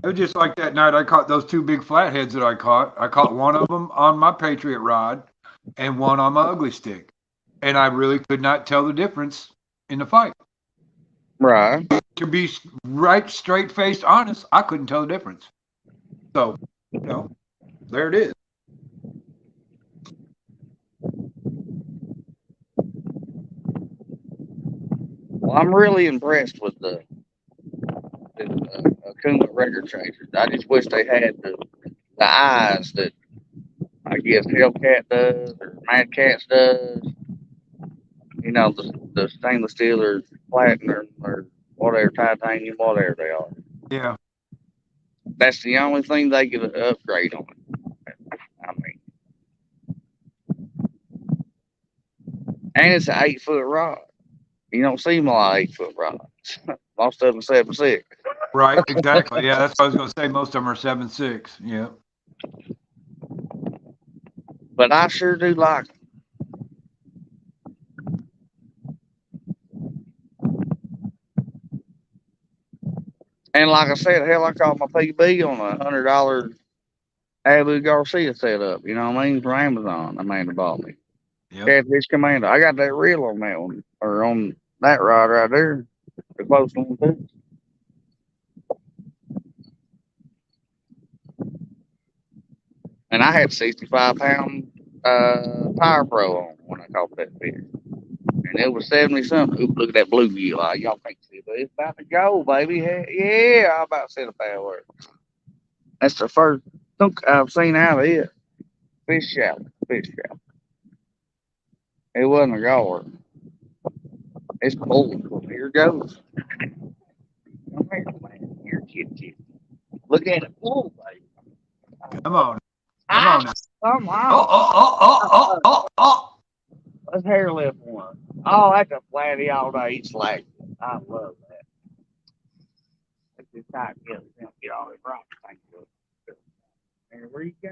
It was just like that night I caught those two big flatheads that I caught. I caught one of them on my Patriot rod and one on my ugly stick. And I really could not tell the difference in the fight.
Right.
To be right, straight faced, honest, I couldn't tell the difference. So, there it is.
Well, I'm really impressed with the Akuma record chasers. I just wish they had the eyes that I guess Hellcat does or Mad Cats does. You know, the stainless steel or platinum or whatever, titanium, whatever they are.
Yeah.
That's the only thing they could upgrade on it. I mean, and it's an 8 foot rod. You don't see them a lot of 8 foot rods. Most of them 7.6.
Right, exactly. Yeah, that's what I was going to say. Most of them are 7.6. Yeah.
But I sure do like them. And like I said, hell, I caught my PB on $100 Abu Garcia setup. You know what I mean? From Amazon. Amanda bought me.
Yep.
Catfish Commando. I got that reel on that one, or on that rod right there. The close one too. And I had 65 pound Power Pro on when I caught that fish. And it was 70 something. Oop, look at that blue gill. Y'all can't see it, but it's about to go, baby. Yeah, I'm about to set a bad word. That's the first thunk I've seen out of it. Fish shallow. Fish shallow. It wasn't a guard. It's cold. Here it goes. Come here, man. Here, kid. Look at it. Oh, baby.
Come on. Come
Ah,
on now.
come on.
Oh.
Let's hair lift one. Oh, that's a flatty all day. Eats like I love that. Let's just tie it together. Don't get all this rock. Thank you. There we go.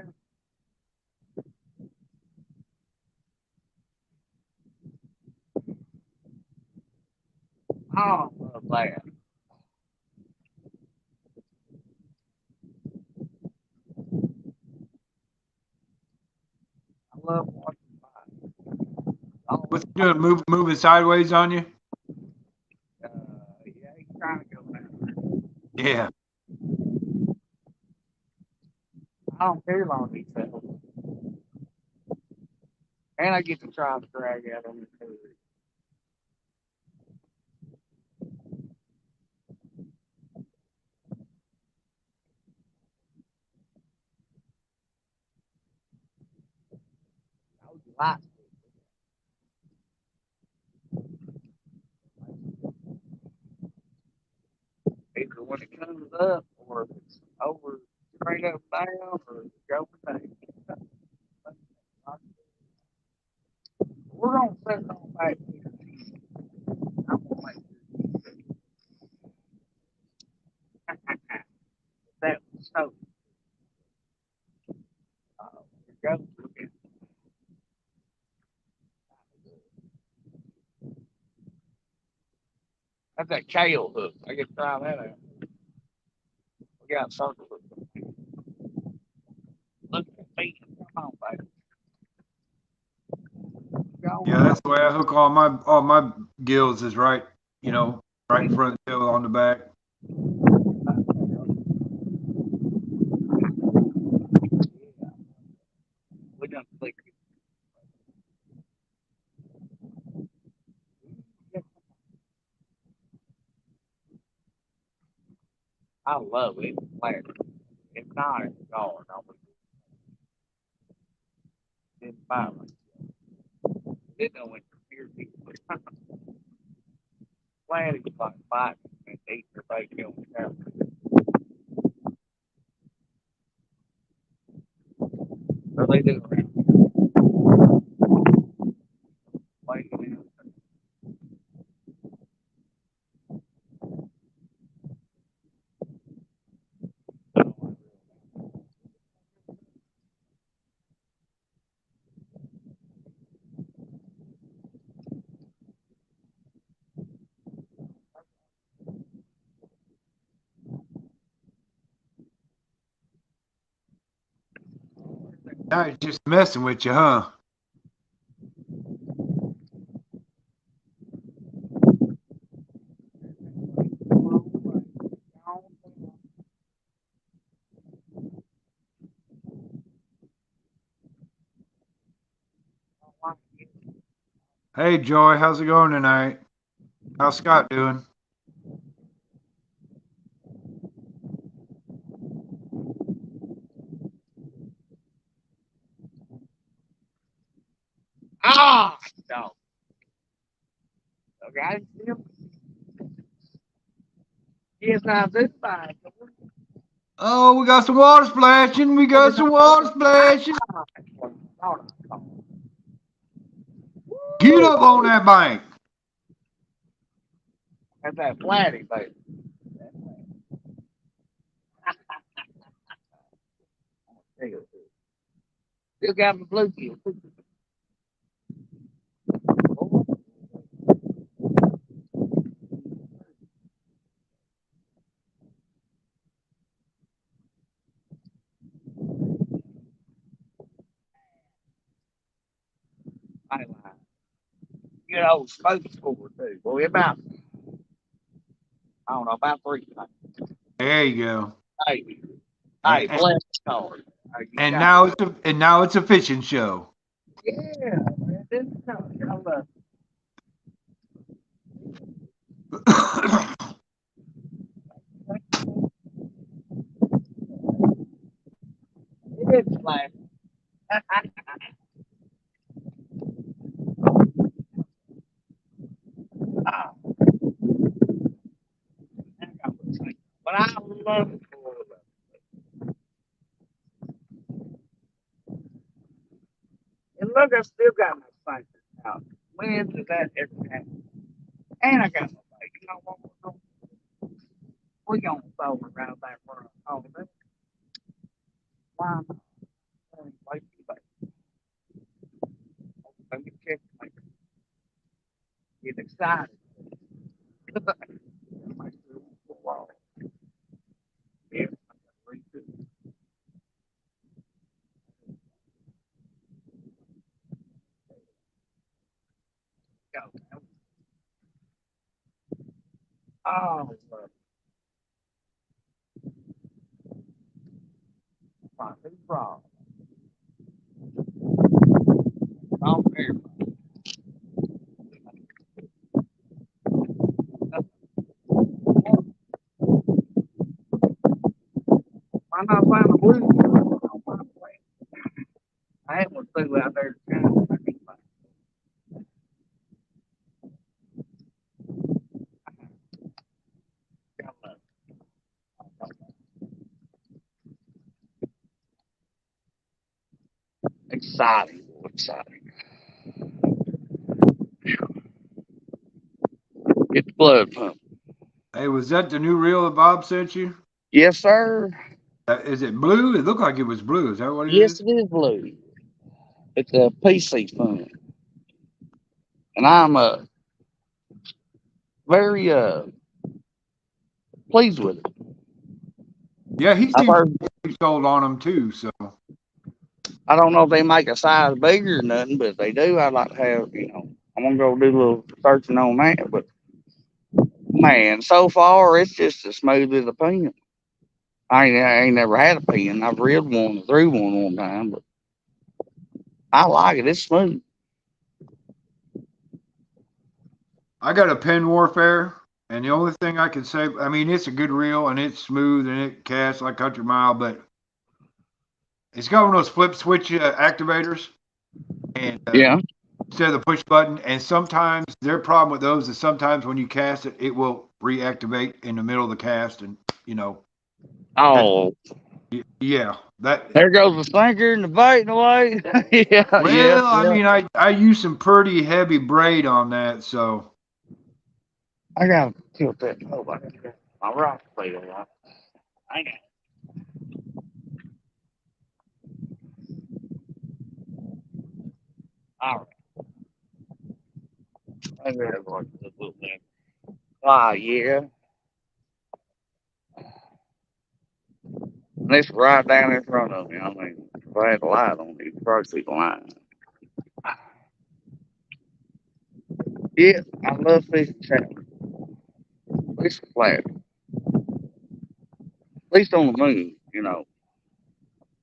Oh, I love that. I love watching mine. Oh,
What's he doing? Moving sideways on you?
yeah, he's trying to go down.
Yeah.
I don't care long he settles. And I get to try to drag out on the too. I was like, either when it comes up or if it's over straight up down or go down. We're gonna set it on back here. I'm gonna make that so here goes. That's that kale hook. I get to try that out. We got circle hook. Look at me. Come on, baby.
Yeah, that's the way I hook all my gills is right, right in front of the tail on the back.
We done clicked. I love it. Flat. It's not a guard. I would didn't buy it. Didn't know when here people. Flatty was like fighting and eating their bacon on the couch. Or they do around here.
Now it's just messing with you, huh? Hey, Joy, how's it going tonight? How's Scott doing?
Ah, no. Okay. Yes, I do. Fine.
Oh, we got some water splashing. We got some water splashing. Get up on that bank.
That's that Flatty, baby. Still got my blue kid. I ain't lying. Good old smoke score too. Boy, about I don't know about 3 tonight.
There you go.
Hey,
And,
hey,
and,
bless the card. Hey, you
and
got
now
it.
it's a fishing show.
Yeah, man. Didn't know. It's like ah, but I love it for them. And look, I still got my spices out. When does that ever happen? And I got my bike. You know what we're doing? We're gonna throw around that for all of it. Why not? Like, let me check. Like, get excited. Yeah, oh, fucking wrong. I'm very why not find a blue? I ain't gonna see out there. Exciting, exciting. Get the blood pumping.
Hey, was that the new reel that Bob sent you?
Yes, sir.
Is it blue? It looked like it was blue. Is that what it
Yes,
is?
it is blue. It's a PC fun, and I'm very pleased with it.
Yeah, he
I've
seems
heard.
pretty sold on them too. So
I don't know if they make a size bigger or nothing, but if they do, I'd like to have. I'm gonna go do a little searching on that. But man, so far it's just as smooth as a pen. I ain't never had a pen. I've read one through one time, but I like it. It's smooth.
I got a Pen Warfare, and the only thing I can say, I mean, it's a good reel and it's smooth and it casts like Country Mile, but it's got one of those flip switch activators, and
Yeah.
instead of the push button. And sometimes their problem with those is sometimes when you cast it, it will reactivate in the middle of the cast, and you know that.
Oh,
Yeah, that.
there goes the sinker and the bait and away. Yeah, yeah,
Well, I
yeah.
mean, I use some pretty heavy braid on that, so
I gotta tilt that. Oh, I got my rock plate on. I got. All right. I gotta go to the little thing. Ah, yeah. And it's right down in front of me. I mean. If I had a light on, you'd probably see the line. Yeah, I love fishing salmon. At least flat. At least on the moon, you know.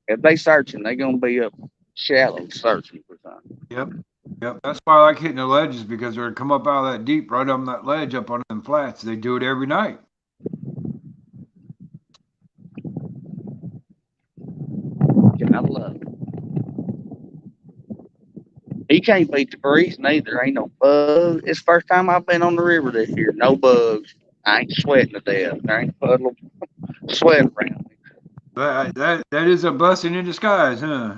If they searching, they gonna be up shallow searching for something.
Yep. Yep. That's why I like hitting the ledges because they're come up out of that deep right on that ledge up on them flats. They do it every night.
I love it. He can't beat the breeze neither. Ain't no bugs. It's the first time I've been on the river this year. No bugs. I ain't sweating to death. There ain't a puddle of sweat around me.
That is a blessing in disguise, huh?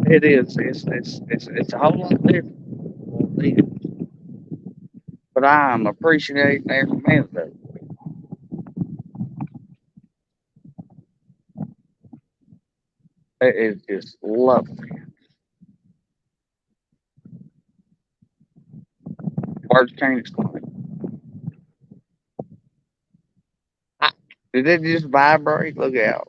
It is. It's a whole lot different. But I'm appreciating every minute of it. It is just lovely. Words can't explain. Did it just vibrate? Look out.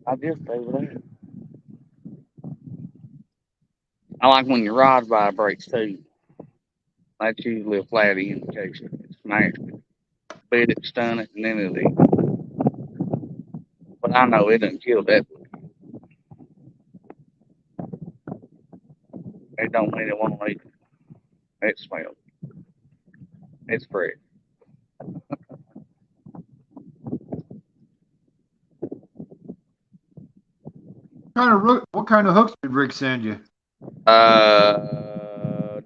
I just do that. I like when your rod vibrates too. That's usually a flatty indication. It's nasty. Bit it, stun it, and then it'll eat. But I know it didn't kill that. It don't mean it won't eat it. It smells. It's fresh.
What kind of hooks did Rick send you?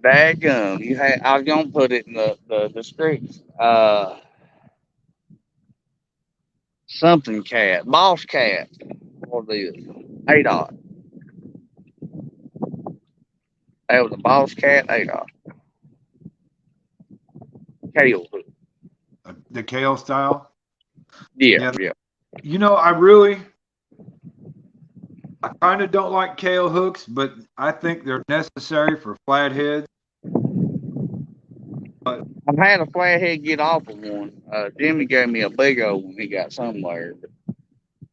Daggum. I was gonna put it in the description. Something cat. Boss cat. What is it? ADOT. That was a boss cat ADOT. Kale hook.
The kale style?
Yeah, yeah.
You know, I kind of don't like kale hooks, but I think they're necessary for flatheads. But
I've had a flathead get off of one. Jimmy gave me a big old one he got somewhere.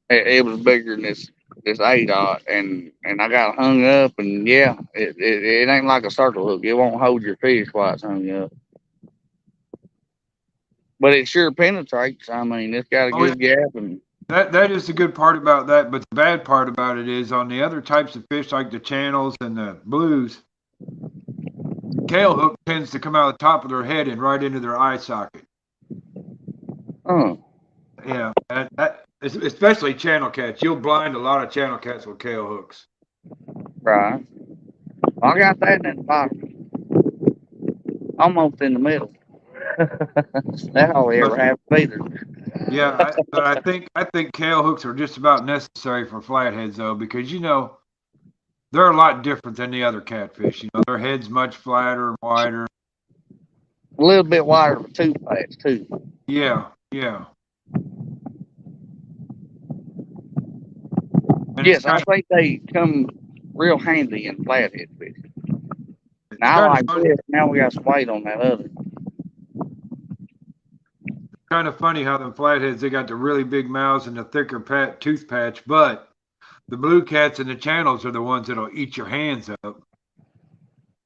But it was bigger than this ADOT, and I got hung up, and yeah, it ain't like a circle hook. It won't hold your fish while it's hung up. But it sure penetrates. I mean, it's got a good gap, and
that is the good part about that. But the bad part about it is on the other types of fish, like the channels and the blues, kale hook tends to come out of the top of their head and right into their eye socket.
oh,
Yeah, especially channel cats. You'll blind a lot of channel cats with kale hooks.
right. I got that in the bottom, almost in the middle. That hardly ever happens either.
Yeah, but I think kale hooks are just about necessary for flatheads though, because you know they're a lot different than the other catfish. You know, their head's much flatter and wider.
A little bit wider for toothpaste too.
Yeah, yeah. And
Yes, I think they come real handy in flathead fishing. Now I like this. Now we got some weight on that other.
Kind of funny how them flatheads, they got the really big mouths and the thicker tooth patch, but the blue cats and the channels are the ones that'll eat your hands up.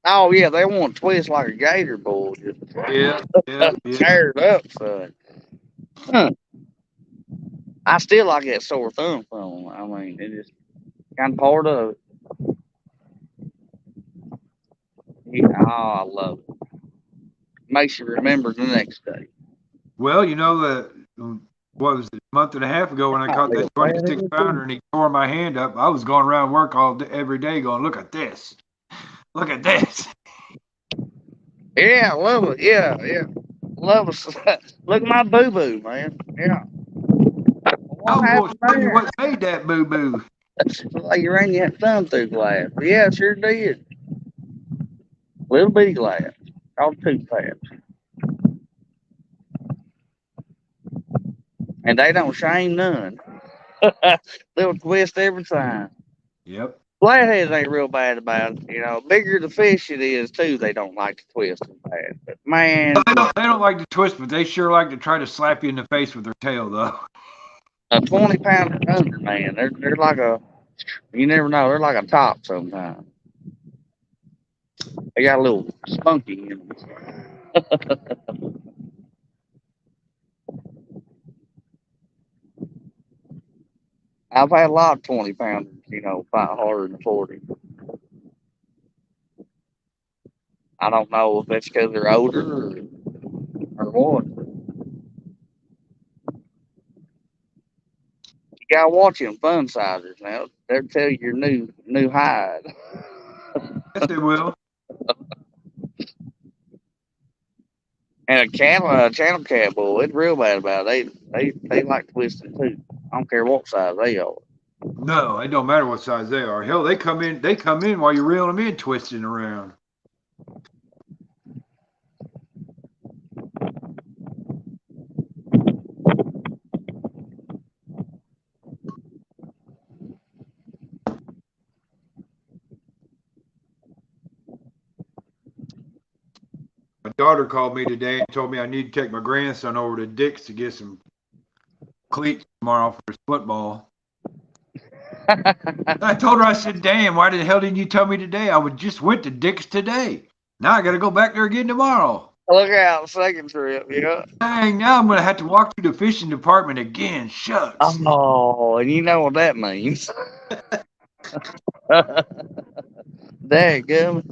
Oh yeah, they want to twist like a gator bull. Just
Yeah.
tear it up, son. Huh. I still like that sore thumb from them. I mean, it is kind of part of it. Yeah, oh, I love it. Makes you remember the next day.
Well, you know, what was it, a month and a half ago when I caught that 26 pounder and he tore my hand up, I was going around work every day going, look at this. Look at this.
Yeah, love it. Yeah, yeah. Love it. Look at my boo boo, man. Yeah.
I was going to show you what made that boo boo.
Like you ran your thumb through glass. Yeah, sure did. Little bitty glass. Called toothpaste. And they don't shame none. They'll twist every time.
Yep.
Flatheads ain't real bad about it. Bigger the fish it is too, they don't like to twist them bad. But man,
They don't like to twist, but they sure like to try to slap you in the face with their tail, though.
a 20 pounder under, man, they're like you never know, they're like a top sometimes. They got a little spunky in them. I've had a lot of 20 pounders, fight harder than 40. I don't know if that's because they're older or what. You gotta watch them fun sizers now. They'll tell you your new hide.
Yes, they will.
And a channel cat bull, it's real bad about it. They like twisting too. I don't care what size they are.
No, it don't matter what size they are. Hell, they come in. They come in while you're reeling them in, twisting around. My daughter called me today and told me I need to take my grandson over to Dick's to get some cleats tomorrow for his football. I told her, I said, damn, why the hell didn't you tell me today? I just went to Dick's today. Now I got to go back there again tomorrow.
Look out, second trip, yeah.
Dang, now I'm going to have to walk through the fishing department again. Shucks.
Oh, and you know what that means. Dadgum.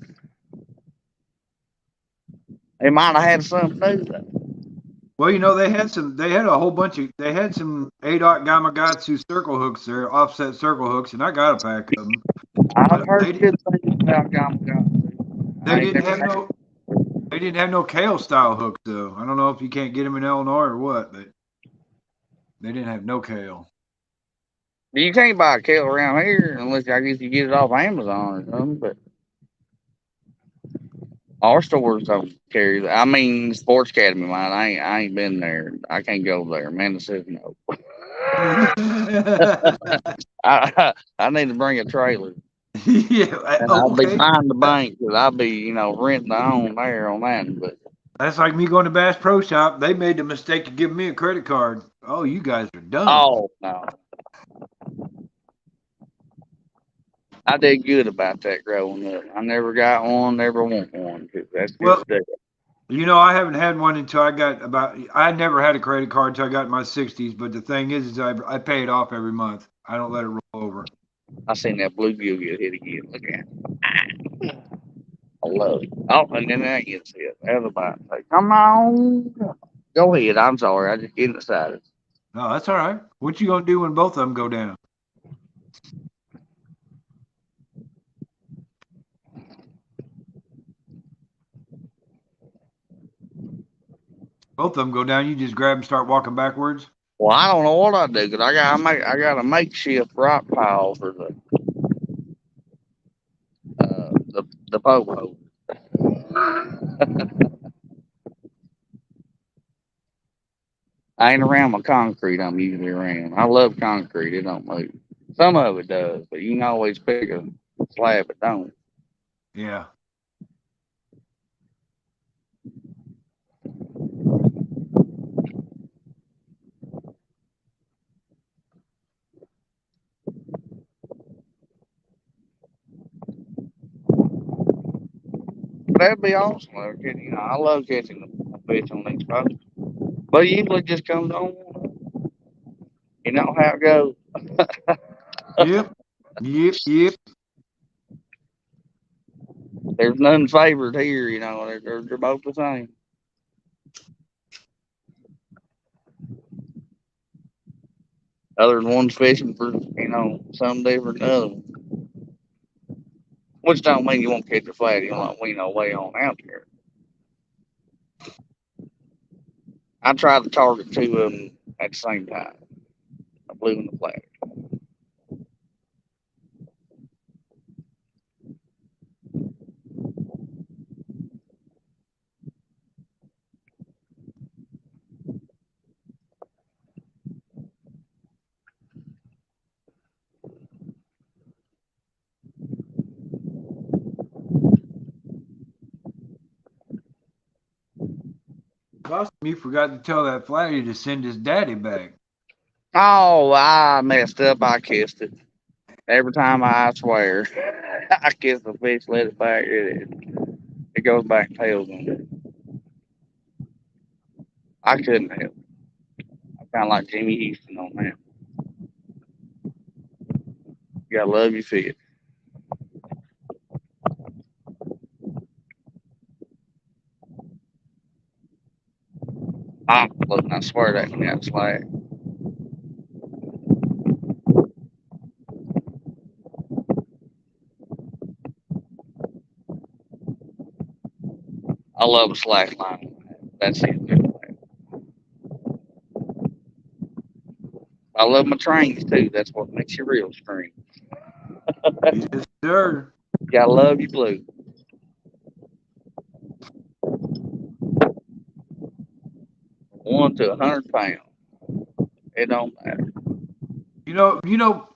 They might have had something to do though.
Well, they had a whole bunch of, they had some 8-aught Gamakatsu circle hooks there, offset circle hooks, and I got a pack of them.
I've
But
heard good things about Gum.
they didn't have no, they didn't have no kale style hooks though. I don't know if you can't get them in Illinois or what, but they didn't have no kale.
You can't buy a kale around here unless I guess you get it off Amazon or something. But our stores don't carry that. I mean, Sports Academy, mine. I ain't been there. I can't go there. Amanda says no. I need to bring a trailer.
Yeah,
And I'll be
okay.
behind the bank because I'll be, renting the home there on that. But
That's like me going to Bass Pro Shop. They made the mistake of giving me a credit card. Oh, you guys are dumb.
oh no, I did good about that growing up. I never got one, never want one. 'Cause that's
Well,
just
I haven't had one until I never had a credit card until I got in my 60s. But the thing is I pay it off every month. I don't let it roll over.
I seen that bluegill get hit again. Look at it. I love it. Oh, and then that gets hit. Everybody say, come on. Go ahead. I'm sorry. I just get excited.
No, that's all right. What you gonna do when both of them go down? Both of them go down. You just grab and start walking backwards.
Well, I don't know what I do because I got a makeshift rock pile for the popo. I ain't around my concrete. I'm usually around. I love concrete. It don't move. Some of it does, but you can always pick a slab that don't.
Yeah.
But that'd be awesome. I love catching the fish on these boats. But it usually just comes on. You know how it goes.
Yep. Yep.
There's none favored here. They're both the same. Other than one's fishing for something different than the other one. Which don't mean you won't catch a flatty way on out there. I try to target two of them at the same time. The blue and the flat.
Possum, you forgot to tell that Flatty to send his daddy back.
Oh, I messed up. I kissed it. Every time I swear, I kiss the fish, let it back. It goes back and tails on it. I couldn't help. I kind of like Jimmy Houston on that. You gotta love your fish. I'm looking. I swear that can got slack. I love a slack line. That's it. I love my trains too. That's what makes you real string.
Yes, sir.
You gotta love your blue. 1 to 100 pounds. It don't matter.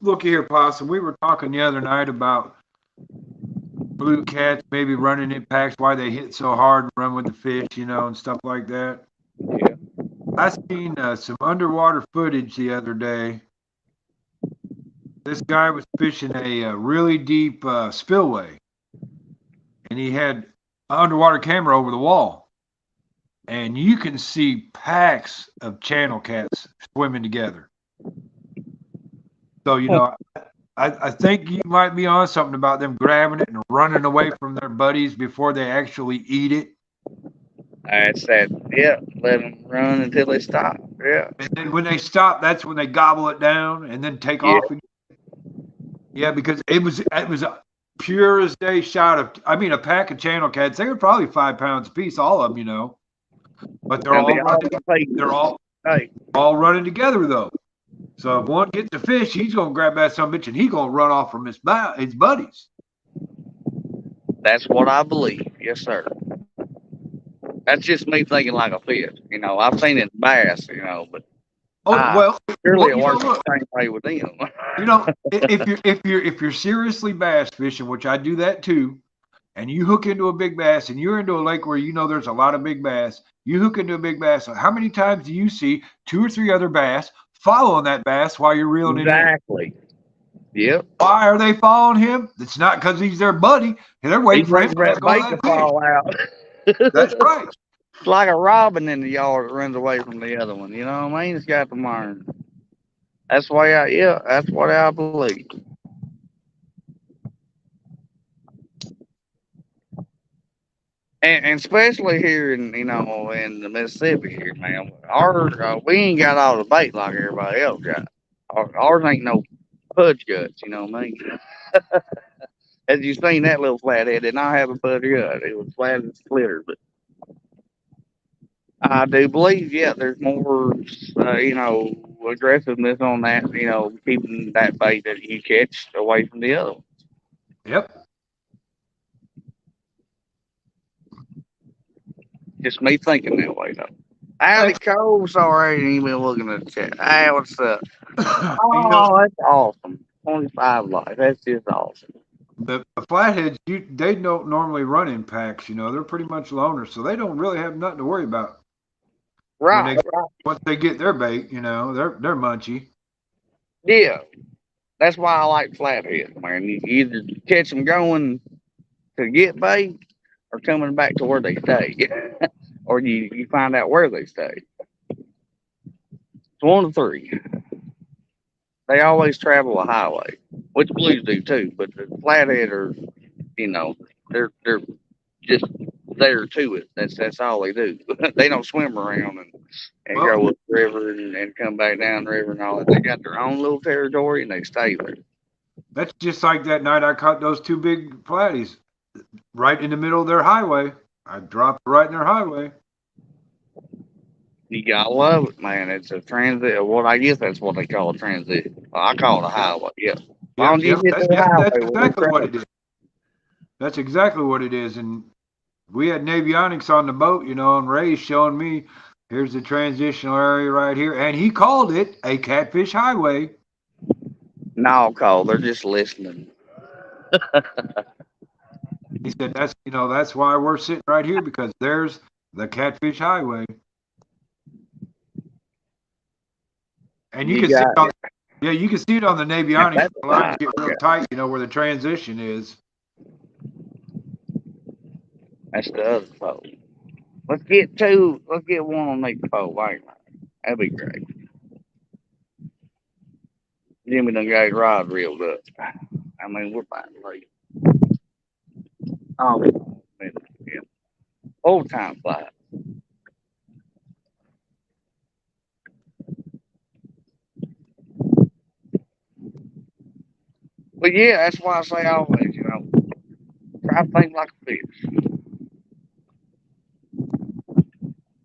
Look here, Possum. We were talking the other night about blue cats maybe running in packs, why they hit so hard and run with the fish, and stuff like that.
Yeah.
I seen some underwater footage the other day. This guy was fishing a really deep spillway, and he had an underwater camera over the wall, and you can see packs of channel cats swimming together. So, I think you might be on something about them grabbing it and running away from their buddies before they actually eat it.
That's that. Yeah. Let them run until they stop. Yeah.
And then when they stop, that's when they gobble it down and then take
Yeah.
off again. Yeah, because it was a pure as day shot of, a pack of channel cats. They were probably 5 pounds a piece, all of them, but they're
And
all
they
all running together though. So if one gets a fish, he's gonna grab that son of a bitch and he's gonna run off from his buddies.
That's what I believe. Yes, sir. That's just me thinking like a fish. I've seen it in bass, but surely it works the same way with them.
if you're seriously bass fishing, which I do that too, and you hook into a big bass and you're into a lake where there's a lot of big bass, you hook into a big bass. How many times do you see 2 or 3 other bass following that bass while you're reeling it in?
Exactly. Yep.
Why are they following him? It's not because he's their buddy. They're waiting for him
to fall out.
That's right.
It's like a robin in the yard that runs away from the other one. You know what I mean? It's got to learn. That's what I believe. And especially here in the Mississippi here, man. We ain't got all the bait like everybody else got. Ours ain't no pudge guts. You know what I mean? As you seen, that little flathead did not have a pudge gut. It was flat as flitter. But I do believe, there's more, aggressiveness on that. Keeping that bait that you catch away from the other one.
Yep.
Just me thinking that way, though. Howdy, Cole. Sorry, I ain't even looking at the chat. Hey, what's up? Oh, that's awesome. 25 life. That's just awesome.
The flatheads, they don't normally run in packs. They're pretty much loners, so they don't really have nothing to worry about.
Right.
Once they get their bait, they're munchy.
Yeah. That's why I like flatheads, man. You either catch them going to get bait or coming back to where they stay. Or you find out where they stay. It's 1 of 3. They always travel a highway, which blues do too. But the flathead are, they're just there to it. That's all they do. They don't swim around and go up the river and come back down the river and all that. They got their own little territory and they stay there.
That's just like that night I caught those 2 big flatties right in the middle of their highway. I dropped right in their highway.
You gotta love it, man. It's a transit. Well, I guess that's what they call a transit. I call it a highway. Yeah.
That's exactly what it is. That's exactly what it is. And we had Navionics on the boat, and Ray's showing me here's the transitional area right here, and he called it a catfish highway.
No, Cole, they're just listening.
He said that's why we're sitting right here, because there's the catfish highway. And you
You
can see
got
it on, yeah, you can see it on the Navy
and
awnings.
that's
The lines
fine.
get real tight, you know, where the transition is.
That's the other pole. Let's get two. Let's get one on each pole. Right? That'd be great. Jimmy done got his rod reeled up. I mean, we're fine. Right? Oh, man. Yeah. Old time flight. But yeah, that's why I say always, you know, try to think like a fish.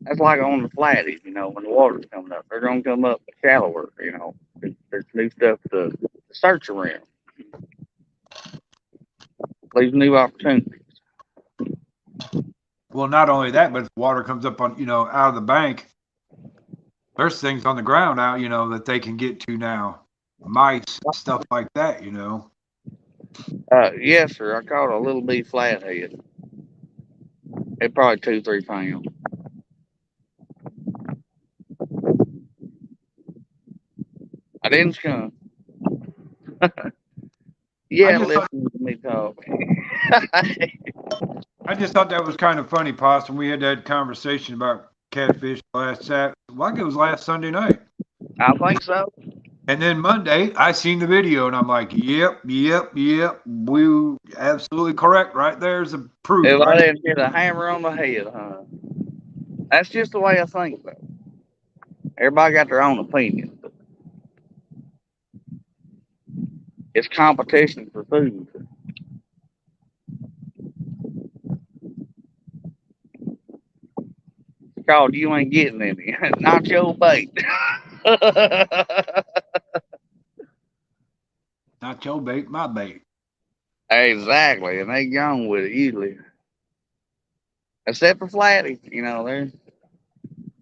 That's like on the flatties, you know, when the water's coming up. They're going to come up shallower, you know. There's new stuff to search around. These new opportunities.
Well, not only that, but if the water comes up on, you know, out of the bank, there's things on the ground out, you know, that they can get to now. Mice, stuff like that, you know.
Yes, sir. I caught a little bitty flathead. It probably 2-3 pounds. I didn't skunk.
I
Yeah,
just thought,
listen to me talk.
I just thought that was kind of funny, Possum. We had that conversation about catfish last Saturday. Like it was last Sunday night.
I think so.
And then Monday, I seen the video and I'm like, yep. We absolutely correct. Right there's the proof,
If I
right?
didn't hit a hammer on the head, huh? That's just the way I think, though. Everybody got their own opinion. But it's competition for food. It's called you ain't getting any. Not your bait.
Not your bait, my bait.
Exactly. And they gone with it usually. Except for Flatty. You know,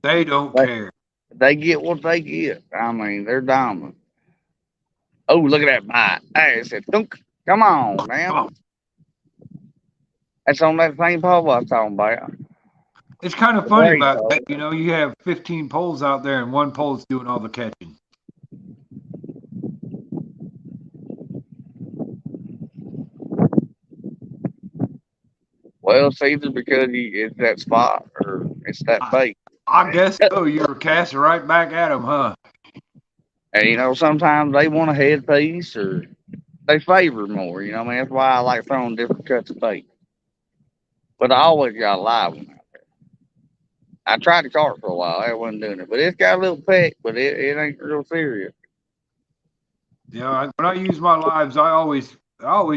They don't
they
care.
they get what they get. I mean, they're dominant. Oh, look at that bite. Hey, it said, "Thunk." Come on,
Come
man.
on.
That's on that same pole I was talking about.
It's kind of
The
funny
braid
about
pole.
that. You know, you have 15 poles out there and one pole's doing all the catching.
Well, it's either because it's that spot or it's that
I,
bait.
I guess so. You were casting right back at them, huh?
And, you know, sometimes they want a headpiece or they favor more. You know what I mean? That's why I like throwing different cuts of bait. But I always got a live one. I tried the cart for a while. I wasn't doing it. But it's got a little peck, but it ain't real serious.
Yeah, when I use my lives, I always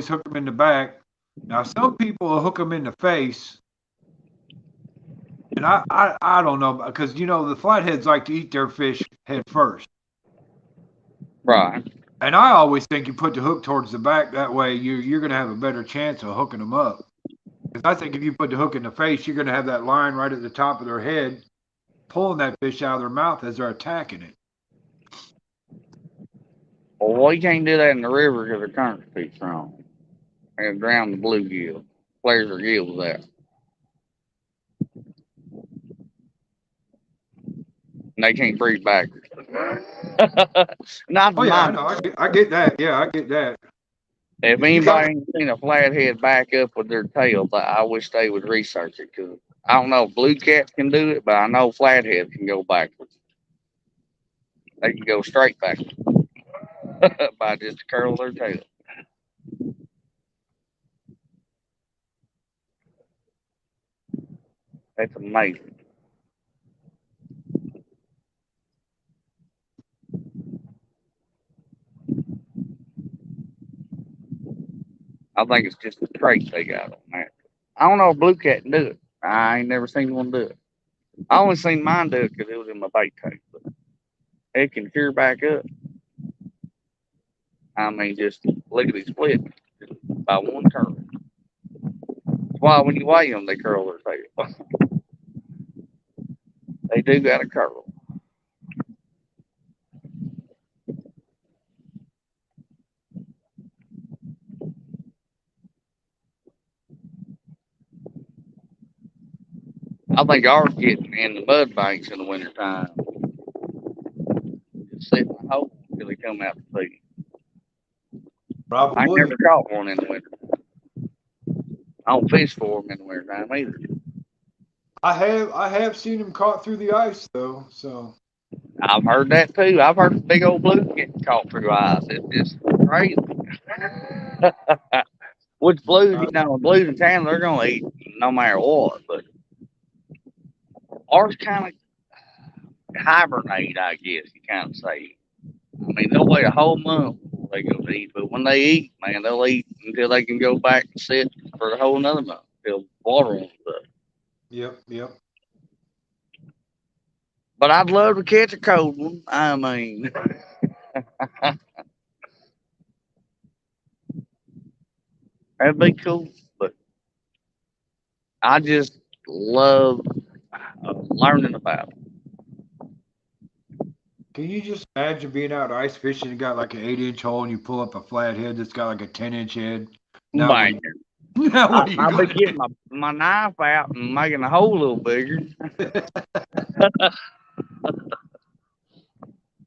hook them in the back. Now, some people will hook them in the face, and I don't know because you know the flatheads like to eat their fish head first.
Right.
And I always think you put the hook towards the back. That way, you're going to have a better chance of hooking them up. Because I think if you put the hook in the face, you're going to have that line right at the top of their head, pulling that fish out of their mouth as they're attacking it.
Well, you can't do that in the river because the current's too strong. And drown the bluegill. Players are gills out. And they can't breathe backwards. Not
Oh
to
yeah,
my
I know. I get that. Yeah, I get that.
If
If you got,
anybody ain't seen a flathead back up with their tail, I wish they would research it because I don't know if blue cats can do it, but I know flatheads can go backwards. They can go straight backwards by just a curl of their tail. That's amazing. I think it's just the trait they got on that. I don't know if blue cat can do it. I ain't never seen one do it. I only seen mine do it because it was in my bait tank. But it can cure back up. I mean, just lickety split just by one curl. That's why when you weigh them, they curl their tail. They do got a curl. I think ours get in the mud banks in the wintertime. sit in the hole until they come out to feed.
Probably
I ain't
would.
never caught one in the winter. I don't fish for them in the winter time either.
I have seen them caught through the ice though. So
I've heard that too. I've heard the big old blues getting caught through ice. It's just crazy. Which blues, blues in town, they're gonna eat no matter what. But ours kind of hibernate, I guess you kind of say. I mean, they'll wait a whole month before they go to eat, but when they eat, man, they'll eat until they can go back and sit for a whole another month until water runs up.
yep.
But I'd love to catch a cold one. I mean, that'd be cool. But I just love learning about it.
Can you just imagine being out ice fishing and got like an 8-inch hole and you pull up a flathead that's got like a 10-inch head? Now what?
Bang.
Now what are you
I'll be
gonna do?
getting my knife out and making the hole a little bigger.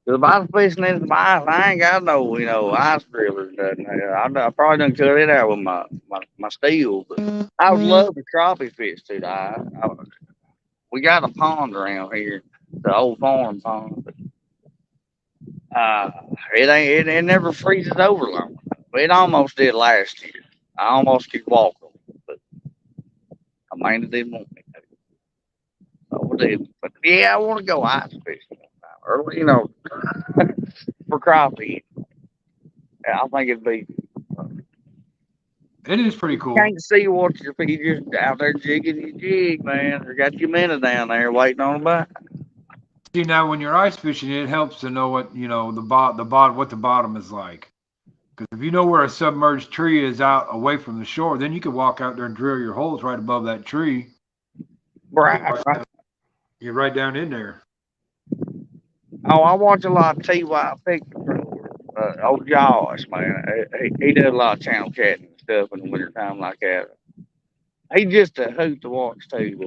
Cause if I was fishing in some ice, I ain't got no, ice driller. I probably done cut it out with my steel. But I would love to crappie fish too. We got a pond around here, the old farm pond. But, it never freezes over long enough. It almost did last year. I almost could walk them, but Amanda didn't want me to. So I did. But yeah, I want to go ice fishing early, for crappie. Yeah, I think it'd be.
It is pretty
You
cool.
can't see what you're just out there jigging your jig, man. Or got your minnow down there waiting on a bite.
See, now when you're ice fishing, it helps to know what what the bottom is like. Because if you know where a submerged tree is out away from the shore, then you can walk out there and drill your holes right above that tree.
Right.
You're right down in there.
Oh, I watch a lot of T.Y. Picture. Old Josh, man. He does a lot of channel catching and stuff in the wintertime like that. He just a hoot to watch too.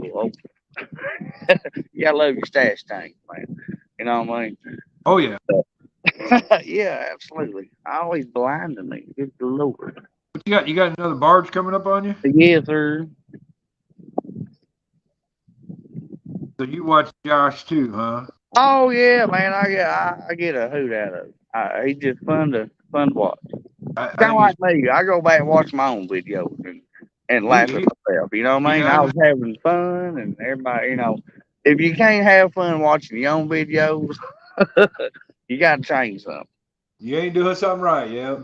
You gotta love your stash tank, man. You know what I mean?
Oh yeah.
Yeah, absolutely. Always blinding me. Good Lord.
What you got? You got another barge coming up on you?
Yes, sir.
So you watch Josh too, huh?
Oh yeah, man. I get a hoot out of it. He's just fun to watch.
I
Kind of
think
like me. I go back and watch my own videos and laugh at myself. You know what I mean? I
yeah.
was having fun, and everybody, if you can't have fun watching your own videos, you got to change something.
You ain't doing something right, yeah.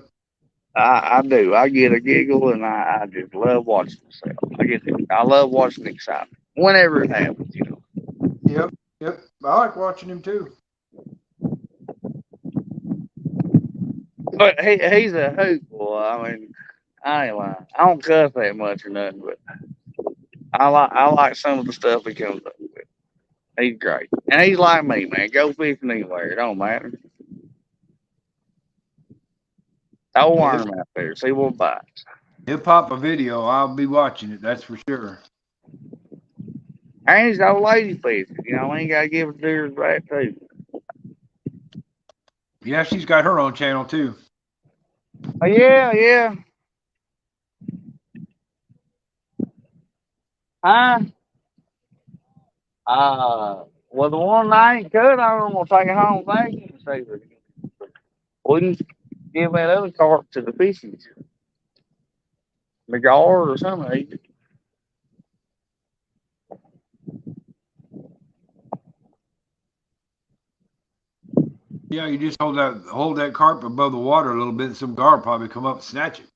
I do. I get a giggle, and I just love watching myself. I love watching excitement whenever it happens.
Yep. I like watching him too.
But he's a hoot boy. I mean, I ain't lying. I don't cuss that much or nothing, but I like some of the stuff he comes up with. He's great, and he's like me, man. Go fishing anywhere. It don't matter. Throw a
Yeah,
worm out there. See what bites.
he'll pop a video. I'll be watching it. That's for sure.
And he's old lady fishing. We ain't got to give it to her right too.
Yeah, she's got her own channel too.
Oh, yeah. Huh? Well, the one I ain't cut, I'm gonna take it home. Thank you. See, we can give that other cart to the fishies, the guard or something.
Yeah, you just hold that carp above the water a little bit, and some guard probably come up and snatch it.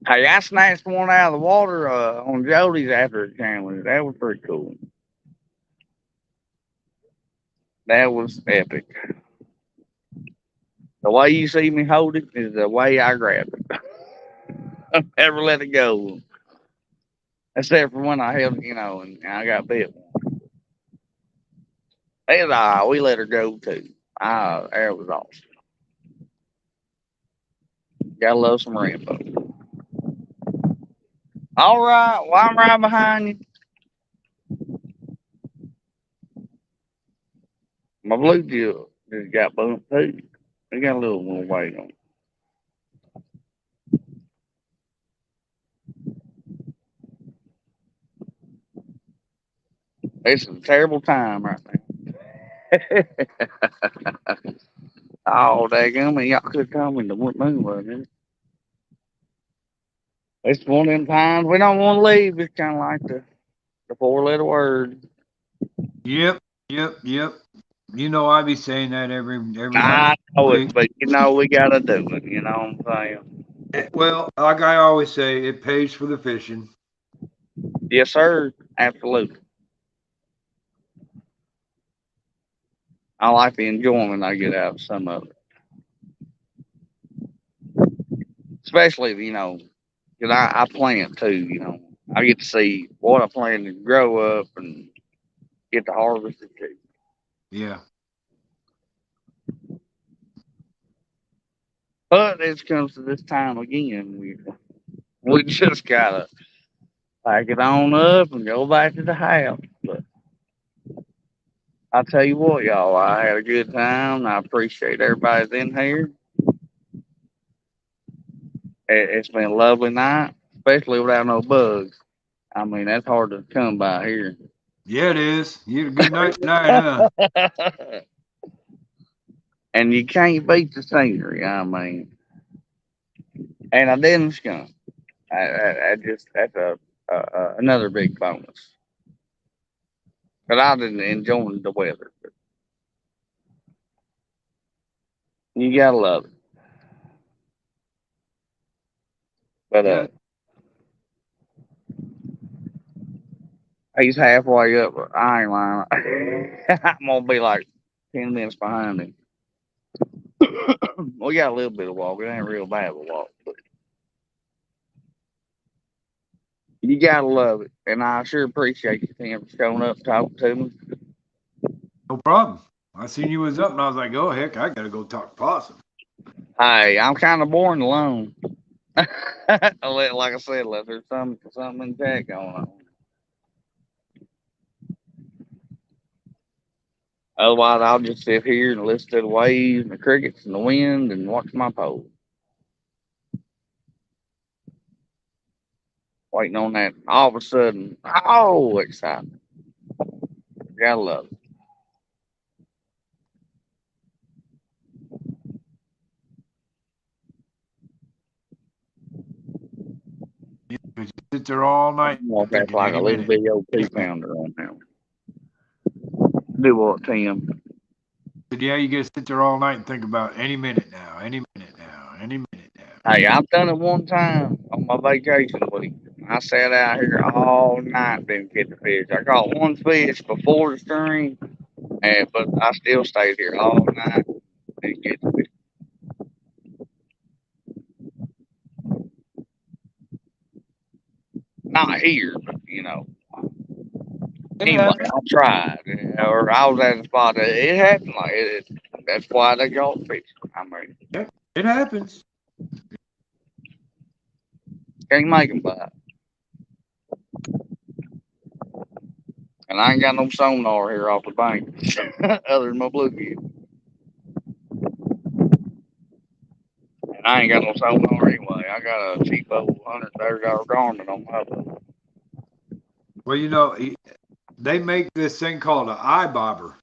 Hey, I snatched one out of the water on Jody's after it came. That was pretty cool. That was epic. The way you see me hold it is the way I grab it. I never let it go. Except for when I held it, and I got bit. And we let her go too. That was awesome. Gotta love some rainbow. All right, well, I'm right behind you. My bluegill just got bumped too. They got a little more weight on it. It's a terrible time right now. Oh, daggum, y'all could come in the moon, wasn't it? It's one of them times we don't want to leave. It's kind of like the four-letter word.
Yep, yep. You know I be saying that every
I know it,
week.
but we gotta do it. You know what I'm saying?
Well, like I always say, it pays for the fishing.
Yes, sir. Absolutely. I like the enjoyment I get out of some of it, especially because I plant too. I get to see what I plan to grow up and get to harvest it too.
Yeah.
But it comes to this time again. We just gotta pack it on up and go back to the house. But I tell you what, y'all, I had a good time. I appreciate everybody's in here. It's been a lovely night, especially without no bugs. I mean, that's hard to come by here.
Yeah, it is. You had a good night tonight, huh?
And you can't beat the scenery. I mean, and I didn't skunk. I just that's another big bonus. But I didn't enjoy the weather. But you gotta love it. But
Yeah.
he's halfway up. I ain't lying. I'm gonna be like 10 minutes behind him. We got a little bit of walk. It ain't real bad of a walk, but you gotta love it. And I sure appreciate you, Tim, for showing up, talking to me.
No problem. I seen you was up, and I was like, oh heck, I gotta go talk to Possum.
Hey, I'm kind of boring alone. Like I said, unless there's something in chat going on. Otherwise, I'll just sit here and listen to the waves and the crickets and the wind and watch my pole. Waiting on that all of a sudden. Oh, excitement. Gotta love it.
Because you sit there all night
I'm gonna act
thinking
like a
any
little
minute.
bitty old two pounder on him. Do what, Tim?
But yeah, you gotta sit there all night and think about any minute now, any minute now, any minute now.
Hey, I've done it one time on my vacation week. I sat out here all night didn't get the fish. I caught one fish before the stream, but I still stayed here all night didn't get the fish. Not here, but
It
anyway,
happens.
I tried, or I was at a spot that it happened like it. That's why they caught fish. I mean,
Yeah, it happens.
can't make them bite. And I ain't got no sonar here off the bank other than my bluegill. And I ain't got no sonar anyway. I got a cheap old $130 Garmin on my boat.
Well, they make this thing called an eye bobber.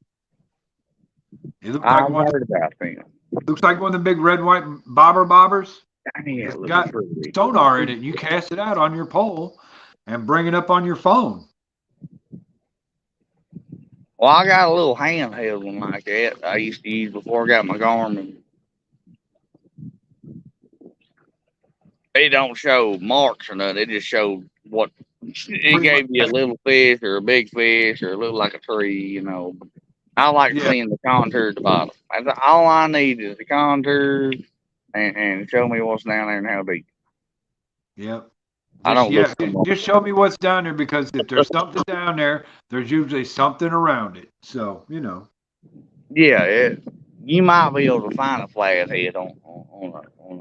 It
I've heard about them.
looks like one of the big red white bobbers.
Yeah,
It's
it looks
got
pretty.
sonar in it. And you cast it out on your pole and bring it up on your phone.
Well, I got a little handheld one like that I used to use before I got my Garmin. It don't show marks or nothing. It just showed what it gave you a little fish or a big fish or it looked like a tree. I like
Yeah,
seeing the contour at the bottom. That's all I need is the contour and show me what's down there and how deep.
yep.
I don't look for more.
Just show me what's down there because if there's something down there, there's usually something around it. So,
Yeah, you might be able to find a flathead on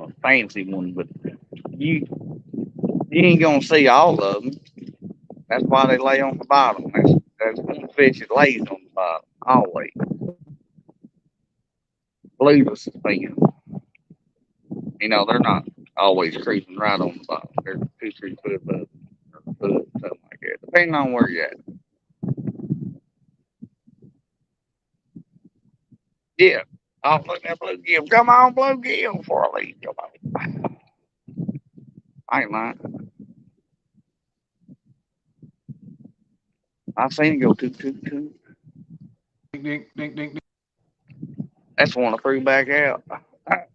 a fancy one, but you you ain't gonna see all of them. That's why they lay on the bottom. That's one fish that lays on the bottom always. Blue the spin. You know, they're not always creeping right on the bottom. They're 2, 3 foot above, foot, something like that, depending on where you're at. Yeah. Oh, look at that bluegill. Come on, bluegill, before I leave. Come on. I ain't lying. I've seen it go toot, toot, toot.
Ding, ding, ding, ding, ding.
That's one I threw back out.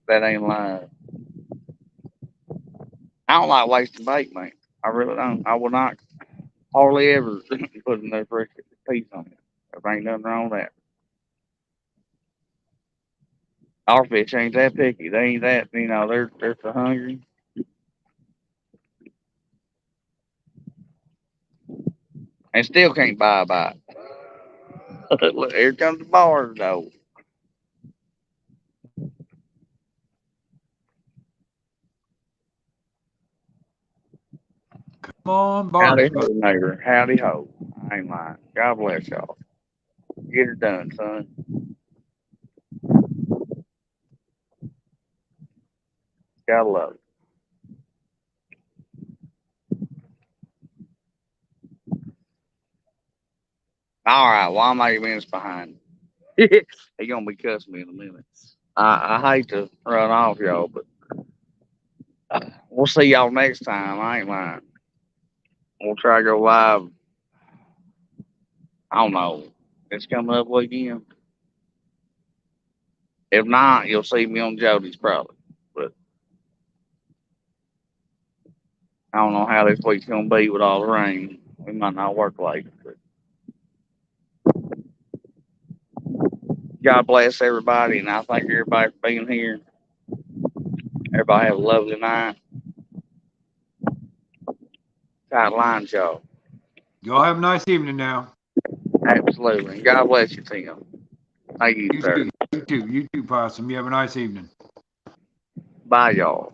That ain't lying. I don't like wasting bait, man. I really don't. I will not hardly ever put another fresh piece on it. There ain't nothing wrong with that. Our fish ain't that picky. They ain't that, you know, they're so hungry. And still can't buy a bite. Look, here comes the bars, though.
Come on,
Howdy
Bart.
ho, neighbor. Howdy ho. I ain't lying. God bless y'all. Get it done, son. Gotta love it. All right, well, I'm 8 minutes behind. He gonna be cussing me in a minute. I hate to run off y'all, but we'll see y'all next time. I ain't lying. We'll try to go live. I don't know. It's coming up weekend. If not, you'll see me on Jody's probably. But I don't know how this week's gonna be with all the rain. We might not work late. But God bless everybody, and I thank everybody for being here. Everybody have a lovely night. Tight lines, y'all.
Y'all have a nice evening now.
Absolutely. And God bless you, Tim. Thank you,
You
sir.
too. You too. You too, Possum. You have a nice evening.
Bye, y'all.